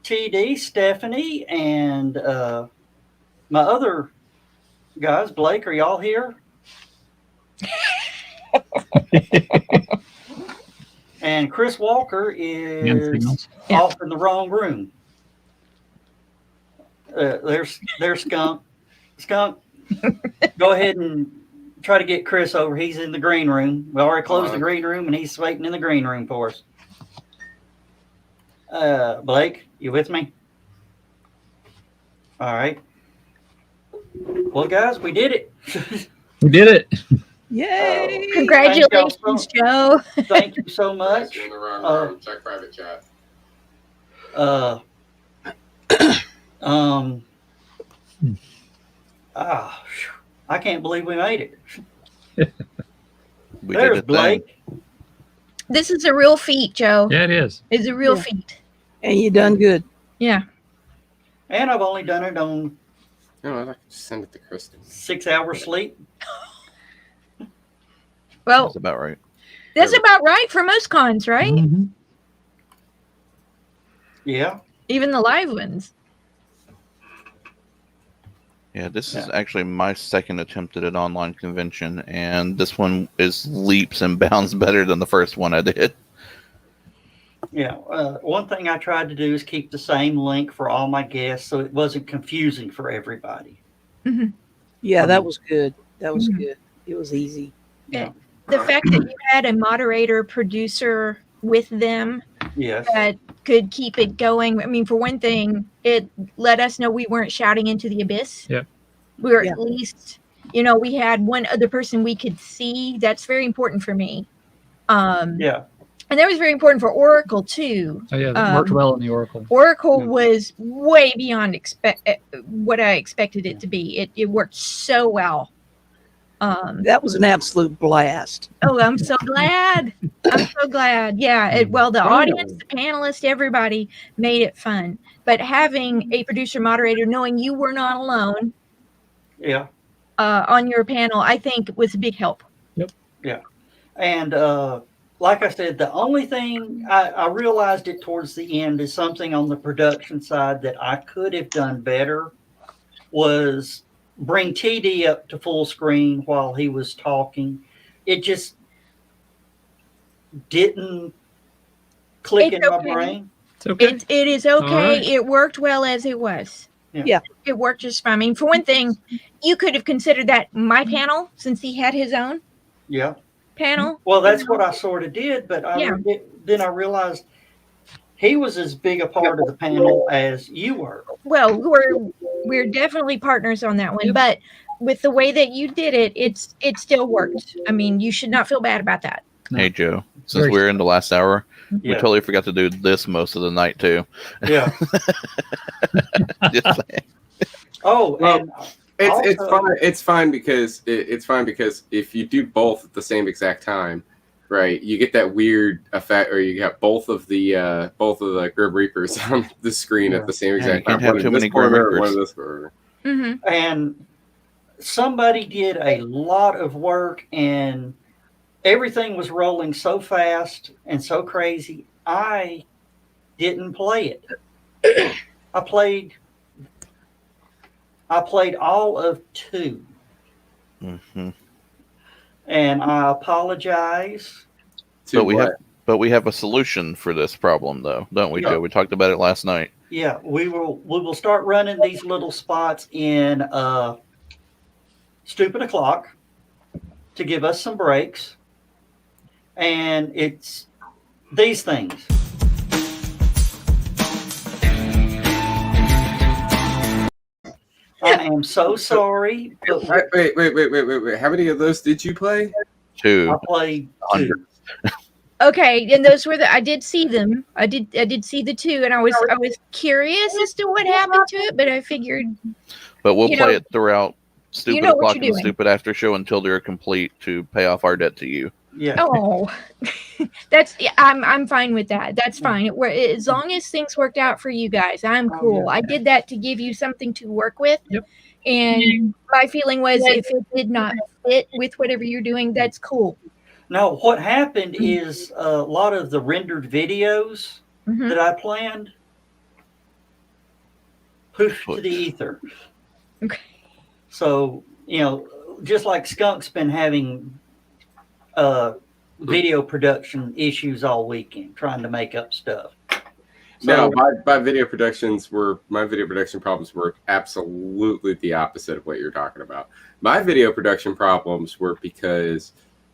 TD, Stephanie, and my other guys. Blake, are y'all here? And Chris Walker is off in the wrong room. There's Skunk. Skunk, go ahead and try to get Chris over. He's in the green room. We already closed the green room, and he's waiting in the green room for us. Blake, you with me? All right. Well, guys, we did it. We did it. Yay! Congratulations, Joe. Thank you so much. You're in the wrong room. Check private chat. I can't believe we made it. There's Blake. This is a real feat, Joe. Yeah, it is. It's a real feat. And you done good. Yeah. And I've only done it on No, I just send it to Kristen. 6 hours sleep. Well, That's about right. That's about right for most cons, right? Mm-hmm. Yeah. Even the live ones. Yeah, this is actually my second attempt at an online convention, and this one is leaps and bounds better than the first one I did. Yeah. One thing I tried to do is keep the same link for all my guests so it wasn't confusing for everybody. Mm-hmm. Yeah, that was good. That was good. It was easy. Yeah. The fact that you had a moderator producer with them Yes. that could keep it going. I mean, for one thing, it let us know we weren't shouting into the abyss. Yeah. We were at least, we had one other person we could see. That's very important for me. Yeah. And that was very important for Oracle too. Oh yeah, that worked well in the Oracle. Oracle was way beyond what I expected it to be. It worked so well. That was an absolute blast. Oh, I'm so glad. I'm so glad. Yeah. The audience, the panelists, everybody made it fun. But having a producer moderator, knowing you were not alone, Yeah. On your panel, I think was a big help. Yep. Yeah. And like I said, the only thing I realized it towards the end is something on the production side that I could have done better was bring TD up to full screen while he was talking. It just didn't click in my brain. It's okay. It is okay. Right. It worked well as it was. Yeah. It worked just fine. I mean, for one thing, you could have considered that my panel since he had his own Yeah. panel. Well, that's what I sort of did, but then I realized he was as big a part of the panel as you were. Well, we're definitely partners on that one, but with the way that you did it, it still worked. I mean, you should not feel bad about that. Hey Joe, since we're in the last hour, we Yeah. totally forgot to do this most of the night too. Yeah. Just saying. Oh, Well, and It's also- fine. It's fine because it's fine because if you do both at the same exact time, right, you get that weird effect, or you got both of the Grim Reapers on the screen at the same Yeah, exact you can't time. have One too in this many Grim corner, one Reapers. in this corner. Mm-hmm. And somebody did a lot of work, and everything was rolling so fast and so crazy. I didn't play it. I played all of 2, Mm-hmm. and I apologize. But we have a solution for this problem, though, don't we, Yeah. Joe? We talked about it last night. Yeah, we will start running these little spots in Stupid O'Clock to give us some breaks. And it's these things. I am so sorry, but Wait. How many of those did you play? 2. I played 2. Okay, and those were I did see them. I did see the 2, and I was curious as to what happened to it, but I figured. But we'll You play know- it throughout Stupid you know what O'Clock you're and doing. Stupid After Show until they're complete to pay off our debt to you. Yeah. Oh, I'm fine with that. That's fine. As long as things worked out for you guys, I'm cool. I did that to give you something to work with. Yep. And my feeling was if it did not fit with whatever you're doing, that's cool. No, what happened is a lot of the rendered videos Mhm. that I planned pushed to the ether. Okay. So, just like Skunk's been having video production issues all weekend, trying to make up stuff. No, my video production problems were absolutely the opposite of what you're talking about. My video production problems were because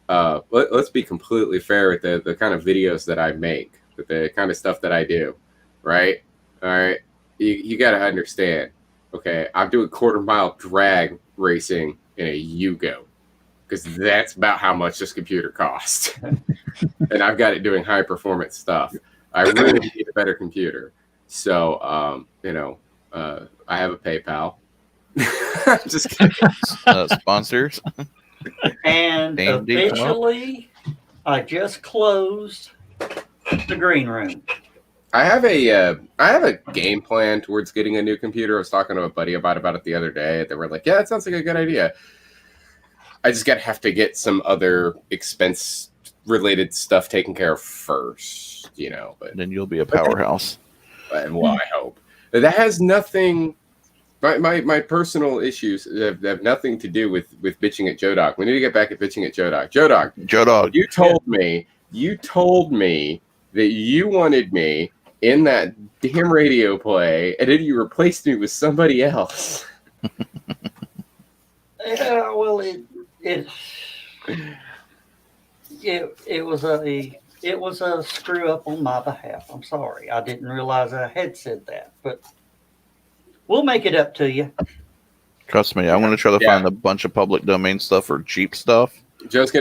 let's be completely fair with the kind of videos that I make, with the kind of stuff that I do, right? All right, you got to understand. Okay, I'm doing quarter-mile drag racing in a Yugo because that's about how much this computer costs, and I've got it doing high-performance stuff. I really need a better computer. So, I have a PayPal. Just kidding. Sponsors. And D&D, come up. officially, I just closed the green room. I have a game plan towards getting a new computer. I was talking to a buddy about it the other day. They were like, "Yeah, that sounds like a good idea." I just have to get some other expense-related stuff taken care of first, But Then you'll be a powerhouse. well, I hope that has nothing. My personal issues have nothing to do with bitching at Joe Dog. We need to get back at bitching at Joe Dog. Joe Dog. Joe Dog. You told me that you wanted me in that damn radio play, and then you replaced me with somebody else. Yeah, well, it was a screw up on my behalf. I'm sorry. I didn't realize I had said that, but we'll make it up to you. Trust me, I'm going to try to find a bunch of public domain stuff or cheap stuff. Joe's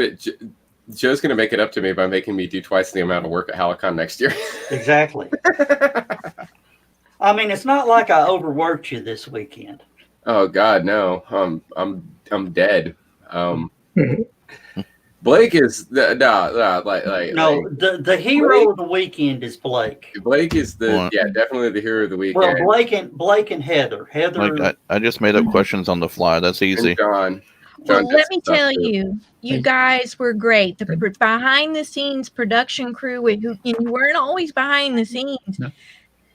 gonna make it up to me by making me do twice the amount of work at HallowCon next year. Exactly. I mean, it's not like I overworked you this weekend. Oh God, no. I'm dead. Blake is the hero of the weekend is Blake. Blake is definitely the hero of the weekend. Well, Blake and Heather. I just made up questions on the fly. That's easy. And Well, let me tell you, you guys were great. The behind the scenes production crew, and you weren't always behind the scenes. No.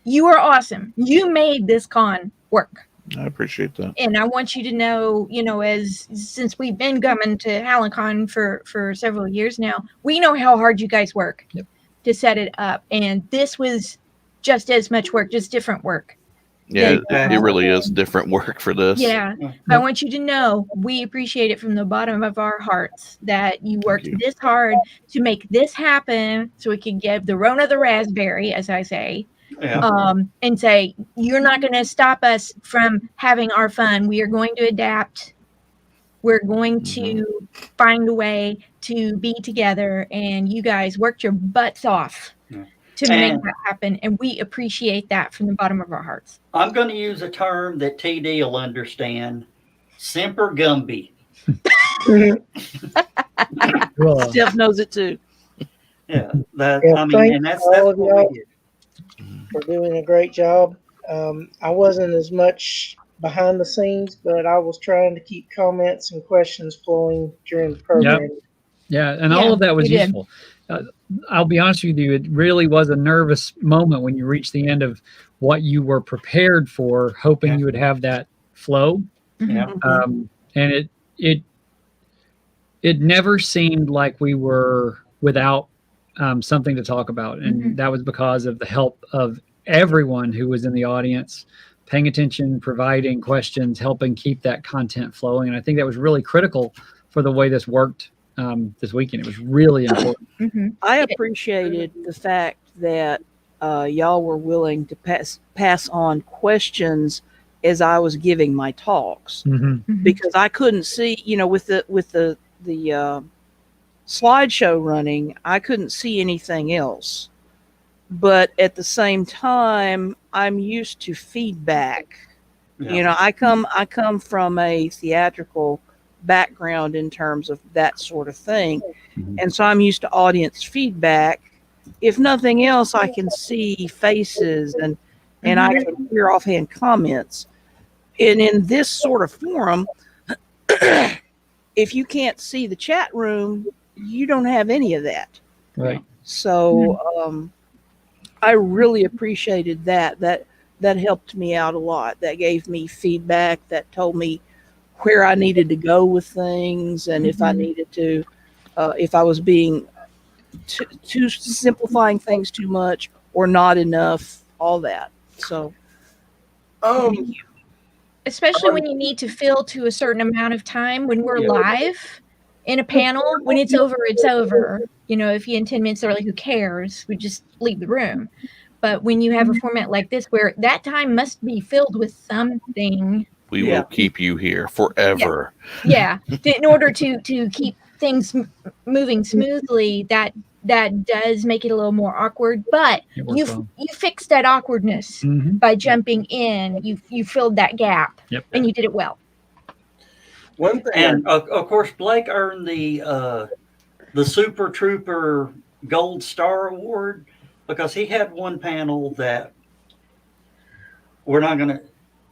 You were awesome. You made this con work. I appreciate that. And I want you to know, since we've been coming to HallowCon for several years now, we know how hard you guys work to set it up. And this was just as much work, just different work. Yeah, it really is different work for this. Yeah. I want you to know we appreciate it from the bottom of our hearts that you worked this hard to make this happen so we could give the Rona the raspberry, as I say. Yeah. And say, you're not going to stop us from having our fun. We are going to adapt We're going to find a way to be together, and you guys worked your butts off to make that happen, and we appreciate that from the bottom of our hearts. I'm going to use a term that TD will understand. Semper Gumby. Steph knows it too. Yeah, that Yeah, I mean, thanks and that's all of what y'all we did. for doing a great job. I wasn't as much behind the scenes, but I was trying to keep comments and questions flowing during the program. Yeah, and all of that was useful. I'll be honest with you, it really was a nervous moment when you reached the end of what you were prepared for, hoping you would have that flow. Yeah. And it never seemed like we were without something to talk about, and that was because of the help of everyone who was in the audience, paying attention, providing questions, helping keep that content flowing. And I think that was really critical for the way this worked this weekend. It was really important. I appreciated the fact that y'all were willing to pass on questions as I was giving my talks, because I couldn't see, with the slideshow running, I couldn't see anything else. But at the same time, I'm used to feedback. I come from a theatrical background in terms of that sort of thing, and so I'm used to audience feedback. If nothing else, I can see faces and I can hear offhand comments. And in this sort of forum, if you can't see the chat room, you don't have any of that. Right. So I really appreciated that. That helped me out a lot. That gave me feedback. That told me where I needed to go with things, and if I needed to, if I was being too simplifying things too much or not enough, all that. So, thank you. Especially when you need to fill to a certain amount of time. When we're live in a panel, when it's over, it's over. If you end 10 minutes early, who cares? We just leave the room. But when you have a format like this, where that time must be filled with something, we will keep you here forever. Yeah. In order to keep things moving smoothly, that does make it a little more awkward. But you fixed that awkwardness by jumping in. You filled that gap, and you did it well. One thing, and of course, Blake earned the Super Trooper Gold Star Award because he had one panel that we're not going to.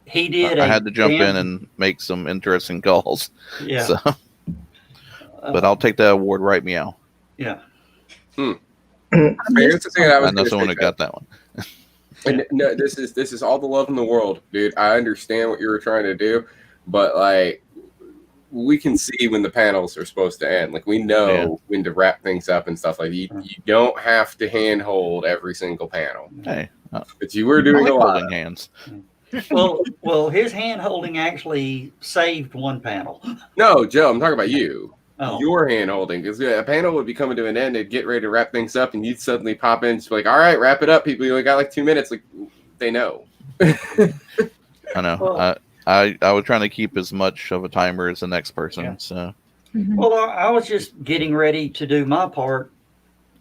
He did. I had to jump in and make some interesting calls. Yeah. So, but I'll take that award right meow. Yeah. Here's the thing I know someone who got that one. And no, this is all the love in the world, dude. I understand what you were trying to do, but like we can see when the panels are supposed to end. Like we know when to wrap things up and stuff like that. You don't have to handhold every single panel. Hey, but you were doing a lot of hands. Well, his hand holding actually saved one panel. No, Joe, I'm talking about you. Oh. Your hand holding, because a panel would be coming to an end, they'd get ready to wrap things up, and you'd suddenly pop in, just be like, "All right, wrap it up, people. You only got like 2 minutes." Like they know. I know. Well, I was trying to keep as much of a timer as the next person. So. Well, I was just getting ready to do my part,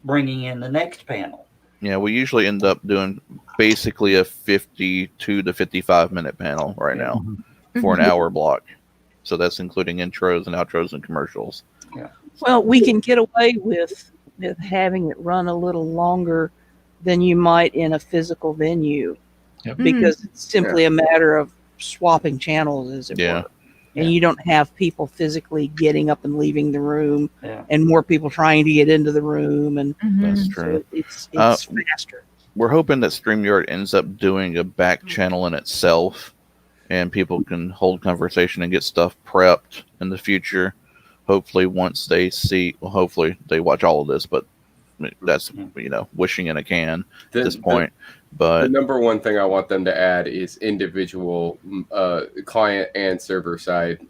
bringing in the next panel. Yeah, we usually end up doing basically a 52 to 55 minute panel right now for an hour block. So that's including intros and outros and commercials. Yeah. Well, we can get away with having it run a little longer than you might in a physical venue, because it's simply a matter of swapping channels, as it were. And you don't have people physically getting up and leaving the room, and more people trying to get into the room. And that's true. So it's faster. We're hoping that StreamYard ends up doing a back channel in itself, and people can hold conversation and get stuff prepped in the future. Hopefully, once they see, well, hopefully they watch all of this, but that's wishing in a can at this point. But the number one thing I want them to add is individual client and server side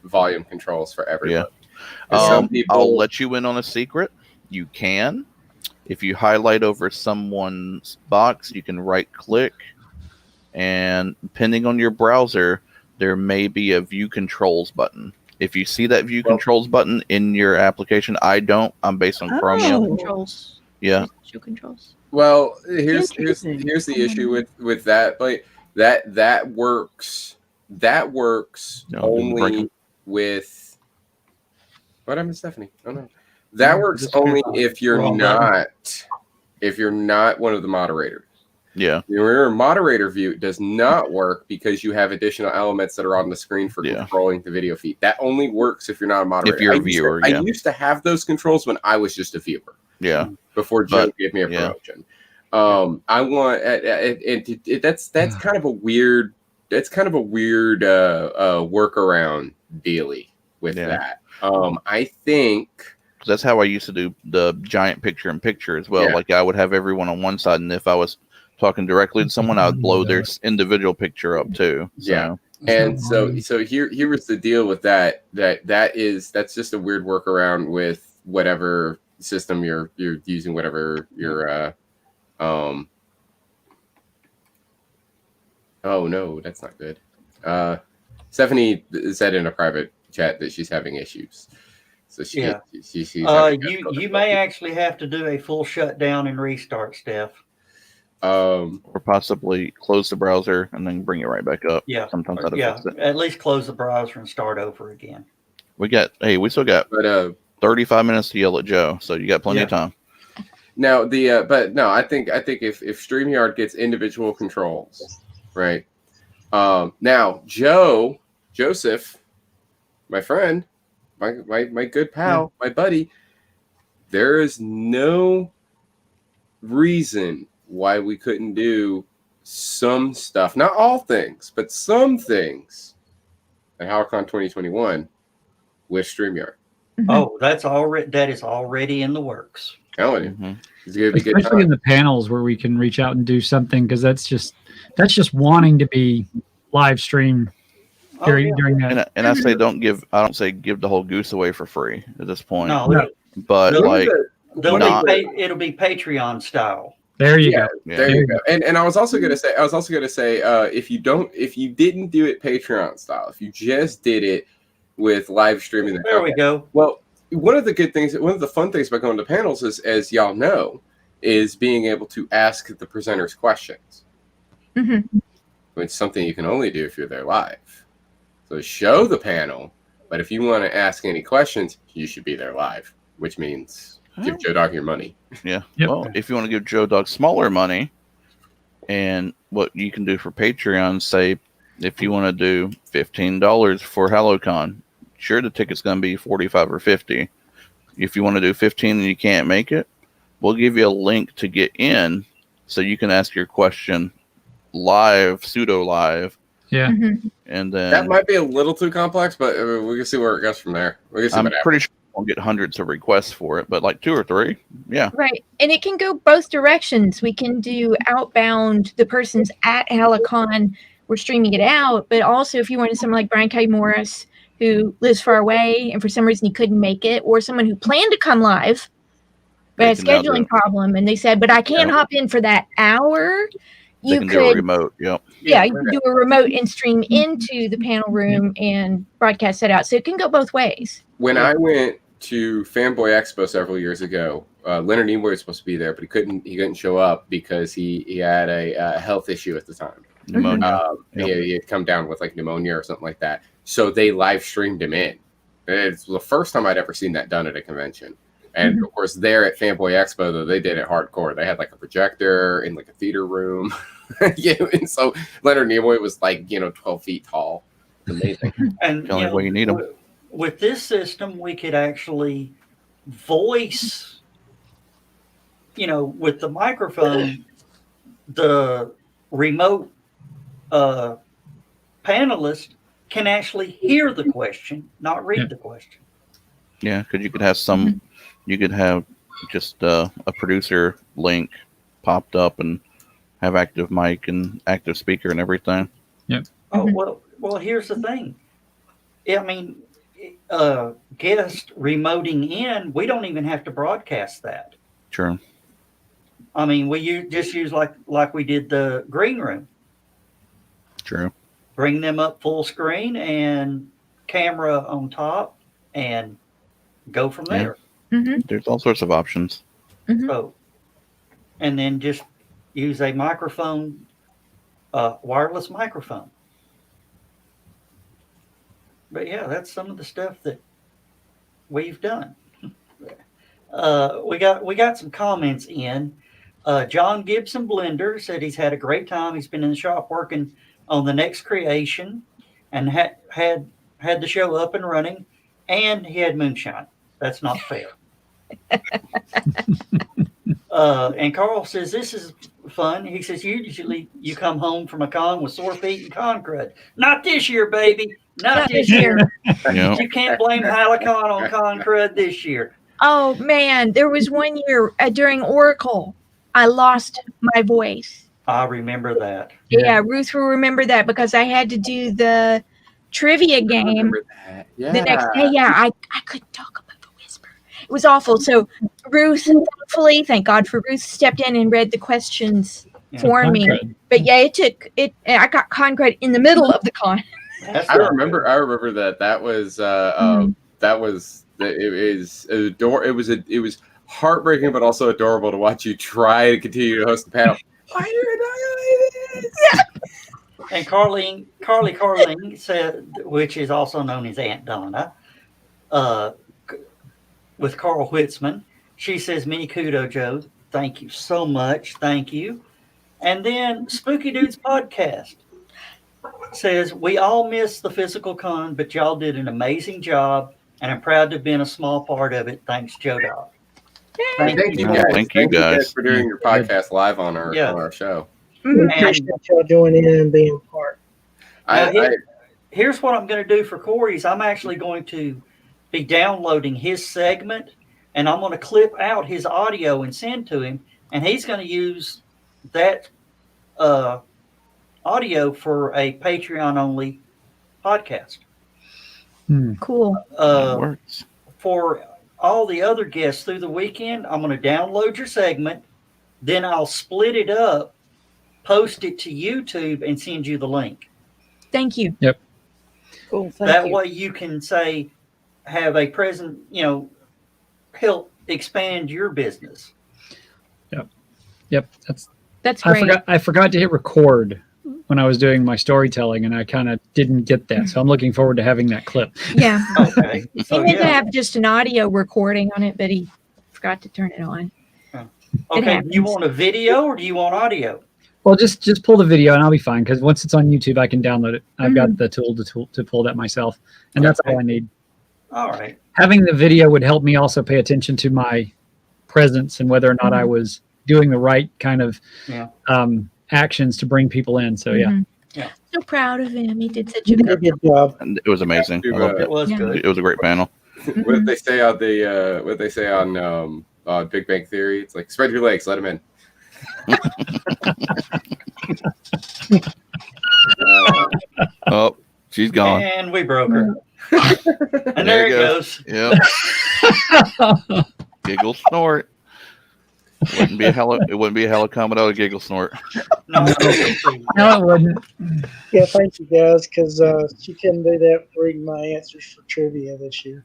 volume controls for everyone. Some people, I'll let you in on a secret. You can, if you highlight over someone's box, you can right click, and depending on your browser, there may be a view controls button. If you see that view controls button in your application, I don't. I'm based on Chromium. Controls. Yeah. Show controls. Well, here's the issue with that. Like that works. That works only with. What happened to Stephanie? Oh no. That works only if you're not one of the moderators. Yeah. Your moderator view does not work because you have additional elements that are on the screen for controlling the video feed. That only works if you're not a moderator. If you're a viewer, I used to have those controls when I was just a viewer. Yeah. Before Joe gave me a promotion. I want that's kind of a weird workaround dealy with that. I think that's how I used to do the giant picture-in-picture as well. Yeah. Like I would have everyone on one side, and if I was talking directly to someone, I would blow their individual picture up too. So. Yeah. And so here was the deal with that. That's just a weird workaround with whatever system you're using, whatever your oh no, that's not good. Stephanie said in a private chat that she's having issues. So she's you may actually have to do a full shutdown and restart, Steph. Or possibly close the browser and then bring it right back up. Yeah. Sometimes that'll fix it. At least close the browser and start over again. We still got 35 minutes to yell at Joe, so you got plenty of time. Now I think if StreamYard gets individual controls, right? Now Joseph, my friend, my good pal, my buddy, there is no reason why we couldn't do some stuff, not all things, but some things at HallowCon 2021 with StreamYard. Oh, that is already in the works. Telling you, it's gonna be good. Especially in the panels where we can reach out and do something, because that's just wanting to be live stream during that. And I say I don't say give the whole goose away for free at this point. No. But it'll be Patreon style. There you go. There you go. And I was also gonna say, if you didn't do it Patreon style, if you just did it with live streaming, there we go. Well, one of the fun things about going to panels is, as y'all know, is being able to ask the presenters questions. It's something you can only do if you're there live. So show the panel, but if you want to ask any questions, you should be there live, which means give Joe Dog your money. Yeah. Yep. Well, if you want to give Joe Dog smaller money, and what you can do for Patreon, say if you want to do $15 for HallowCon, sure, the ticket's going to be $45 or $50. If you want to do $15 and you can't make it, we'll give you a link to get in, so you can ask your question live, pseudo live. Yeah. And then that might be a little too complex, but we can see where it goes from there. I'm pretty sure we'll get hundreds of requests for it, but like 2 or 3. Yeah. Right. And it can go both directions. We can do outbound, the person's at HallowCon, we're streaming it out, but also if you wanted someone like Brian K. Morris, who lives far away and for some reason he couldn't make it, or someone who planned to come live but had a scheduling problem and they said, but I can't hop in for that hour. You could do a remote. Yep. Yeah, you can do a remote and stream into the panel room and broadcast that out. So it can go both ways. When I went to Fanboy Expo several years ago, Leonard Nimoy was supposed to be there, but he couldn't show up because he had a health issue at the time. Pneumonia. He had come down with like pneumonia or something like that. So they live streamed him in. It's the first time I'd ever seen that done at a convention. And of course, there at Fanboy Expo, though, they did it hardcore. They had like a projector in like a theater room. And so Leonard Nimoy was like, 12 feet tall. Amazing. And the only way you need them. With this system, we could actually voice, with the microphone, the remote panelist can actually hear the question, not read the question. Yeah, because you could have you could have just a producer link popped up and have active mic and active speaker and everything. Yep. Oh, well, here's the thing. I mean, guest remoting in, we don't even have to broadcast that. Sure. I mean, we just use like we did the green room. True. Bring them up full screen and camera on top and go from there. Mm-hmm. There's all sorts of options. Mm-hmm. So, and then just use a microphone, wireless microphone. But yeah, that's some of the stuff that we've done. We got some comments in. John Gibson Blender said he's had a great time. He's been in the shop working on the next creation, and had the show up and running, and he had moonshine. That's not fair. And Carl says this is fun. He says usually you come home from a con with sore feet and con crud. Not this year, baby. Not this year. Yeah. You can't blame HallowCon on con crud this year. Oh man, there was one year during Oracle, I lost my voice. I remember that. Yeah, Ruth will remember that because I had to do the trivia game Yeah. the next day. Yeah, I couldn't talk above a whisper. It was awful. So Ruth, thankfully, thank God for Ruth, stepped in and read the questions for me. But yeah, it took it. I got con credit in the middle of the con. I remember that was it was heartbreaking, but also adorable to watch you try to continue to host the panel. Why did I do this? And Carleen said, which is also known as Aunt Donna, with Carl Whitzman. She says, many kudo, Joe. Thank you so much. Thank you. And then Spooky Dudes Podcast says, we all miss the physical con, but y'all did an amazing job, and I'm proud to have been a small part of it. Thanks, Joe Dog. Thank you guys. Thank you guys for doing your podcast live on our show. We appreciate y'all joining in and being part. Here's what I'm going to do for Corey's. I'm actually going to be downloading his segment, and I'm going to clip out his audio and send to him, and he's going to use that audio for a Patreon-only podcast. Cool. Works. For all the other guests through the weekend, I'm going to download your segment, then I'll split it up, post it to YouTube, and send you the link. Thank you. Yep. Cool. That way you can have a present, help expand your business. Yep. That's great. I forgot to hit record when I was doing my storytelling, and I kind of didn't get that. So I'm looking forward to having that clip. Yeah. Okay. He did have just an audio recording on it, but he forgot to turn it on. Okay. Do you want a video or do you want audio? Well, just pull the video and I'll be fine, because once it's on YouTube, I can download it. I've got the tool to pull that myself, and that's all I need. All right. Having the video would help me also pay attention to my presence and whether or not I was doing the right kind of actions to bring people in. So yeah. So proud of him. He did such a good job. And it was amazing. I loved it. It was good. It was a great panel. What did they say on Big Bang Theory? It's like, spread your legs, let him in. Oh, she's gone. And we broke her. And There there it it goes. Yep. Giggle snort. It wouldn't be a HallowCon without a giggle snort. No, No, it wouldn't. Yeah, thank you guys, because she couldn't do that reading my answers for trivia this year.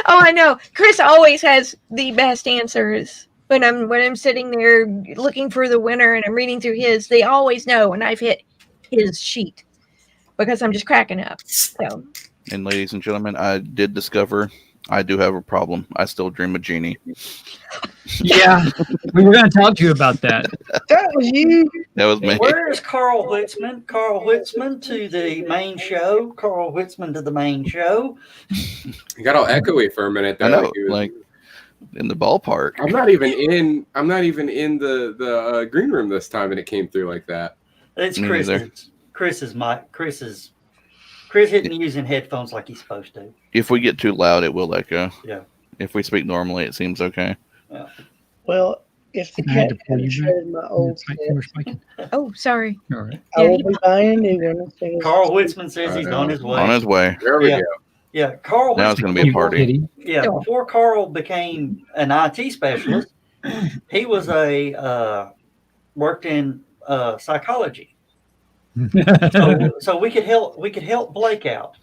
Oh, I know. Chris always has the best answers. When I'm sitting there looking for the winner and I'm reading through his, they always know when I've hit his sheet because I'm just cracking up. So. And ladies and gentlemen, I did discover I do have a problem. I still dream of Jeannie. Yeah, we were going to talk to you about that. That was you. That was me. Where is Carl Whitzman? Carl Whitzman to the main show. Carl Whitzman to the main show. You got all echoey for a minute there. I know, like in the ballpark. I'm not even in the green room this time, and it came through like that. It's Me neither. Chris isn't using headphones like he's supposed to. If we get too loud, it will echo. Yeah. If we speak normally, it seems okay. Yeah. Well, if the I had cat to pull hadn't you back. shredded my old You're set, spiking. Oh, sorry. All right. I will be buying a new one. as soon as- Carl Whitzman says he's on his way. On his way. There we Yeah. go. Yeah, Carl Now it's Whitzman. going to be a party. Kitty. Yeah, before Carl became an IT specialist, he was worked in psychology. So we could help Blake out.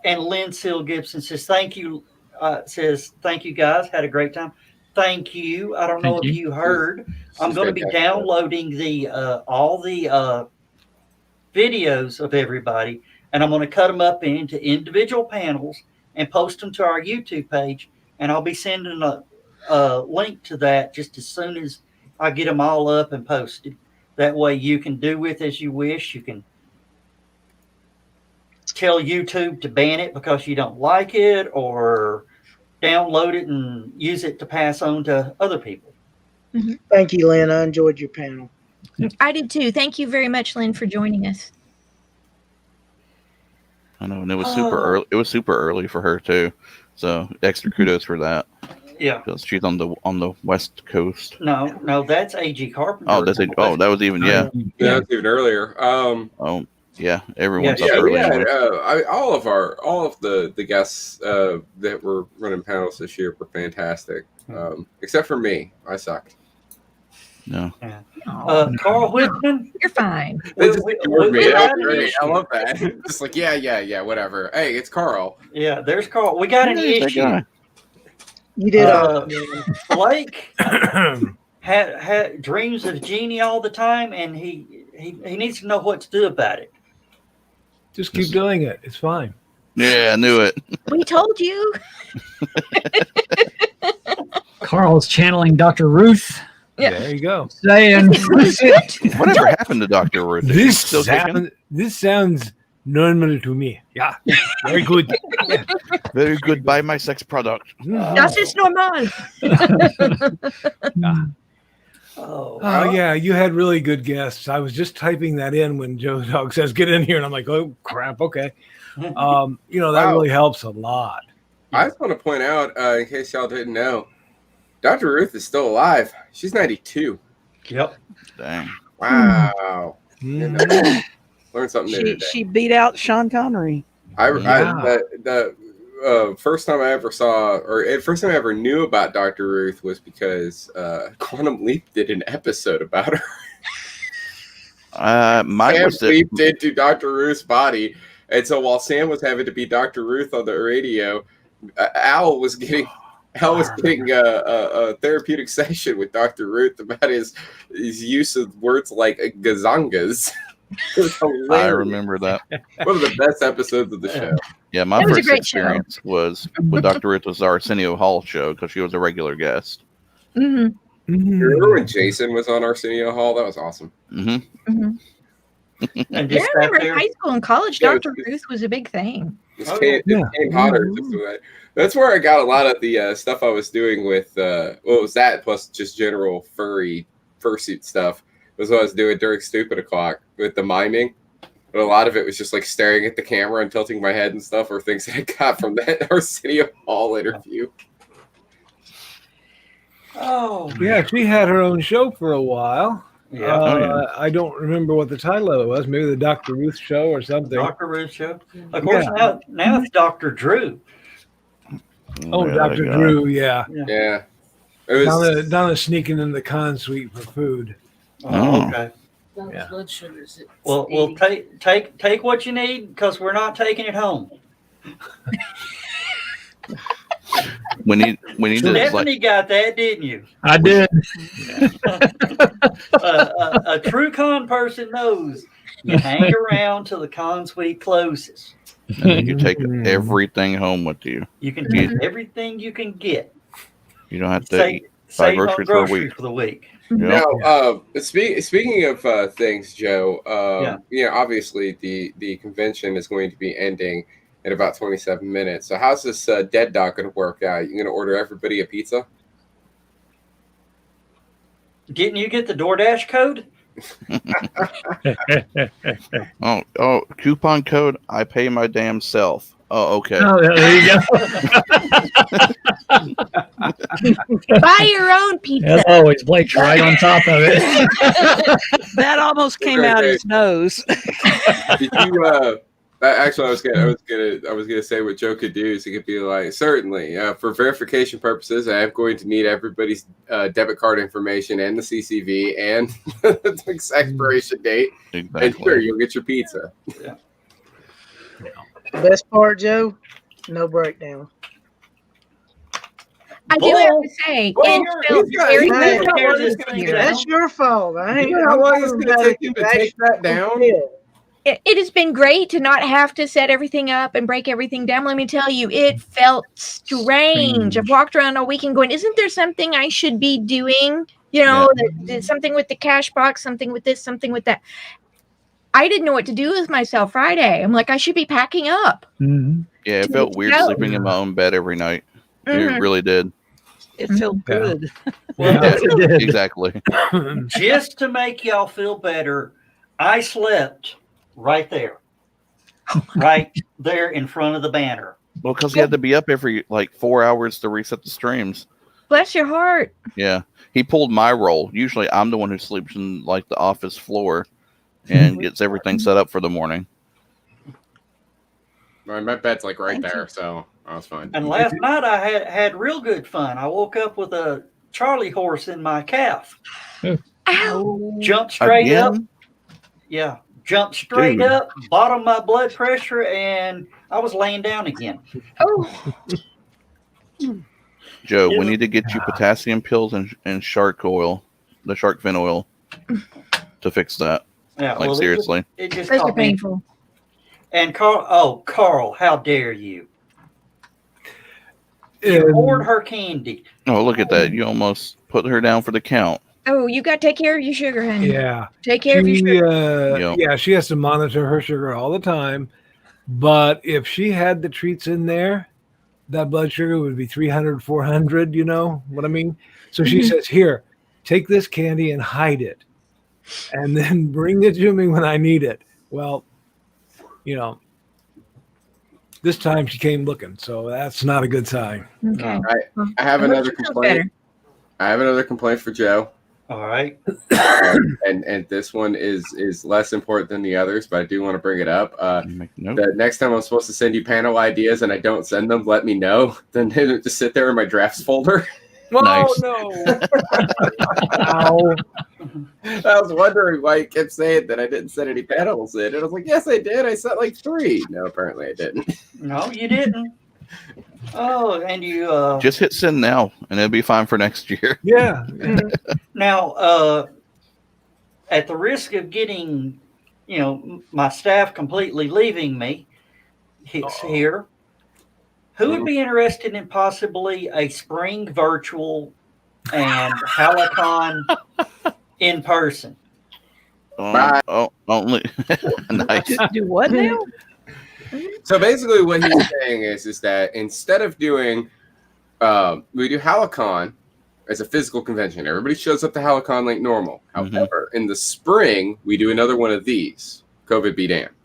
And Lynn Seal Gibson says thank you. Thank you guys, had a great time. Thank you. I don't know if you heard. I'm going to be downloading the all the videos of everybody, and I'm going to cut them up into individual panels and post them to our YouTube page. And I'll be sending a link to that just as soon as I get them all up and posted. That way you can do with as you wish. You can tell YouTube to ban it because you don't like it, or download it and use it to pass on to other people. Mm-hmm. Thank you, Lynn. I enjoyed your panel. I did too. Thank you very much, Lynn, for joining us. I know, and it was super early. It was super early for her too, so extra kudos for that. Yeah, because she's on the West Coast. No, that's A.G. Carpenter. Oh, that was even that's even earlier. Yeah, everyone's up early. All of the guests that were running panels this year were fantastic, except for me. I sucked. No. Yeah. Carl Whitman, you're fine. I love that. Just like yeah, whatever. Hey, it's Carl. Yeah, there's Carl. We got an issue. You did. Blake had dreams of Jeannie all the time, and he needs to know what to do about it. Just keep doing it. It's fine. Yeah, I knew it. We told you. Carl's channeling Dr. Ruth. Yeah. There you go. Saying, whatever happened to Dr. Ruth? This sounds normal to me. Yeah, very good. Yeah. Very good. Buy my sex product. Das ist normal. Yeah, you had really good guests. I was just typing that in when Joe Dog says get in here, and I'm like, oh crap, okay. That really helps a lot. I just want to point out, in case y'all didn't know, Dr. Ruth is still alive. She's 92. Yep. Dang. Wow. Learned something new today. She beat out Sean Connery. The first time I ever saw, or first time I ever knew about Dr. Ruth was because Quantum Leap did an episode about her. Sam leaped into Dr. Ruth's body, and so while Sam was having to be Dr. Ruth on the radio, Al was getting a therapeutic session with Dr. Ruth about his use of words like gazangas. I remember that. One of the best episodes of the show. Yeah, my first experience was with Dr. Ruth was the Arsenio Hall show because she was a regular guest. Mm-hmm. You remember when Jason was on Arsenio Hall? That was awesome. Mm-hmm. Mm-hmm. I remember in high school and college, Dr. Ruth was a big thing. It hotter. That's where I got a lot of the stuff I was doing with, it was that plus just general fursuit stuff. Was what I was doing during Stupid O'Clock with the miming. But a lot of it was just like staring at the camera and tilting my head and stuff, or things that I got from that Arsenio Hall interview. Oh, yeah, she had her own show for a while. Yeah. I don't remember what the title of it was. Maybe the Dr. Ruth Show or something. Dr. Ruth Show. Of course, now it's Dr. Drew. Oh, Dr. Drew, yeah. It was Donna sneaking in the con suite for food. Oh, okay. Yeah. Blood sugars. Well, take what you need because we're not taking it home. When he Stephanie got that, didn't you? I did. A true con person knows you hang around till the con suite closes. And then you take everything home with you. You can take everything you can get. You don't have to save buy on groceries for the week. Now, speaking of things, Joe, obviously the convention is going to be ending in about 27 minutes. So how's this dead dock going to work out? You going to order everybody a pizza? Didn't you get the DoorDash code? Oh, coupon code, I pay my damn self. Oh, okay. Oh, there you go. Buy your own pizza. As always, Blake's right on top of it. That almost came out his nose. Actually, I was gonna say what Joe could do is he could be like, certainly, for verification purposes, I am going to need everybody's debit card information and the CCV and the expiration date. Exactly. And sure, you'll get your pizza. Yeah. Best part, Joe, no breakdown. I do have to say, it felt very good this year. That's your fault. You know how long it's going to take you to take that down? It has been great to not have to set everything up and break everything down. Let me tell you, it felt strange. I've walked around all weekend going, isn't there something I should be doing? You know, something with the cash box, something with this, something with that. I didn't know what to do with myself Friday. I'm like, I should be packing up. Mm-hmm. Yeah, it felt weird sleeping in my own bed every night. It really did. It felt good. Well, yeah, exactly. Just to make y'all feel better, I slept right there in front of the banner. Well, because he had to be up every 4 hours to reset the streams. Bless your heart. Yeah, he pulled my role. Usually, I'm the one who sleeps in the office floor and gets everything set up for the morning. My bed's right there, so I was fine. And last night I had real good fun. I woke up with a Charlie horse in my calf. Ow! Jumped straight up. Yeah, jumped straight up, bottom my blood pressure, and I was laying down again. Oh. Joe, we need to get you potassium pills and shark oil, the shark fin oil, to fix that. Yeah, seriously. It just Those are painful. And Carl, how dare you? You poured her candy. Oh, look at that. You almost put her down for the count. Oh, you got to take care of your sugar, honey. Yeah. Take care of your sugar. Yeah, she has to monitor her sugar all the time. But if she had the treats in there, that blood sugar would be 300, 400, you know what I mean? So she says, here, take this candy and hide it. And then bring it to me when I need it. Well, this time she came looking, so that's not a good sign. Okay. I have another complaint. I have another complaint for Joe. All right. And this one is less important than the others, but I do want to bring it up. The next time I'm supposed to send you panel ideas and I don't send them, let me know. Then they just sit there in my drafts folder. Oh, no. I was wondering why you kept saying that I didn't send any panels in. And I was like, yes, I did. I sent 3. No, apparently I didn't. No, you didn't. Oh, and you just hit send now, and it'll be fine for next year. Yeah. Now, at the risk of getting, my staff completely leaving me here, who would be interested in possibly a spring virtual and HallowCon in person? Only nice. Do what now? So basically what he's saying is that instead of doing, we do HallowCon as a physical convention. Everybody shows up to HallowCon like normal. However, in the spring, we do another one of these, COVID be damned.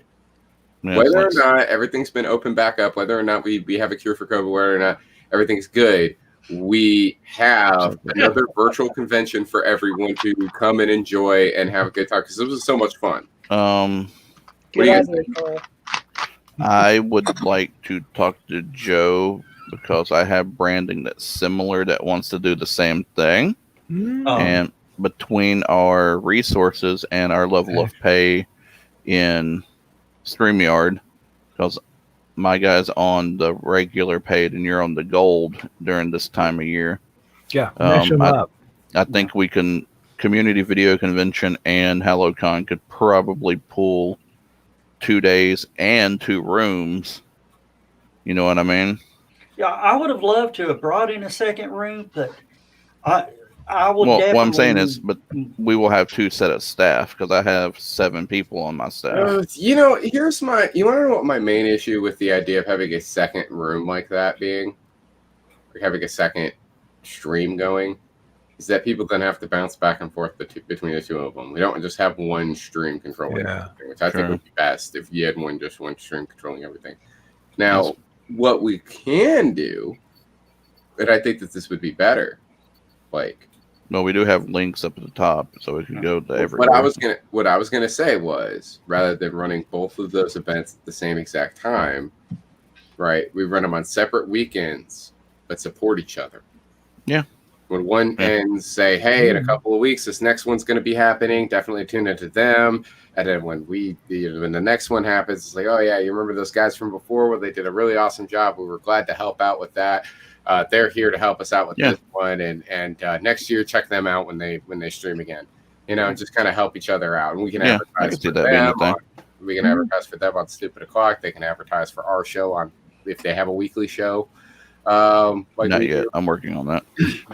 Yeah, whether or not everything's been opened back up, whether or not we have a cure for COVID, whether or not everything's good, we have another virtual convention for everyone to come and enjoy and have a good time, because this was so much fun. What do you guys think? I would like to talk to Joe because I have branding that's similar that wants to do the same thing. And between our resources and our level of pay in StreamYard, because my guy's on the regular paid and you're on the gold during this time of year. Yeah, mash them up. I think we can, Community Video Convention and HallowCon could probably pull 2 days and 2 rooms. You know what I mean? Yeah, I would have loved to have brought in a second room, but I would definitely... What I'm saying is, but we will have 2 set of staff because I have 7 people on my staff. Here's my... You want to know what my main issue with the idea of having a second room like that being? Or having a second stream going? Is that people then have to bounce back and forth between the 2 of them. We don't just have one stream controlling everything, which I think would be best if you had one stream controlling everything. Now, what we can do, and I think that this would be better, Well, we do have links up at the top, so it can go to everywhere. What I was gonna say was, rather than running both of those events at the same exact time, right? We run them on separate weekends, but support each other. Yeah. When one ends, say, hey, in a couple of weeks, this next one's going to be happening. Definitely tune into them. And then when the next one happens, it's like, oh yeah, you remember those guys from before where they did a really awesome job. We were glad to help out with that. They're here to help us out with this one. And next year, check them out when they stream again. Just kind of help each other out. And we can advertise for them. We can advertise for them on Stupid O'Clock. They can advertise for our show on if they have a weekly show. Not yet. I'm working on that.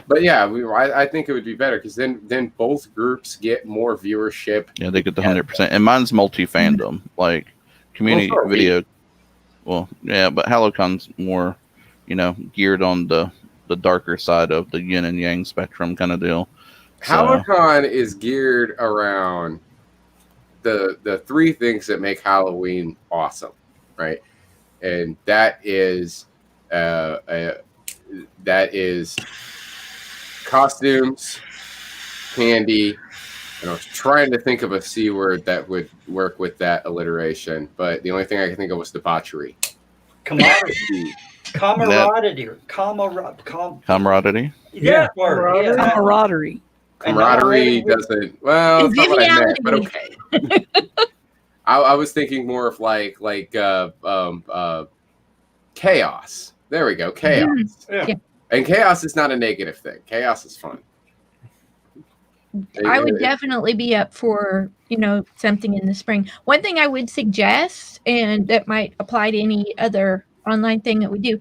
But yeah, I think it would be better because then both groups get more viewership. Yeah, they get the 100%. And mine's multi-fandom, like community video. Well, yeah, but HallowCon's more, geared on the darker side of the yin and yang spectrum kind of deal. HallowCon is geared around the three things that make Halloween awesome, right? And that is costumes, candy, and I was trying to think of a C word that would work with that alliteration, but the only thing I could think of was debauchery. Camaraderie. Camaraderie. Yeah, camaraderie. Camaraderie doesn't. Well, that's not what I meant, but okay. I was thinking more of like chaos. There we go, chaos. Yeah. And chaos is not a negative thing. Chaos is fun. I would definitely be up for, something in the spring. One thing I would suggest, and that might apply to any other online thing that we do,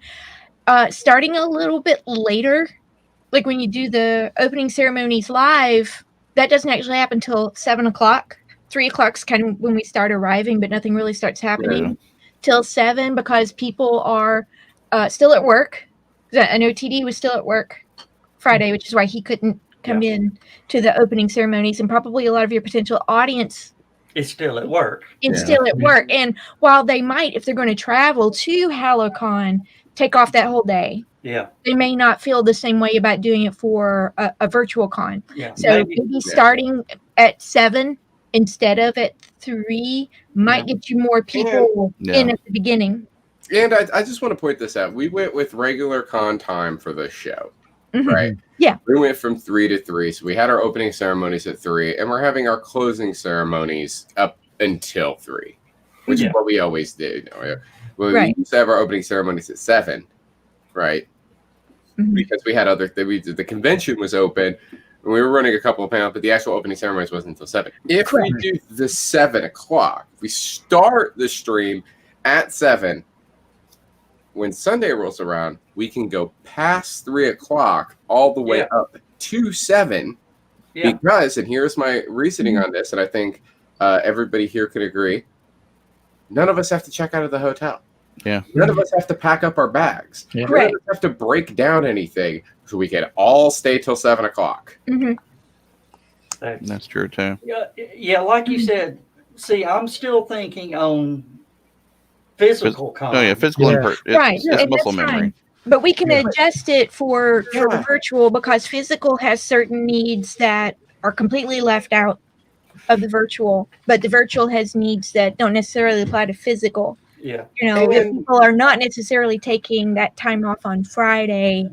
starting a little bit later, like when you do the opening ceremonies live, that doesn't actually happen until 7 o'clock. 3 o'clock's kind of when we start arriving, but nothing really starts happening till 7 because people are still at work. I know TD was still at work Friday, which is why he couldn't come in to the opening ceremonies, and probably a lot of your potential audience is still at work. Still at work. And while they might, if they're going to travel to HallowCon, take off that whole day. Yeah. They may not feel the same way about doing it for a virtual con. Yeah. So maybe starting at 7 instead of at 3 might get you more people in at the beginning. And I just want to point this out. We went with regular con time for this show, right? Yeah. We went from 3 to 3. So we had our opening ceremonies at 3, and we're having our closing ceremonies up until 3, which is what we always do. We used to have our opening ceremonies at 7, right? Because we had the convention was open, and we were running a couple of panels, but the actual opening ceremonies wasn't until 7. If we do the 7 o'clock, we start the stream at 7. When Sunday rolls around, we can go past 3 o'clock all the way up to 7 because, and here's my reasoning on this, and I think everybody here could agree, none of us have to check out of the hotel. Yeah. None of us have to pack up our bags. Yeah. None of us have to break down anything, so we can all stay till 7 o'clock. That's true too. Yeah, like you said, see, I'm still thinking on physical con. Oh yeah, physical it's muscle memory. But we can adjust it for the virtual because physical has certain needs that are completely left out of the virtual, but the virtual has needs that don't necessarily apply to physical. Yeah. If people are not necessarily taking that time off on Friday,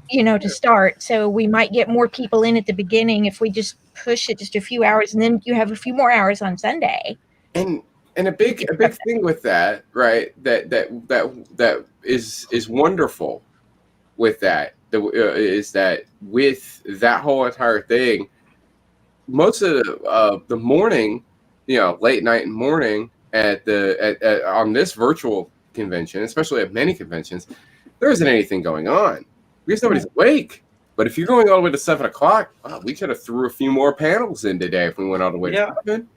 to start. So we might get more people in at the beginning if we just push it just a few hours, and then you have a few more hours on Sunday. And a big thing with that, right? That is wonderful with that. Is that with that whole entire thing, most of the morning, late night and morning at on this virtual convention, especially at many conventions, there isn't anything going on because nobody's awake. But if you're going all the way to 7 o'clock, we could have threw a few more panels in today if we went all the way to 7.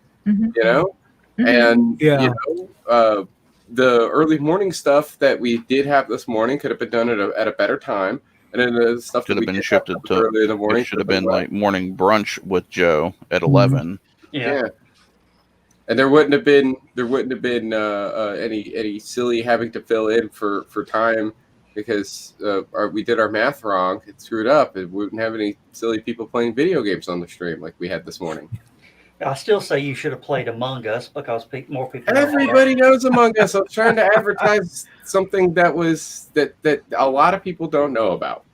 And the early morning stuff that we did have this morning could have been done at a better time, and then the stuff should have been shifted to early in the morning. It should have been like morning brunch with Joe at 11. Yeah. And there wouldn't have been any silly having to fill in for time because we did our math wrong. It screwed up. We wouldn't have any silly people playing video games on the stream like we had this morning. I still say you should have played Among Us because more people. Everybody knows Among Us. I'm trying to advertise something that a lot of people don't know about.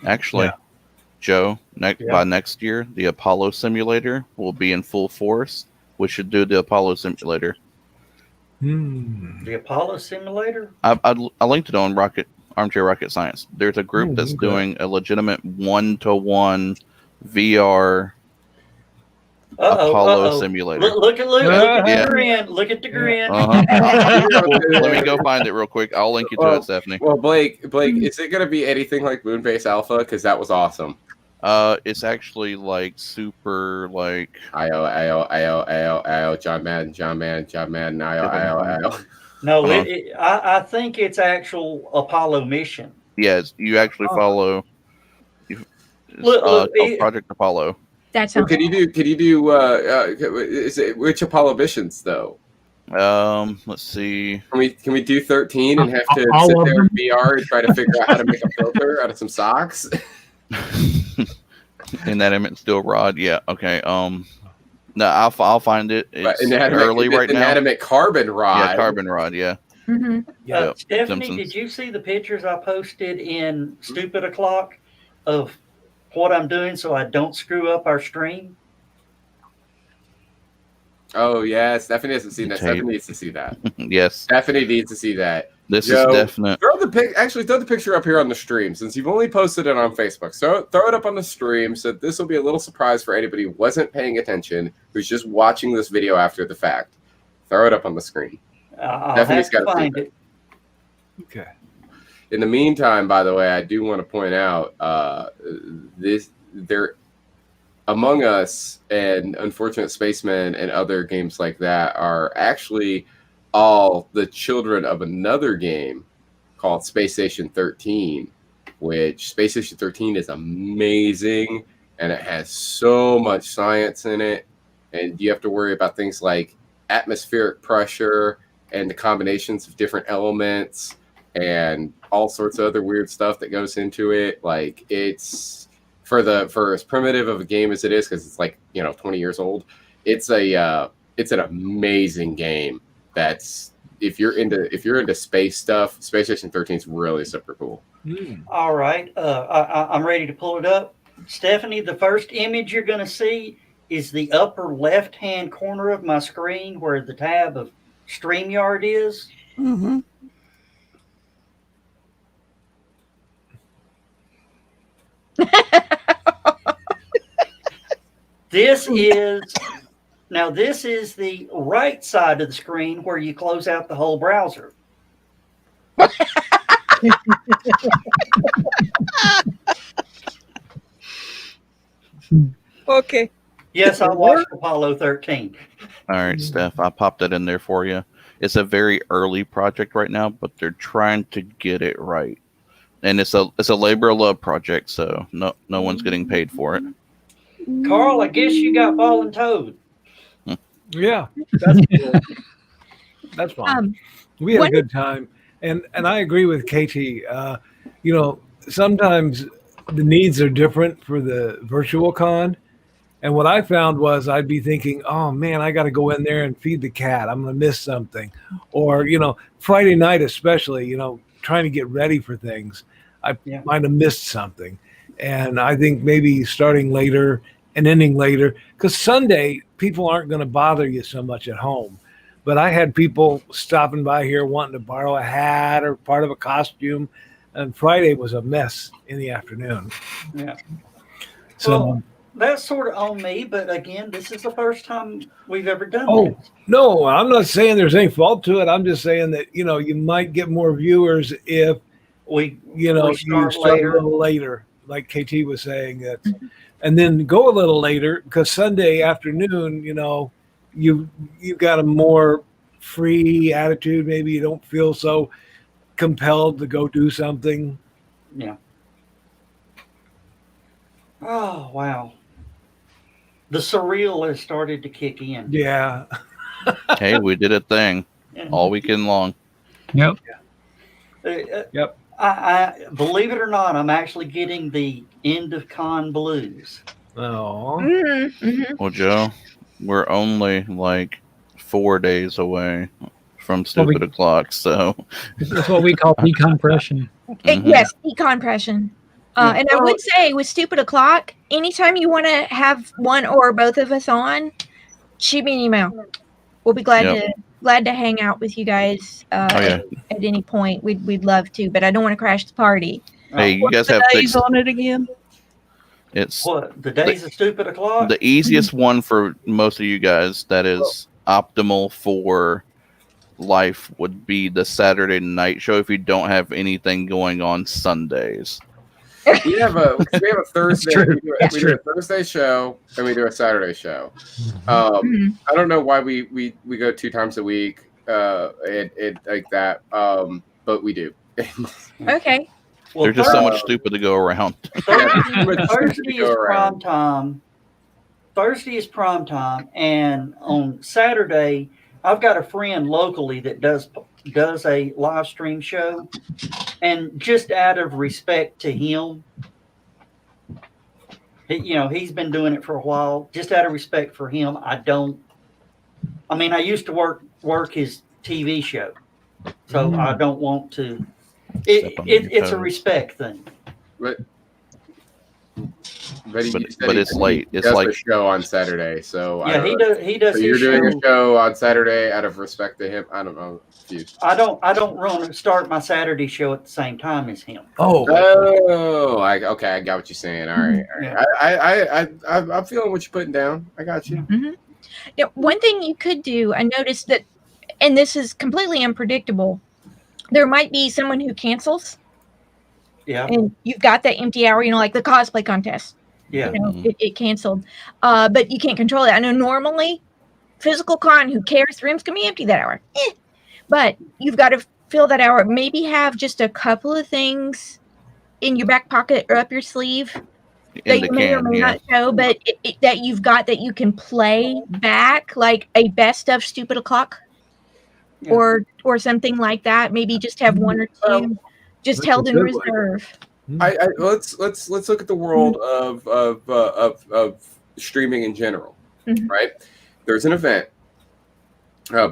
Actually, Joe, by next year, the Apollo simulator will be in full force. We should do the Apollo simulator. The Apollo simulator? I linked it on Armchair Rocket Science. There's a group that's doing a legitimate 1-to-1 VR Apollo simulator. Look at the grin. Look at the grin. Let me go find it real quick. I'll link you to it, Stephanie. Well, Blake, is it going to be anything like Moonbase Alpha? Because that was awesome. It's actually like super like IO, John Madden, IO. No, I think it's actual Apollo mission. Yes, you actually follow. Project Apollo. That sounds. Can you do? Is it which Apollo missions though? Let's see. Can we do 13 and have to sit there in VR and try to figure out how to make a filter out of some socks? Inanimate steel rod. Yeah. Okay. No, I'll find it. It's early right now. Inanimate carbon rod. Yeah, carbon rod. Yeah. Mm-hmm. Stephanie, did you see the pictures I posted in Stupid O'Clock of what I'm doing so I don't screw up our stream? Oh yeah, Stephanie hasn't seen that. Stephanie needs to see that. Yes, Stephanie needs to see that. This is definite. Throw the picture up here on the stream since you've only posted it on Facebook. So throw it up on the stream. So this will be a little surprise for anybody who wasn't paying attention, who's just watching this video after the fact. Throw it up on the screen. Stephanie's got to find it. Okay. In the meantime, by the way, I do want to point out Among Us and Unfortunate Spacemen and other games like that are actually all the children of another game called Space Station 13, which Space Station 13 is amazing and it has so much science in it. And you have to worry about things like atmospheric pressure and the combinations of different elements and all sorts of other weird stuff that goes into it. Like it's for as primitive of a game as it is, because it's like 20 years old. It's an amazing game. That's if you're into space stuff, Space Station 13 is really super cool. All right, I'm ready to pull it up. Stephanie, the first image you're going to see is the upper left-hand corner of my screen where the tab of StreamYard is. Mm-hmm. This is the right side of the screen where you close out the whole browser. Okay. Yes, I watched Apollo 13. All right, Steph, I popped that in there for you. It's a very early project right now, but they're trying to get it right. And it's a labor of love project, so no one's getting paid for it. Carl, I guess you got voluntoed. Yeah, that's cool. That's fine. We had a good time, and I agree with KT. Sometimes the needs are different for the virtual con, and what I found was I'd be thinking, oh man, I got to go in there and feed the cat. I'm going to miss something, or Friday night especially. Trying to get ready for things, I might have missed something, and I think maybe starting later and ending later, because Sunday people aren't going to bother you so much at home. But I had people stopping by here wanting to borrow a hat or part of a costume, and Friday was a mess in the afternoon. Yeah. So that's sort of on me, but again, this is the first time we've ever done this. No, I'm not saying there's any fault to it. I'm just saying that, you might get more viewers if you start a little later, like KT was saying that. And then go a little later, because Sunday afternoon, you got a more free attitude. Maybe you don't feel so compelled to go do something. Yeah. Oh, wow. The surreal has started to kick in. Yeah. Hey, we did a thing all weekend long. Yep. Yep. I believe it or not, I'm actually getting the end of con blues. Oh. Well, Joe, we're only like 4 days away from stupid o'clock, so That's what we call decompression. Yes, decompression. And I would say with Stupid O'Clock, anytime you want to have one or both of us on, shoot me an email. We'll be glad to hang out with you guys at any point. We'd love to, but I don't want to crash the party. Hey, you guys have days on it again? It's what the days of Stupid O'Clock. The easiest one for most of you guys that is optimal for life would be the Saturday night show if you don't have anything going on Sundays. We have a Thursday. We do a Thursday show and we do a Saturday show. I don't know why we go 2 times a week. It like that. But we do. Okay. Well, there's just so much stupid to go around. Thursday is prime time. Thursday is prime time, and on Saturday, I've got a friend locally that does a live stream show, and just out of respect to him, he's been doing it for a while. Just out of respect for him, I used to work his TV show, so I don't want to. It's a respect thing. But it's late. It's like a show on Saturday, so yeah, he does. So you're doing a show on Saturday out of respect to him. I don't know. I don't want to start my Saturday show at the same time as him. I got what you're saying. All right. Yeah. I'm feeling what you're putting down. I got you. Yeah, one thing you could do, I noticed that, and this is completely unpredictable. There might be someone who cancels. Yeah. And you've got that empty hour, like the cosplay contest. Yeah. It canceled. But you can't control it. I know normally physical con, who cares? The room's going to be empty that hour. But you've got to fill that hour. Maybe have just a couple of things in your back pocket or up your sleeve that you may or may not show, but that you've got that you can play back, like a best of Stupid O'Clock. Yeah. Or something like that. Maybe just have one or two just held in reserve. Let's look at the world of streaming in general, right? There's an event.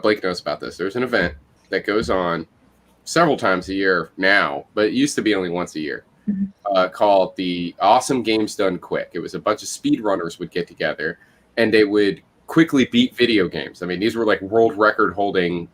Blake knows about this. There's an event that goes on several times a year now, but it used to be only once a year. Called the Awesome Games Done Quick. It was a bunch of speedrunners would get together and they would quickly beat video games. I mean, these were like world record holding,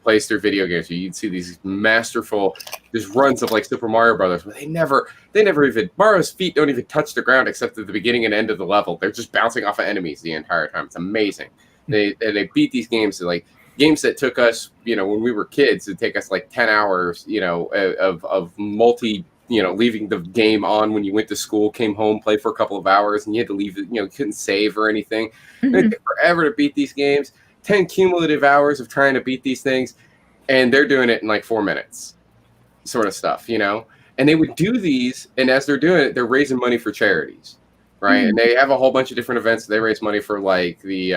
plays through video games. You'd see these masterful just runs of like Super Mario Brothers, but they never even, Mario's feet don't even touch the ground except at the beginning and end of the level. They're just bouncing off of enemies the entire time. It's amazing. They beat these games, like games that took us, when we were kids, it'd take us like 10 hours, of multi, leaving the game on when you went to school, came home, played for a couple of hours, and you had to leave it, couldn't save or anything. It took forever to beat these games. 10 cumulative hours of trying to beat these things, and they're doing it in like 4 minutes, sort of stuff, And they would do these, and as they're doing it, they're raising money for charities, right? And they have a whole bunch of different events. They raise money for like the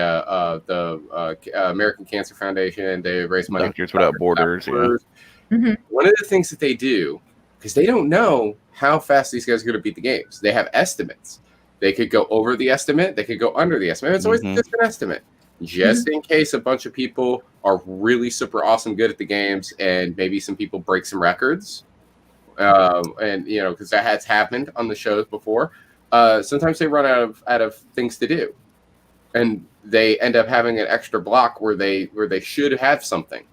American Cancer Foundation. They raise money Doctors Without Borders. One of the things that they do, because they don't know how fast these guys are going to beat the games, they have estimates. They could go over the estimate. They could go under the estimate. It's always just an estimate. Just in case a bunch of people are really super awesome good at the games and maybe some people break some records. And, because that has happened on the shows before. Sometimes they run out of things to do. And they end up having an extra block where they should have something.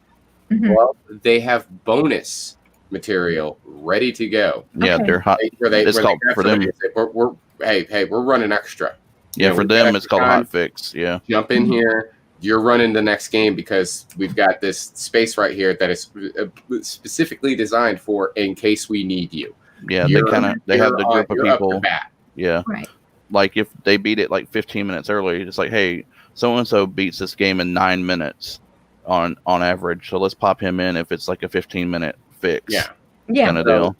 Well, they have bonus material ready to go. Yeah, they're hot. It's called for them. We're running extra. Yeah, for them, it's called hot fix. Yeah. Jump in here. You're running the next game because we've got this space right here that is specifically designed for in case we need you. Yeah, they have the group of people. Yeah. Right. Like if they beat it like 15 minutes early, it's like, hey, so-and-so beats this game in 9 minutes on average. So let's pop him in if it's like a 15-minute fix. Yeah. Kind of deal.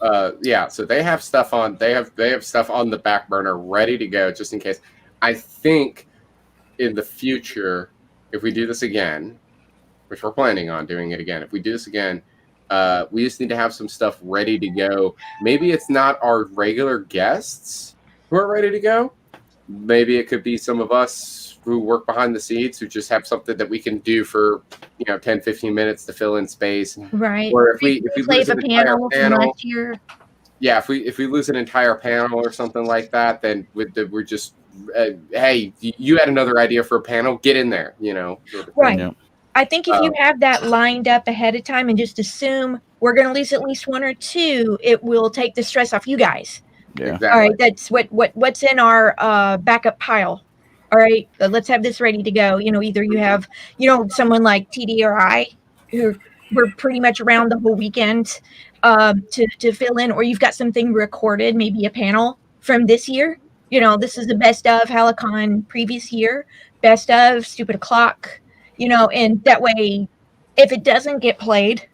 So they have stuff on. They have stuff on the back burner ready to go just in case. I think in the future, if we do this again, which we're planning on doing it again, if we do this again, We just need to have some stuff ready to go. Maybe it's not our regular guests who are ready to go. Maybe it could be some of us who work behind the scenes who just have something that we can do for 10, 15 minutes to fill in space. Right. Or if we play lose the an entire panel from panel, last year. yeah, if we lose an entire panel or something like that, then we're just hey, you had another idea for a panel, get in there, sort of Right. thing. I think if you have that lined up ahead of time and just assume we're going to lose at least one or two, it will take the stress off you guys. Yeah. Exactly. All right, that's what's in our backup pile. All right, let's have this ready to go. Either you have someone like TD or I, who we're pretty much around the whole weekend to fill in, or you've got something recorded, maybe a panel from this year. This is the best of HallowCon previous year, best of Stupid O'Clock. And that way, if it doesn't get played,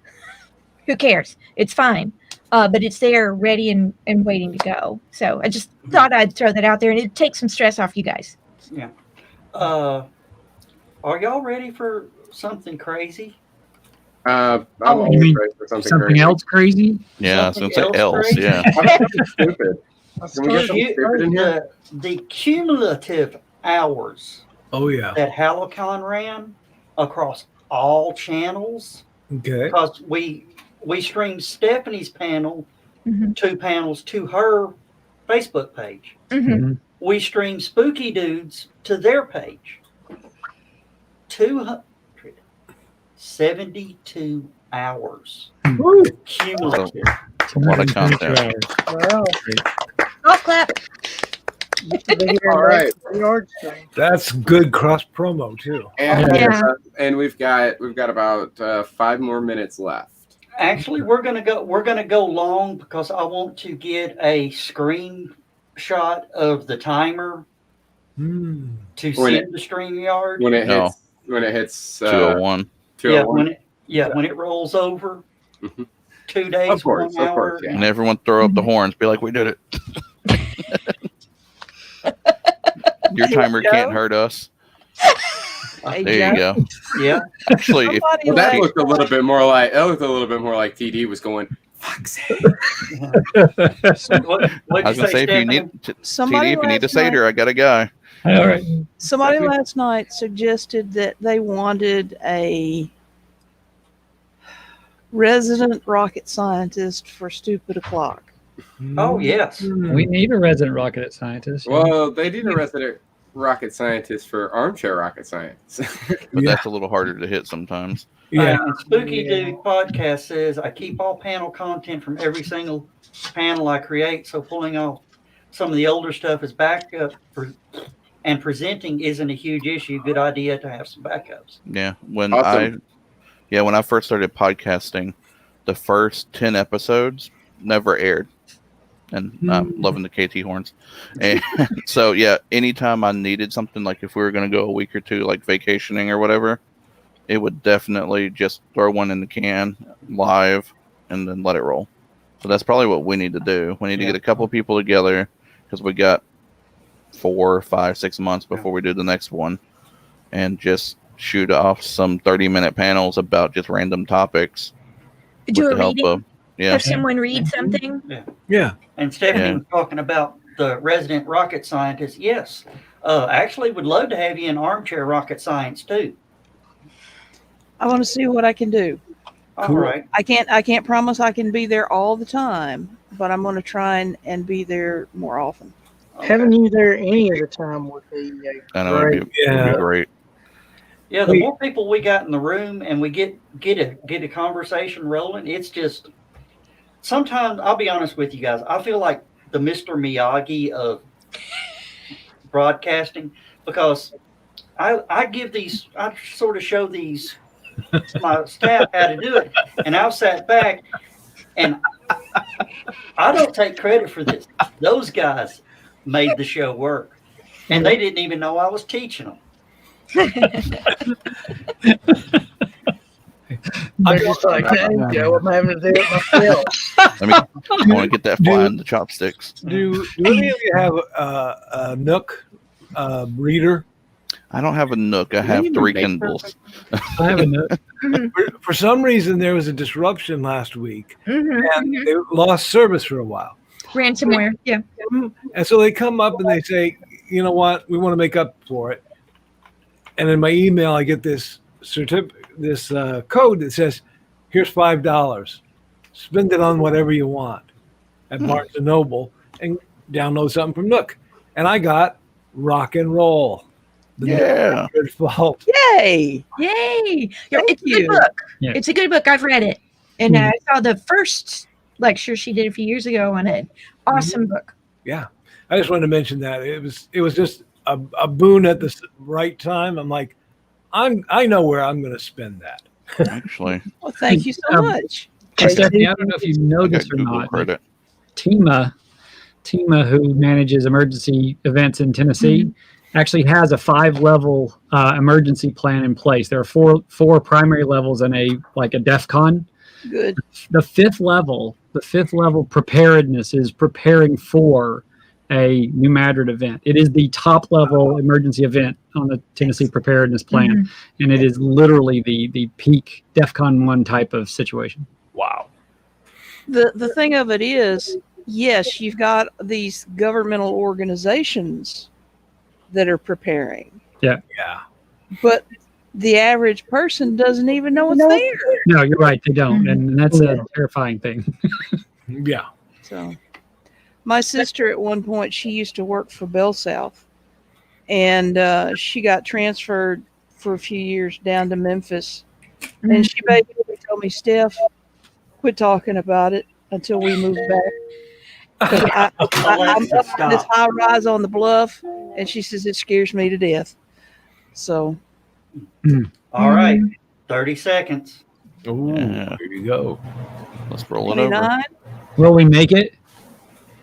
who cares? It's fine. But it's there ready and waiting to go. So I just thought I'd throw that out there, and it'd take some stress off you guys. Yeah. Are y'all ready for something crazy? I'm You always mean ready for something something crazy. else crazy? Yeah, I was Something gonna say else else. crazy? Yeah. Something stupid. Can we get something stupid in here? The cumulative hours Oh yeah. that HallowCon ran across all channels, Okay. because we streamed Stephanie's panel, Mhm. 2 panels to her Facebook page. Mhm. We streamed Spooky Dudes to their page. 272 hours cumulative. It's a lot of content. Wow. Golf clap. All right. Yard stream. That's good cross promo too. And, Yeah. and we've got about 5 more minutes left. Actually, we're gonna go long because I want to get a screenshot of the timer Hmm. to When send to StreamYard. When it No. hits 201. Yeah, 201. when it rolls over, Mhm. 2 days, Of course, 1 of hour. course, yeah. And everyone throw up the horns. Be like, we did it. Your timer can't hurt us. Hey, There you go. Yeah. Actually, if, Somebody Well, that like- looked a little bit more like TD was going. Fuck's sake. What'd I was you gonna say, if you Stephanie? need Somebody TD, if you need a last night- satyr, I got a guy. All right. Somebody last night suggested that they wanted a resident rocket scientist for Stupid O'Clock. Oh yes. We need a resident rocket scientist. Well, they need a resident rocket scientist for armchair rocket science. But that's a little harder to hit sometimes. Yeah. And Spooky Dude podcast says I keep all panel content from every single panel I create, so pulling off some of the older stuff as backup and presenting isn't a huge issue. Good idea to have some backups. Yeah. When Awesome. when I first started podcasting, the first 10 episodes never aired. And I'm loving the KT horns. And so yeah, anytime I needed something, like if we were gonna go a week or two like vacationing or whatever, it would definitely just throw one in the can live and then let it roll. So that's probably what we need to do. We need to get a couple people together because we got 4, 5, 6 months before we do the next one, and just shoot off some 30-minute panels about just random topics. Do with a the help reading. of Have someone read something. Yeah. And Stephanie Yeah. was talking about the resident rocket scientist. Yes. Actually would love to have you in armchair rocket science too. I want to see what I can do. All right. I can't promise I can be there all the time, but I'm going to try and be there more often. Having you there any of the time would be I know it'd be great. Yeah, the more people we got in the room and we get a conversation rolling, it's just sometimes I'll be honest with you guys, I feel like the Mr. Miyagi of broadcasting, because I sort of show these my staff how to do it, and I've sat back and I don't take credit for this. Those guys made the show work, and they didn't even know I was teaching them. I'm just like, dang, Joe, I'm having to do it myself. I want to get that fly in the chopsticks. Do any of you have a Nook reader? I don't have a Nook. I have even 3 make Kindles. I have a note. For some reason, there was a disruption last week, Mhm, and mhm. they lost service for a while. Ransomware. Yeah. And so they come up and they say, you know what, we want to make up for it. And in my email, I get this this code that says, here's $5. Spend it on whatever you want at Barnes and Noble and download something from Nook. And I got Rock and Roll. The Yeah. Good Fault. Yay! Yay! Thank It's a good you. book. Yeah. It's a good book. I've read it. And I saw the first lecture she did a few years ago on it. Awesome book. Yeah. I just wanted to mention that. It was just a boon at the right time. I'm like, I know where I'm going to spend that. Actually, Well, thank you so much. Stephanie, I don't know if you know I got this or Google not. credit. Tima, who manages emergency events in Tennessee, actually has a 5-level emergency plan in place. There are four primary levels and a DEFCON. Good. The fifth level preparedness is preparing for a New Madrid event. It is the top level emergency event on the Tennessee preparedness plan, and it is literally the peak DEFCON 1 type of situation. Wow. The thing of it is, yes, you've got these governmental organizations that are preparing. Yeah. But the average person doesn't even know it's there. No, you're right. They don't, and that's a terrifying thing. Yeah. So, my sister at one point, she used to work for Bell South, and she got transferred for a few years down to Memphis, and she basically told me, "Steph, quit talking about it until we move back." 'Cause I'm up on this high rise on the bluff, and she says it scares me to death. So, All right, 30 seconds. Ooh, Yeah. here you go. Let's roll it over. 29, Will we make it?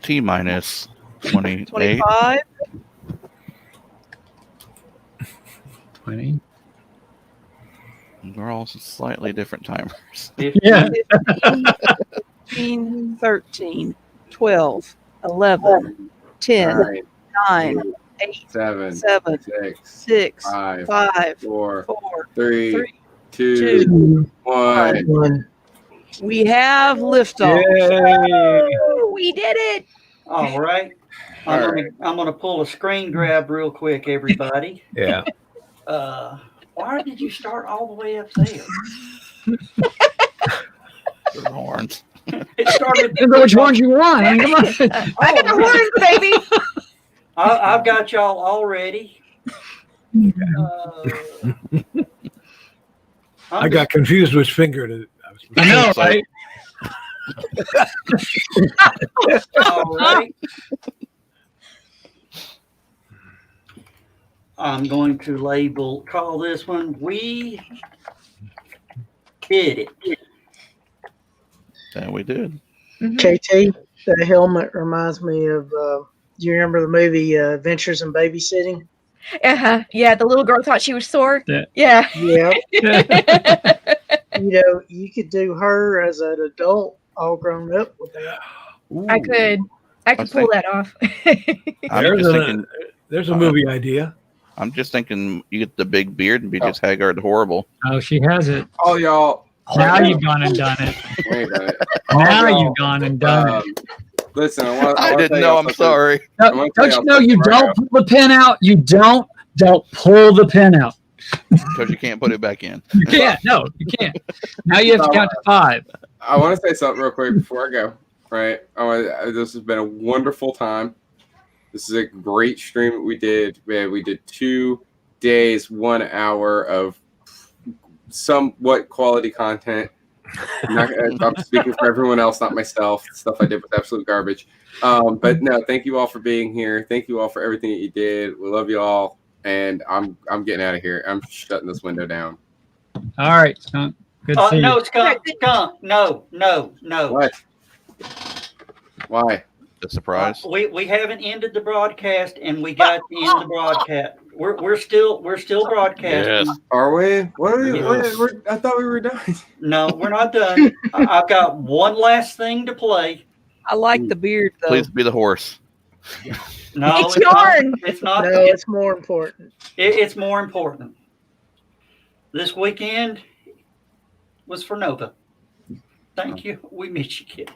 T minus 28. 25, 20. We're all slightly different timers. Yeah. 15, 13, 12, 11, 10, 9, 8, 7, 7, 6, 5, 5, 4, 4, 3, 3, 2, 2, 1. We have liftoff. Woo, we did it. All right. I'm gonna pull a screen grab real quick, everybody. Yeah. Why did you start all the way up there? Good horns. It started. Depends on which ones you want. I mean, come on. I got horns, baby. I've got y'all already. I got confused which finger to. I know, right? All right. I'm going to call this one We Did It. Yeah, we did. KT, that helmet reminds me of. Do you remember the movie Adventures in Babysitting? Yeah, the little girl thought she was Thor. Yeah. Yeah. You know, you could do her as an adult, all grown up with that. I could pull that off. There's a movie idea. I'm just thinking you get the big beard and be just Haggard horrible. Oh, she has it. Oh, y'all. Now you've gone and done it. Wait a minute. Now you've gone and done it. Listen, I didn't know. I'm sorry. No, don't you know you don't pull the pin out? You don't pull the pin out. Because you can't put it back in. You can't. No, you can't. Now you have to count to 5. I want to say something real quick before I go. Right? This has been a wonderful time. This is a great stream that we did. Man, we did 2 days, 1 hour of somewhat quality content. I'm speaking for everyone else, not myself. The stuff I did was absolute garbage. But no, thank you all for being here. Thank you all for everything that you did. We love you all. And I'm getting out of here. I'm shutting this window down. All right, Skunk. Good to see No, you. Skunk. No. What? Why? The surprise. We haven't ended the broadcast, and we got to end the broadcast. We're still broadcasting. Yes. Are we? What are we? Yes. I thought we were done. No, we're not done. I've got one last thing to play. I like the beard, though. Please be the horse. No, It's yarn. Not, it's not. No, it's more important. It's more important. This weekend was for Nova. Thank you. We miss you, kid.